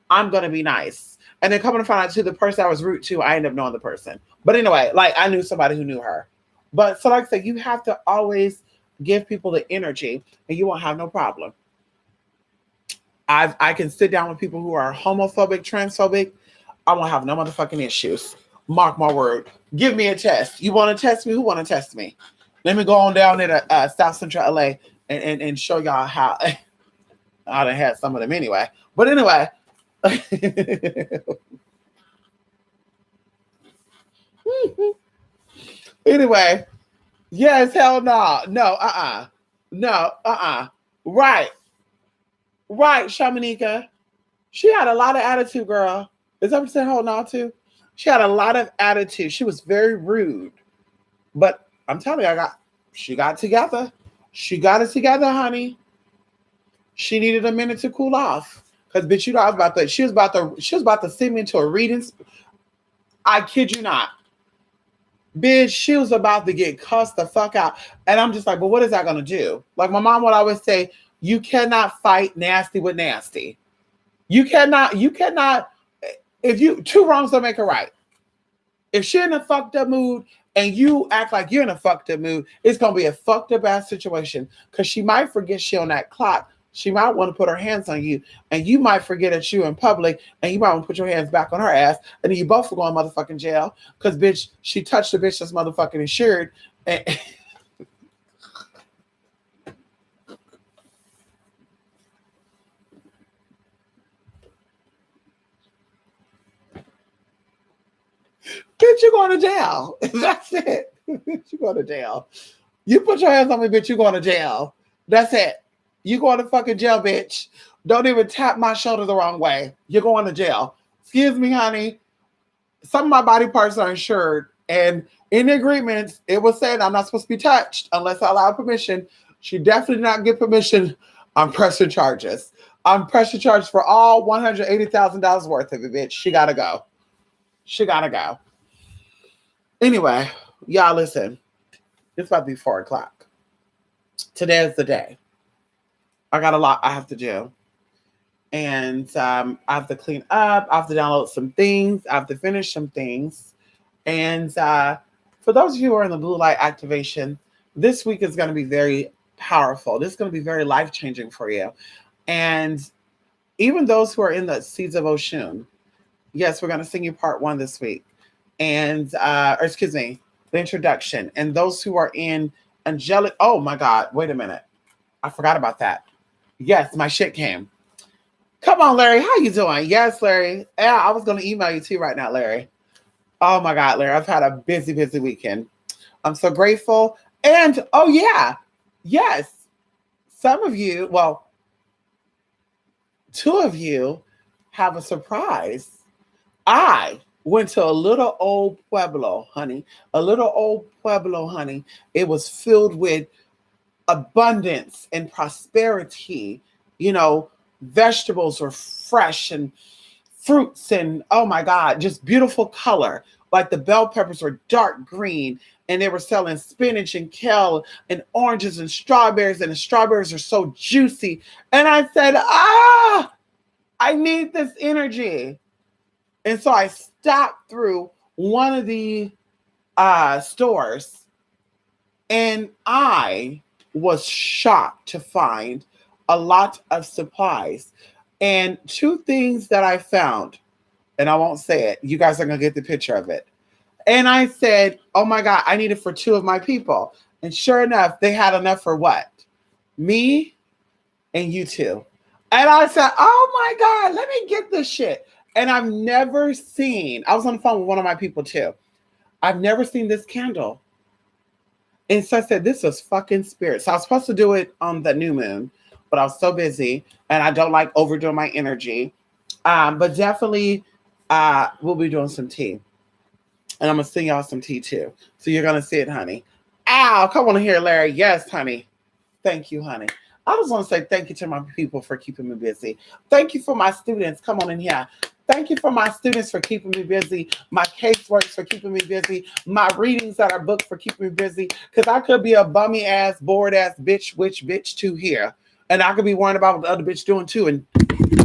I'm going to be nice. And then coming to find out too, the person I was rude to, I ended up knowing the person. But anyway, like I knew somebody who knew her. But so like I said, you have to always give people the energy and you won't have no problem. I can sit down with people who are homophobic, transphobic. I won't have no motherfucking issues. Mark my word. Give me a test. You want to test me? Who want to test me? Let me go on down there to South Central LA and show y'all how. I done had some of them anyway. But anyway. Anyway, yes, hell no. No, No, Right. Right, Shamanika. She had a lot of attitude, girl. Is that what you said holding on to? She had a lot of attitude. She was very rude. But I'm telling you, she got together. She got it together, honey. She needed a minute to cool off. Cause bitch, you know, she was about to send me into a reading. I kid you not. Bitch, she was about to get cussed the fuck out. And I'm just like, but what is that gonna do? Like my mom would always say, you cannot fight nasty with nasty. You cannot, if you two wrongs don't make a right. If she's in a fucked up mood and you act like you're in a fucked up mood, it's gonna be a fucked up ass situation. Cause she might forget she on that clock. She might want to put her hands on you, and you might forget that you in public, and you might want to put your hands back on her ass, and then you both are going motherfucking jail. Cause bitch, she touched the bitch that's motherfucking insured. And bitch, you're going to jail. That's it. Bitch, you're going to jail. You put your hands on me, bitch, you're going to jail. That's it. You going to fucking jail, bitch. Don't even tap my shoulder the wrong way. You're going to jail. Excuse me, honey. Some of my body parts are insured. And in the agreement, it was said I'm not supposed to be touched unless I allow permission. She definitely did not get permission. I'm pressing charges. I'm pressing charges for all $180,000 worth of it, bitch. She got to go. She got to go. Anyway, y'all listen. It's about to be 4 o'clock. Today is the day. I got a lot I have to do. And I have to clean up. I have to download some things. I have to finish some things. And for those of you who are in the blue light activation, this week is going to be very powerful. This is going to be very life-changing for you. And even those who are in the Seeds of Oshun, yes, we're going to sing you part 1 this week. And, the introduction. And those who are in angelic, oh my God, wait a minute. I forgot about that. Yes, my shit came. Come on, Larry. How you doing? Yes, Larry. Yeah, I was going to email you too right now, Larry. Oh my God, Larry. I've had a busy, busy weekend. I'm so grateful. And oh yeah, yes. Some of you, well, 2 of you have a surprise. I went to a little old pueblo, honey. A little old pueblo, honey. It was filled with abundance and prosperity. You know, vegetables were fresh and fruits and oh my God, just beautiful color. Like the bell peppers were dark green and they were selling spinach and kale and oranges and the strawberries are so juicy. And I said, I need this energy. And so I stopped through one of the stores and I was shocked to find a lot of supplies. And two things that I found, and I won't say it, you guys are going to get the picture of it. And I said, oh my God, I need it for two of my people. And sure enough, they had enough for what? Me and you two. And I said, oh my God, let me get this shit. And I've never seen, I was on the phone with one of my people too. I've never seen this candle. And so I said, this was fucking spirit. So I was supposed to do it on the new moon, but I was so busy and I don't like overdoing my energy. But definitely we'll be doing some tea. And I'm going to sing y'all some tea too. So you're going to see it, honey. Ow, come on here, Larry. Yes, honey. Thank you, honey. I just want to say thank you to my people for keeping me busy. Thank you for my students. Come on in here. Thank you for my students for keeping me busy. My caseworks for keeping me busy. My readings that are booked for keeping me busy. Because I could be a bummy ass, bored ass bitch, witch bitch too here. And I could be worrying about what the other bitch doing too and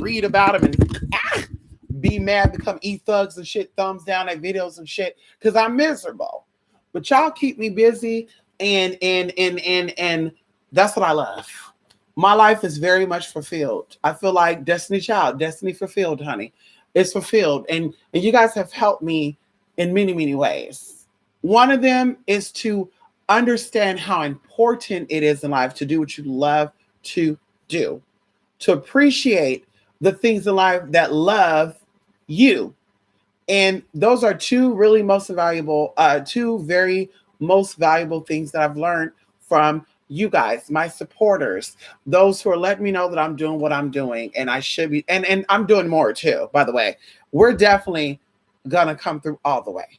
read about them and be mad, become e-thugs and shit, thumbs down at videos and shit. Because I'm miserable. But y'all keep me busy and that's what I love. My life is very much fulfilled. I feel like Destiny Child, destiny fulfilled, honey. It's fulfilled. And you guys have helped me in many, many ways. One of them is to understand how important it is in life to do what you love to do, to appreciate the things in life that love you. And those are two really most valuable, two very most valuable things that I've learned from you guys, my supporters, those who are letting me know that I'm doing what I'm doing and I should be, and I'm doing more too, by the way. We're definitely gonna come through all the way.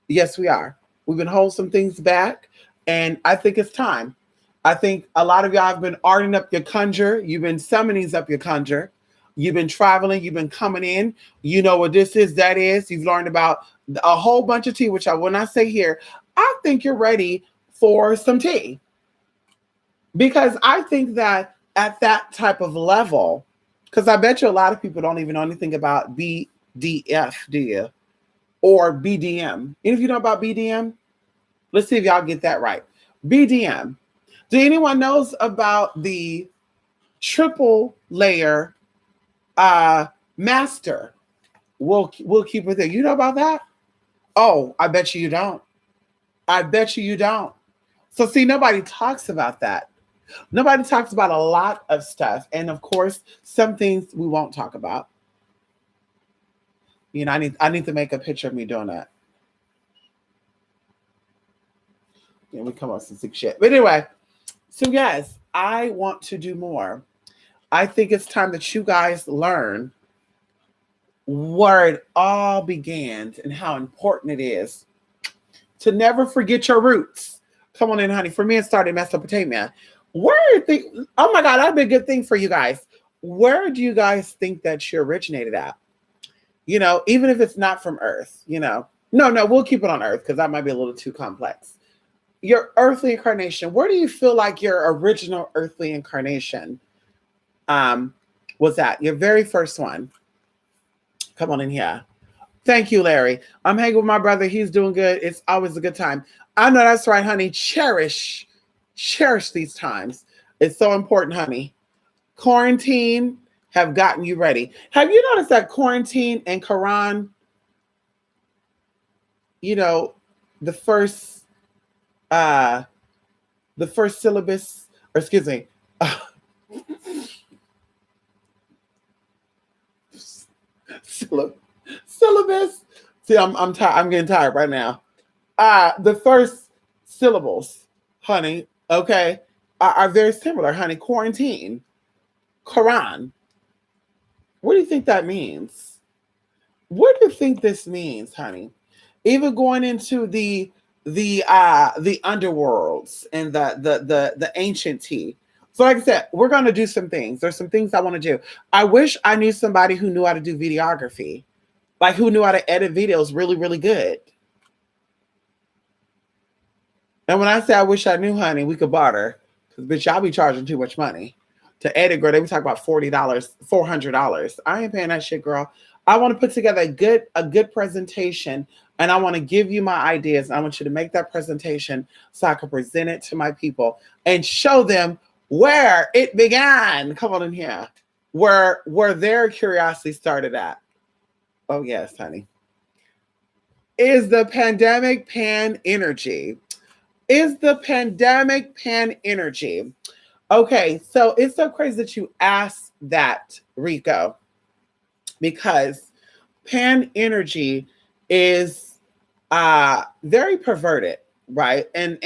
Yes, we are. We've been holding some things back, and I think it's time. I think a lot of y'all have been arting up your conjure. You've been summoning up your conjure. You've been traveling. You've been coming in. You know what this is, that is. You've learned about a whole bunch of tea, which I will not say here. I think you're ready for some tea. Because I think that at that type of level, because I bet you a lot of people don't even know anything about BDF, do you? Or BDM. Any of you know about BDM? Let's see if y'all get that right. BDM. Do anyone knows about the triple layer master? We'll keep it there. You know about that? Oh, I bet you don't. I bet you don't. So see, nobody talks about that. Nobody talks about a lot of stuff. And of course, some things we won't talk about. You know, I need to make a picture of me doing that. Yeah, we come up with some sick shit. But anyway, so yes, I want to do more. I think it's time that you guys learn where it all began and how important it is to never forget your roots. Come on in, honey. For me, it started in Mesopotamia. Oh my God, that'd be a good thing for you guys. Where do you guys think that you originated at? You know, even if it's not from Earth, you know. No, we'll keep it on Earth because that might be a little too complex. Your earthly incarnation, where do you feel like your original earthly incarnation was at? Your very first one. Come on in here. Thank you, Larry. I'm hanging with my brother. He's doing good. It's always a good time. I know that's right, honey. Cherish these times. It's so important, honey. Quarantine have gotten you ready. Have you noticed that quarantine and Quran, you know, the first syllabus, or excuse me, syllabus. See, I'm tired. I'm getting tired right now. The first syllables, honey, okay, are very similar, honey. Quarantine, Quran. What do you think that means? What do you think this means, honey? Even going into the the underworlds and the ancient tea. So like I said, we're gonna do some things. There's some things I want to do. I wish I knew somebody who knew how to do videography, like who knew how to edit videos really, really good. And when I say I wish I knew, honey, we could barter. Because bitch, y'all be charging too much money to edit, girl. They be talking about $40, $400. I ain't paying that shit, girl. I want to put together a good presentation, and I want to give you my ideas. I want you to make that presentation so I can present it to my people and show them where it began. Come on in here. Where their curiosity started at. Oh yes, honey. Is the pandemic pan energy? Is the pandemic pan energy? Okay, so it's so crazy that you asked that, Rico, because pan energy is very perverted, right? And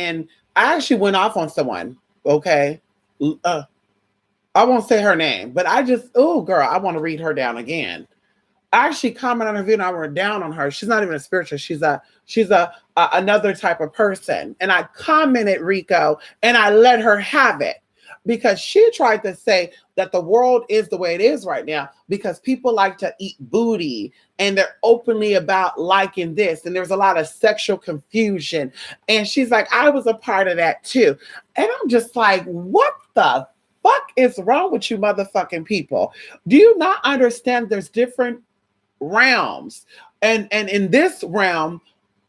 I actually went off on someone. Okay, I won't say her name, but I just, oh girl, I want to read her down again. I actually commented on her video and I went down on her. She's not even a spiritual. She's a another type of person. And I commented, Rico, and I let her have it because she tried to say that the world is the way it is right now because people like to eat booty and they're openly about liking this. And there's a lot of sexual confusion. And she's like, I was a part of that too. And I'm just like, what the fuck is wrong with you motherfucking people? Do you not understand there's different realms, and in this realm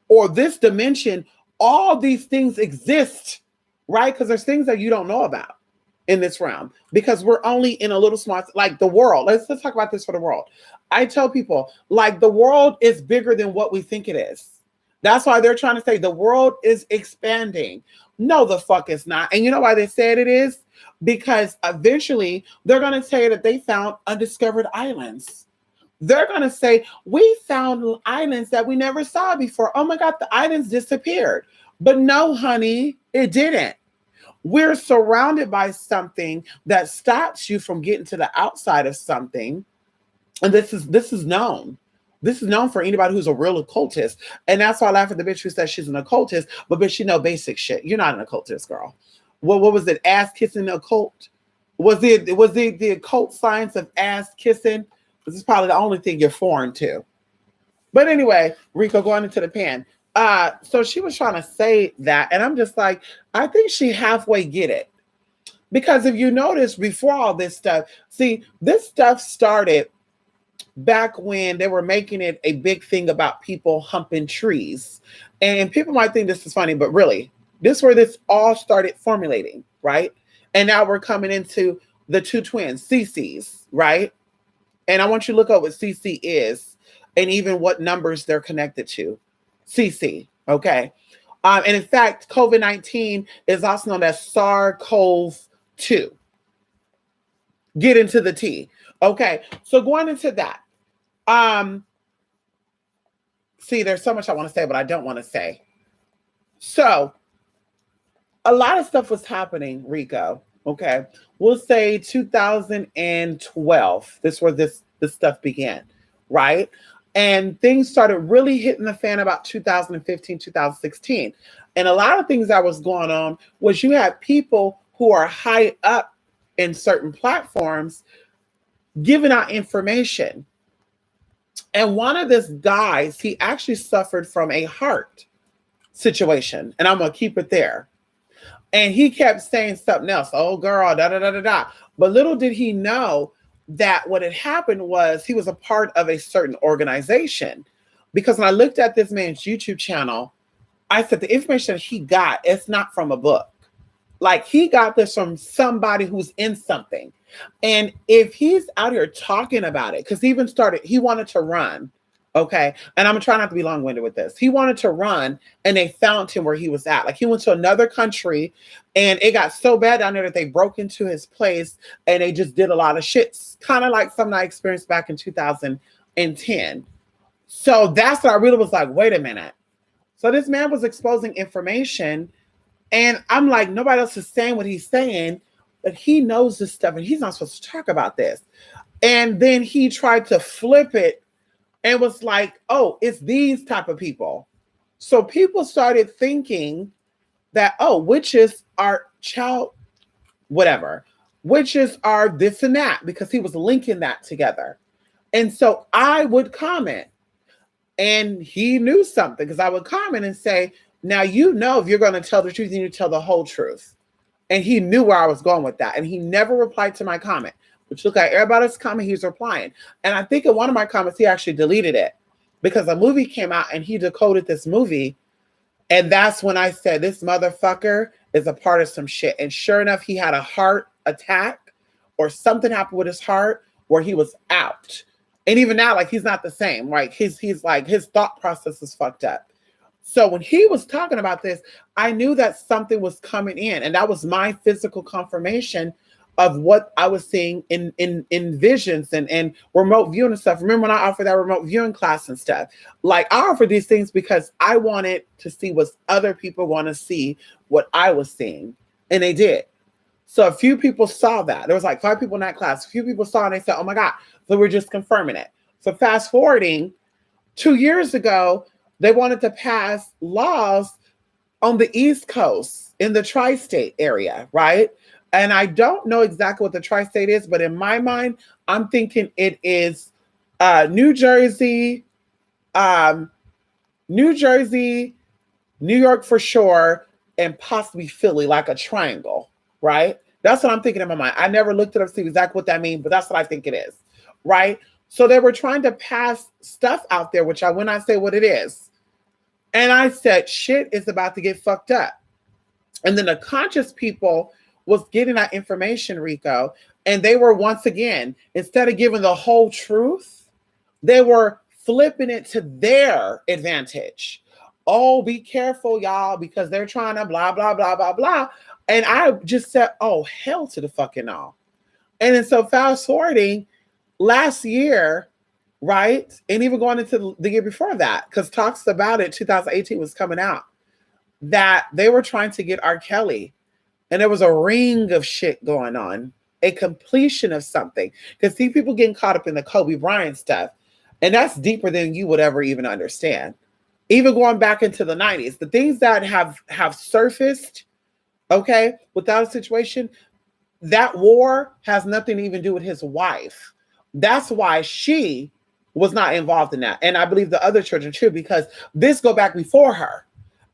or this dimension, all these things exist, right? Because there's things that you don't know about in this realm because we're only in a little small, like the world. Let's talk about this for the world. I tell people like the world is bigger than what we think it is. That's why they're trying to say the world is expanding. No, the fuck it's not. And you know why they said it is? Because eventually they're going to say that they found undiscovered islands. They're going to say, we found islands that we never saw before. Oh my God, the islands disappeared. But no, honey, it didn't. We're surrounded by something that stops you from getting to the outside of something. And this is known. This is known for anybody who's a real occultist. And that's why I laugh at the bitch who says she's an occultist, but bitch, you know basic shit. You're not an occultist, girl. What was it? Ass kissing the occult? Was it the occult science of ass kissing? This is probably the only thing you're foreign to. But anyway, Rico, going into the pan. So she was trying to say that, and I'm just like, I think she halfway get it. Because if you notice before all this stuff, see, this stuff started back when they were making it a big thing about people humping trees. And people might think this is funny, but really, this is where this all started formulating, right? And now we're coming into the two twins, CCs, right? And I want you to look up what CC is and even what numbers they're connected to. CC, okay? And in fact, COVID-19 is also known as SARS-CoV-2. Get into the T. Okay, so going into that. See, there's so much I want to say, but I don't want to say. So, a lot of stuff was happening, Rico. Okay, we'll say 2012. This is where this stuff began, right? And things started really hitting the fan about 2015, 2016. And a lot of things that was going on was you had people who are high up in certain platforms giving out information. And one of these guys, he actually suffered from a heart situation. And I'm going to keep it there. And he kept saying something else. Oh, girl, da da da da da. But little did he know that what had happened was he was a part of a certain organization. Because when I looked at this man's YouTube channel, I said the information he got, it's not from a book. Like he got this from somebody who's in something. And if he's out here talking about it, because he wanted to run. Okay. And I'm gonna try not to be long-winded with this. He wanted to run and they found him where he was at. Like he went to another country and it got so bad down there that they broke into his place and they just did a lot of shit. Kind of like something I experienced back in 2010. So that's what I really was like, wait a minute. So this man was exposing information and I'm like, nobody else is saying what he's saying, but he knows this stuff and he's not supposed to talk about this. And then he tried to flip it and was like, oh, it's these type of people. So people started thinking that, oh, witches are child, whatever, witches are this and that, because he was linking that together. And so I would comment, and he knew something because I would comment and say, now, you know, if you're going to tell the truth, you need to tell the whole truth. And he knew where I was going with that. And he never replied to my comment, which look at everybody's comment, he's replying. And I think in one of my comments, he actually deleted it because a movie came out and he decoded this movie. And that's when I said, this motherfucker is a part of some shit. And sure enough, he had a heart attack or something happened with his heart where he was out. And even now, like, he's not the same. Like, he's like, his thought process is fucked up. So when he was talking about this, I knew that something was coming in. And that was my physical confirmation of what I was seeing in visions and remote viewing and stuff. Remember when I offered that remote viewing class and stuff? Like, I offered these things because I wanted to see what other people want to see, what I was seeing. And they did. So a few people saw that. There was like 5 people in that class. A few people saw and they said, oh my God. So we're just confirming it. So fast forwarding 2 years ago, they wanted to pass laws on the East Coast in the tri-state area, right? And I don't know exactly what the tri-state is, but in my mind, I'm thinking it is New Jersey, New York for sure, and possibly Philly, like a triangle, right? That's what I'm thinking in my mind. I never looked it up to see exactly what that means, but that's what I think it is, right? So they were trying to pass stuff out there, which I will not say what it is. And I said, shit is about to get fucked up. And then the conscious people was getting that information, Rico, and they were, once again, instead of giving the whole truth, they were flipping it to their advantage. Oh, be careful, y'all, because they're trying to blah, blah, blah, blah, blah. And I just said, oh, hell to the fucking all. And then so fast forwarding last year, right? And even going into the year before that, because talks about it, 2018 was coming out, that they were trying to get R. Kelly. And there was a ring of shit going on, a completion of something. Because see, people getting caught up in the Kobe Bryant stuff. And that's deeper than you would ever even understand. Even going back into the 90s, the things that have surfaced, okay, without a situation, that war has nothing to even do with his wife. That's why she was not involved in that. And I believe the other children too, because this go back before her.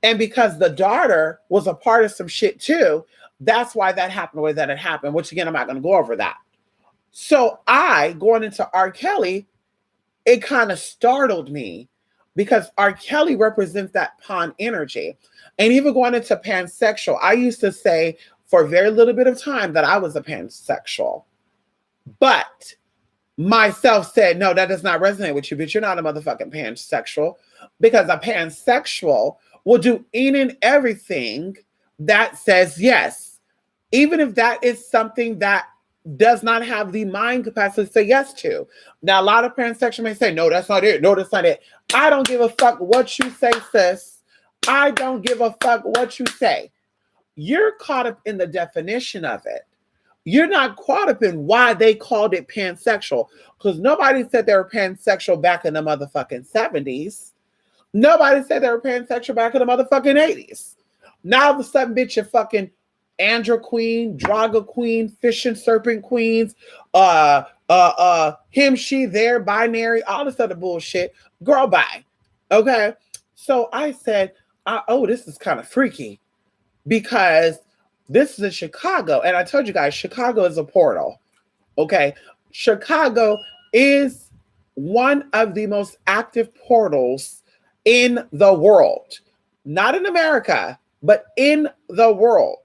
And because the daughter was a part of some shit too, that's why that happened the way that it happened, which again, I'm not going to go over that. So going into R. Kelly, it kind of startled me because R. Kelly represents that pawn energy. And even going into pansexual, I used to say for a very little bit of time that I was a pansexual. But myself said, no, that does not resonate with you, but you're not a motherfucking pansexual, because a pansexual will do any and everything that says yes, even if that is something that does not have the mind capacity to say yes to. Now, a lot of pansexual may say, no, that's not it. No, that's not it. I don't give a fuck what you say, sis. I don't give a fuck what you say. You're caught up in the definition of it. You're not caught up in why they called it pansexual, because nobody said they were pansexual back in the motherfucking 70s. Nobody said they were pansexual back in the motherfucking 80s. Now all of a sudden, bitch, you're fucking andro queen, draga queen, fish and serpent queens, him, she, their, binary, all this other bullshit. Girl, bye. Okay. So I said, oh, this is kind of freaky because this is in Chicago. And I told you guys, Chicago is a portal. Okay. Chicago is one of the most active portals in the world. Not in America, but in the world.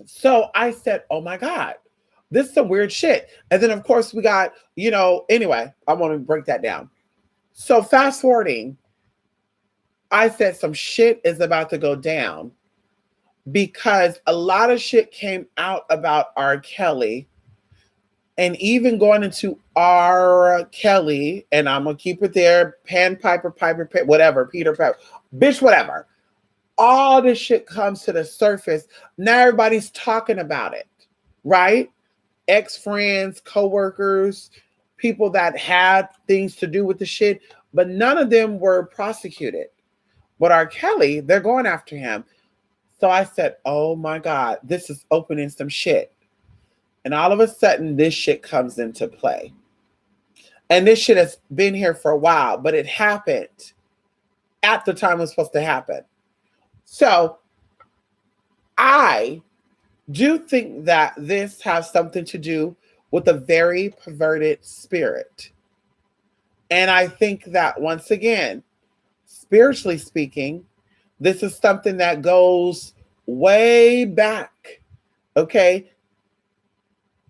So I said, oh my God, this is some weird shit. And then, of course, we got, anyway, I want to break that down. So fast forwarding, I said some shit is about to go down because a lot of shit came out about R. Kelly, and even going into R. Kelly, and I'm going to keep it there, Pan Piper, whatever, Peter Piper, bitch, whatever. All this shit comes to the surface. Now everybody's talking about it, right? Ex-friends, co-workers, people that had things to do with the shit, but none of them were prosecuted. But R. Kelly, they're going after him. So I said, oh my God, this is opening some shit. And all of a sudden, this shit comes into play. And this shit has been here for a while, but it happened at the time it was supposed to happen. So I do think that this has something to do with a very perverted spirit. And I think that once again, spiritually speaking, this is something that goes way back, okay?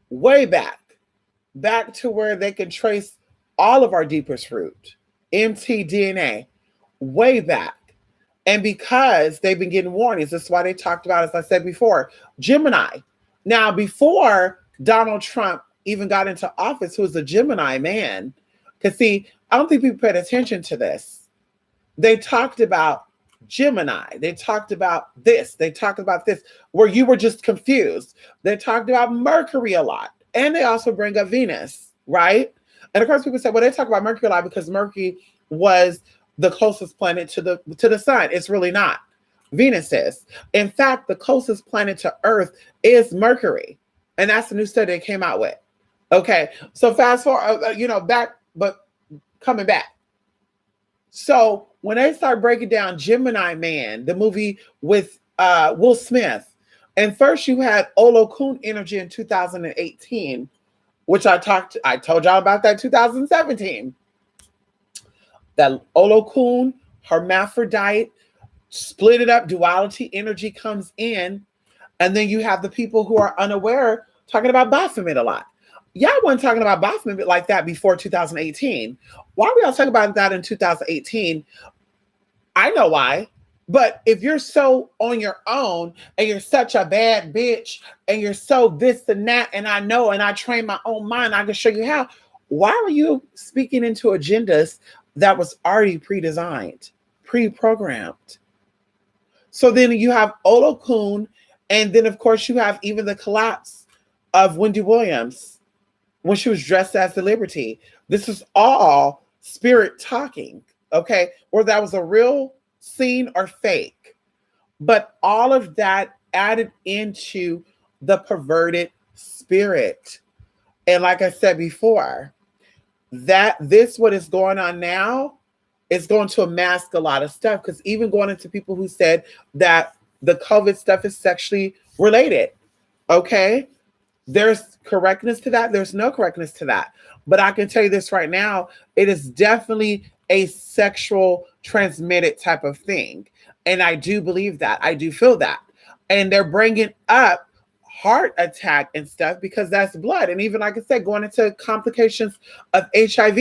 Way back to where they can trace all of our deepest root, mtDNA, way back. And because they've been getting warnings, that's why they talked about, as I said before, Gemini. Now, before Donald Trump even got into office, who was a Gemini man, because see, I don't think people paid attention to this. They talked about Gemini. They talked about this. They talked about this, where you were just confused. They talked about Mercury a lot. And they also bring up Venus, right? And of course, people say, well, they talk about Mercury a lot because Mercury was the closest planet to the sun. It's really not. Venus is. In fact, the closest planet to Earth is Mercury. And that's the new study they came out with. Okay. So fast forward, back, but coming back. So when they start breaking down Gemini Man, the movie with Will Smith, and first you had Olokun energy in 2018, which I told y'all about that 2017. That Olokun, hermaphrodite, split it up, duality energy comes in, and then you have the people who are unaware talking about Baphomet a lot. Y'all weren't talking about Baphomet like that before 2018. Why were y'all talking about that in 2018? I know why. But if you're so on your own and you're such a bad bitch and you're so this and that, and I know, and I train my own mind, I can show you how. Why are you speaking into agendas that was already pre-designed, pre-programmed? So then you have Olokun, and then of course you have even the collapse of Wendy Williams when she was dressed as the Liberty. This is all spirit talking, okay? Or that was a real scene or fake. But all of that added into the perverted spirit. And like I said before, what is going on now is going to mask a lot of stuff, because even going into people who said that the COVID stuff is sexually related, okay? There's correctness to that. There's no correctness to that. But I can tell you this right now, it is definitely a sexual transmitted type of thing. And I do believe that. I do feel that. And they're bringing up heart attack and stuff because that's blood. And even, like I said, going into complications of HIV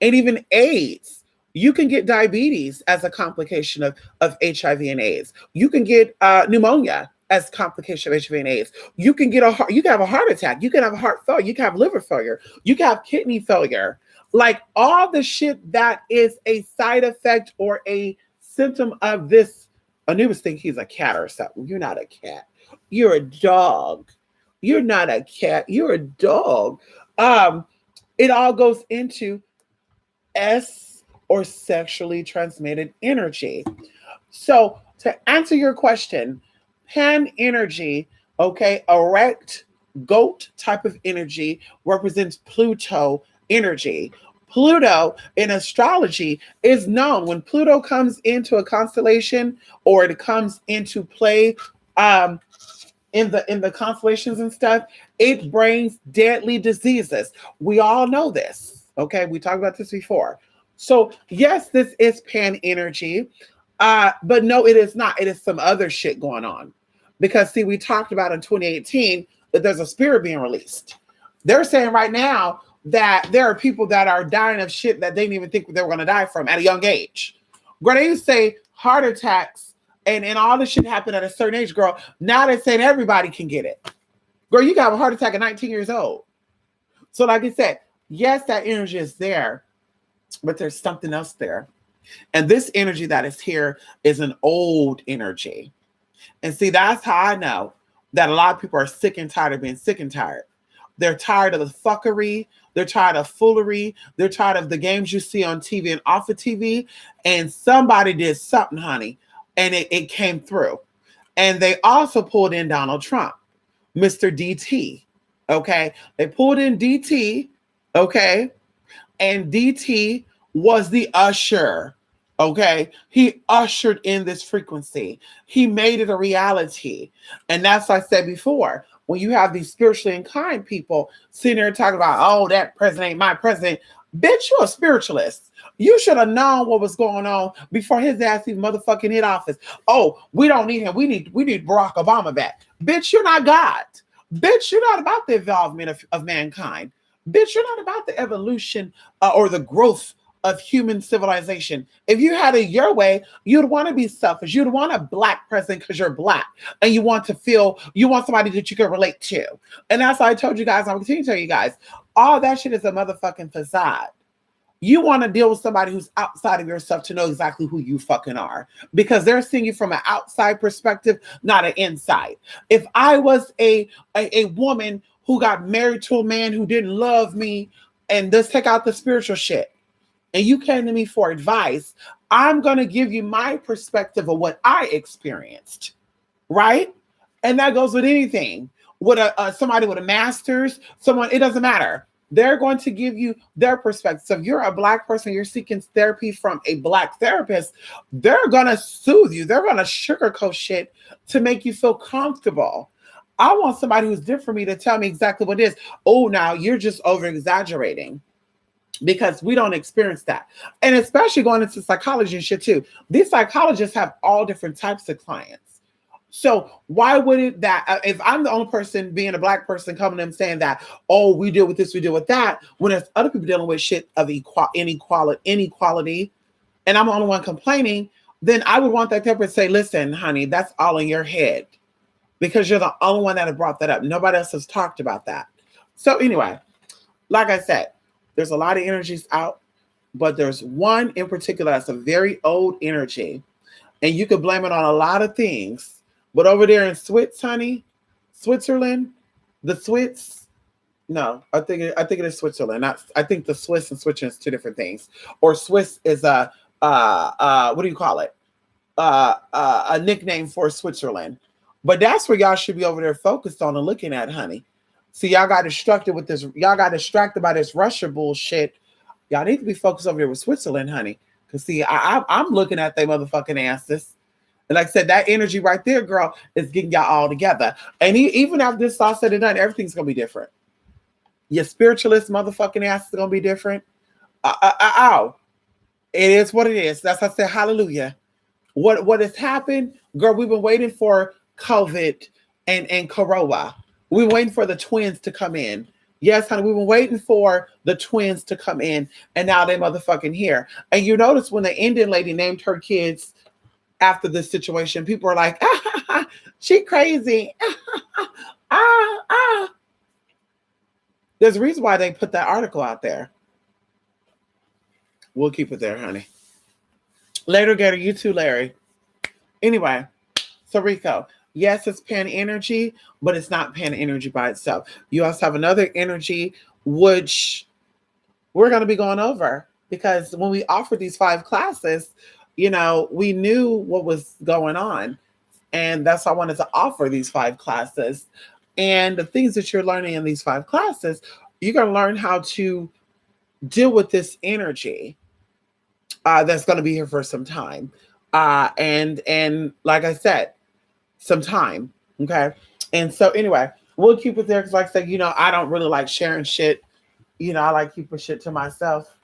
and even AIDS. You can get diabetes as a complication of HIV and AIDS. You can get pneumonia as a complication of HIV and AIDS. You can have a heart attack. You can have a heart failure. You can have liver failure. You can have kidney failure. Like all the shit that is a side effect or a symptom of this. Anubis think he's a cat or something. You're not a cat. You're a dog. You're not a cat. You're a dog. It all goes into S or sexually transmitted energy. So to answer your question, pan energy, okay, erect goat type of energy represents Pluto energy. Pluto in astrology is known when Pluto comes into a constellation or it comes into play in the constellations and stuff, it brings deadly diseases. We all know this. Okay, we talked about this before. So yes, this is pan energy, but no, it is not. It is some other shit going on. Because see, we talked about in 2018 that there's a spirit being released. They're saying right now that there are people that are dying of shit that they didn't even think they were going to die from at a young age. Girl, they used to say heart attacks and all this shit happened at a certain age, girl. Now they're saying everybody can get it. Girl, you can have a heart attack at 19 years old. So like I said, yes, that energy is there, but there's something else there. And this energy that is here is an old energy. And see, that's how I know that a lot of people are sick and tired of being sick and tired. They're tired of the fuckery. They're tired of foolery. They're tired of the games you see on TV and off of TV. And somebody did something, honey, and it came through. And they also pulled in Donald Trump, Mr. DT. Okay. They pulled in DT. Okay. And DT was the usher. Okay. He ushered in this frequency. He made it a reality. And that's what I said before. When you have these spiritually inclined people sitting there talking about, oh, that president ain't my president. Bitch, you're a spiritualist. You should have known what was going on before his ass even motherfucking hit office. Oh, we don't need him. We need Barack Obama back. Bitch, you're not God. Bitch, you're not about the involvement of mankind. Bitch, you're not about the evolution or the growth of human civilization. If you had it your way, you'd want to be selfish. You'd want a black president because you're black and you want somebody that you can relate to. And that's why I told you guys, I'm continuing to tell you guys, all that shit is a motherfucking facade. You want to deal with somebody who's outside of yourself to know exactly who you fucking are, because they're seeing you from an outside perspective, not an inside. If I was a woman who got married to a man who didn't love me, and let's take out the spiritual shit, and you came to me for advice, I'm going to give you my perspective of what I experienced, right? And that goes with anything. With somebody with a master's, it doesn't matter. They're going to give you their perspective. So if you're a black person, you're seeking therapy from a black therapist, they're going to soothe you. They're going to sugarcoat shit to make you feel comfortable. I want somebody who's different from me to tell me exactly what it is. Oh, now you're just over exaggerating, because we don't experience that. And especially going into psychology and shit too. These psychologists have all different types of clients. So why would it that if I'm the only person being a black person coming to them saying that, oh, we deal with this, we deal with that, when there's other people dealing with shit of inequality, and I'm the only one complaining, then I would want that therapist to say, listen, honey, that's all in your head, because you're the only one that has brought that up. Nobody else has talked about that. So anyway, like I said, there's a lot of energies out, but there's one in particular that's a very old energy, and you could blame it on a lot of things. But over there in Switzerland, the Swiss, no, I think it is Switzerland. I think the Swiss and Switzerland is two different things. Or Swiss is what do you call it? A nickname for Switzerland. But that's where y'all should be over there focused on and looking at, honey. See, y'all got distracted with this. Y'all got distracted by this Russia bullshit. Y'all need to be focused over there with Switzerland, honey. Because see, I'm looking at they motherfucking asses. And like I said, that energy right there, girl, is getting y'all all together. And even after this all said and done, everything's going to be different. Your spiritualist motherfucking ass is going to be different. It is what it is. That's why I said hallelujah. What has happened, girl, we've been waiting for COVID and Corona. We've been waiting for the twins to come in. Yes, honey, we've been waiting for the twins to come in, and now they motherfucking here. And you notice when the Indian lady named her kids after this situation, people are like, she crazy. There's a reason why they put that article out there. We'll keep it there, honey. Later, Gator, you too, Larry. Anyway, so Rico, yes, it's pan energy, but it's not pan energy by itself. You also have another energy, which we're going to be going over, because when we offered these 5 classes, we knew what was going on. And that's why I wanted to offer these 5 classes. And the things that you're learning in these 5 classes, you're going to learn how to deal with this energy that's going to be here for some time. And like I said, some time. Okay. And so anyway, we'll keep it there because like I said, I don't really like sharing shit. I like keeping shit to myself.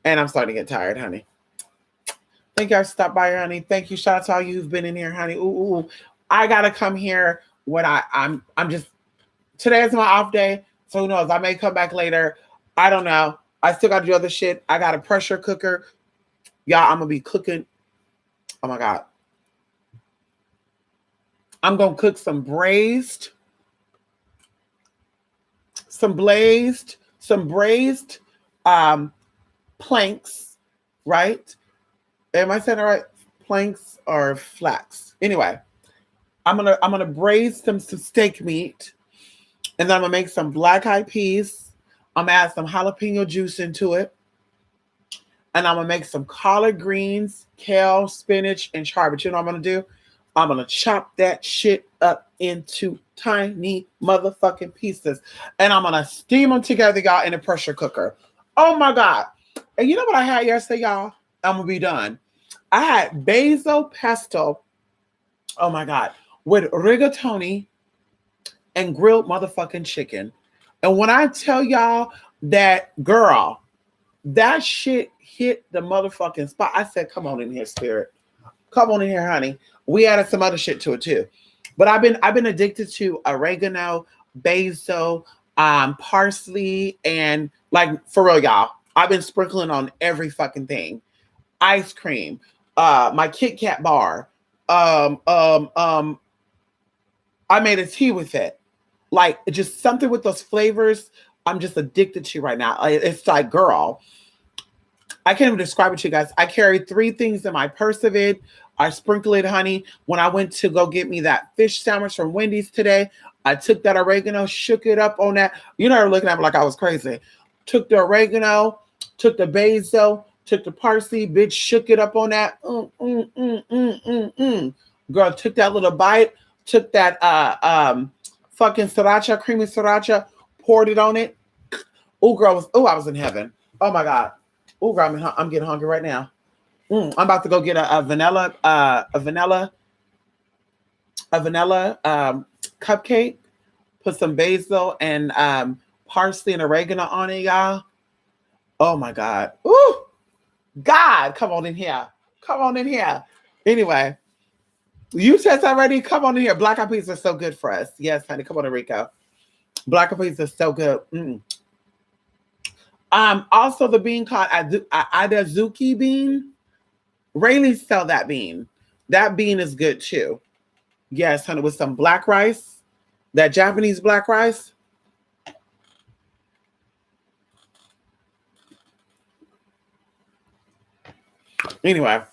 And I'm starting to get tired, honey. Thank you for stopping by here, honey. Thank you. Shout out to all you who've been in here, honey. Ooh. I gotta come here when I'm just, today is my off day. So who knows? I may come back later. I don't know. I still gotta do other shit. I got a pressure cooker. Y'all, I'm gonna be cooking. Oh my God. I'm gonna cook some braised planks, right? Am I saying it right? Planks or flax? Anyway, I'm gonna braise some steak meat And then I'm gonna make some black eyed peas. I'm gonna add some jalapeno juice into it. And I'm gonna make some collard greens, kale, spinach, and chard. But you know what I'm gonna do? I'm gonna chop that shit up into tiny motherfucking pieces. And I'm gonna steam them together, y'all, in a pressure cooker. Oh my God. And you know what I had yesterday, y'all? I'm gonna be done. I had basil pesto. Oh my God. With rigatoni and grilled motherfucking chicken. And when I tell y'all that, girl, that shit hit the motherfucking spot. I said, come on in here, spirit. Come on in here, honey. We added some other shit to it too. But I've been addicted to oregano, basil, parsley, and like for real, y'all. I've been sprinkling on every fucking thing. Ice cream, my Kit Kat bar. I made a tea with it. Like just something with those flavors. I'm just addicted to right now. It's like, girl, I can't even describe it to you guys. I carry 3 things in my purse of it. I sprinkle it, honey. When I went to go get me that fish sandwich from Wendy's today, I took that oregano, shook it up on that. You know, looking at me like I was crazy. Took the oregano, took the basil, took the parsley, bitch, shook it up on that. Girl, took that little bite, took that fucking sriracha, creamy sriracha, poured it on it. Oh, girl, I was in heaven. Oh my God. Oh, girl, I'm getting hungry right now. I'm about to go get a vanilla cupcake. Put some basil and parsley and oregano on it, y'all. Oh my God. Ooh, God, come on in here. Come on in here. Anyway, you test already. Come on in here. Black eyed peas are so good for us. Yes, honey. Come on, Enrico. Black eyed peas are so good. Also the bean called Adazuki bean. Rayleigh sell that bean. That bean is good too. Yes, honey, with some black rice. That Japanese black rice. Anyway,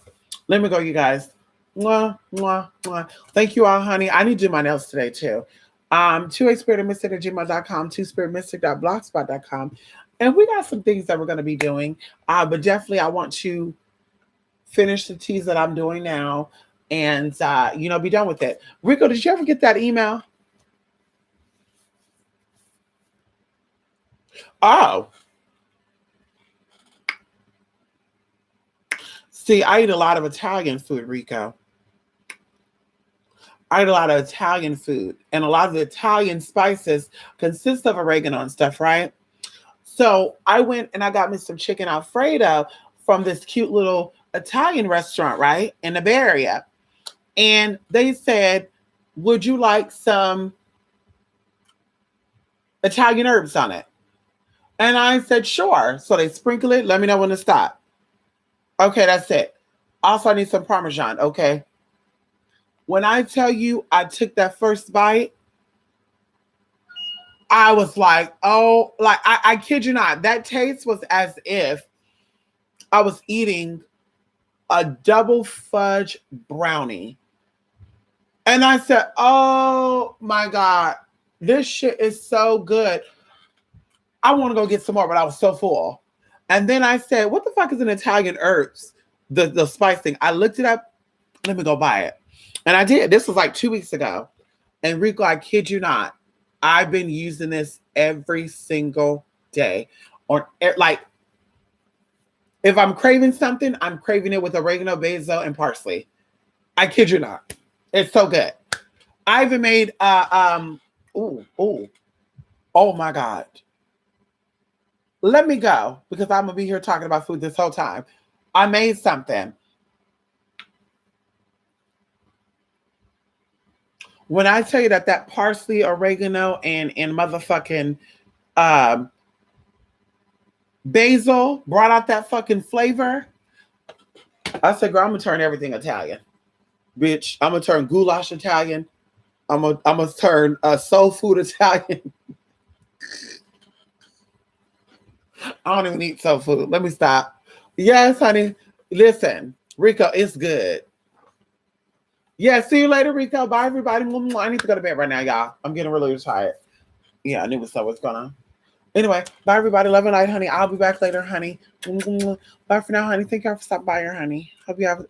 let me go, you guys. Mwah, mwah, mwah. Thank you all, honey. I need to do my nails today too. 2aspiritofmystic@gmail.com, 2spiritmystic.blogspot.com. And we got some things that we're going to be doing. But definitely I want to finish the teas that I'm doing now and, be done with it. Rico, did you ever get that email? Oh. See, I eat a lot of Italian food, Rico. I eat a lot of Italian food. And a lot of the Italian spices consist of oregano and stuff, right? So I went and I got me some chicken Alfredo from this cute little Italian restaurant, right, in the Bay Area. And they said, would you like some Italian herbs on it? And I said, sure. So they sprinkle it. Let me know when to stop. Okay, that's it. Also, I need some Parmesan. Okay. When I tell you I took that first bite, I was like, oh, like I kid you not. That taste was as if I was eating a double fudge brownie. And I said, oh my God, this shit is so good. I want to go get some more, but I was so full. And then I said, what the fuck is an Italian herbs? The spice thing. I looked it up. Let me go buy it. And I did. This was like 2 weeks ago. And Rico, I kid you not, I've been using this every single day. Or like, if I'm craving something, I'm craving it with oregano, basil, and parsley. I kid you not. It's so good. I even made oh my God. Let me go because I'm gonna be here talking about food this whole time. I made something. When I tell you that parsley, oregano, and motherfucking basil brought out that fucking flavor, I said, girl, I'm gonna turn everything Italian. Bitch, I'm gonna turn goulash Italian. I'm gonna turn soul food Italian. I don't even eat soul food. Let me stop. Yes, honey. Listen, Rico, it's good. Yeah, see you later, Rico. Bye, everybody. I need to go to bed right now, y'all. I'm getting really tired. Yeah, I knew so was gonna. Anyway, bye everybody. Love and light, honey. I'll be back later, honey. Bye for now, honey. Thank y'all for stopping by here, honey. Hope you have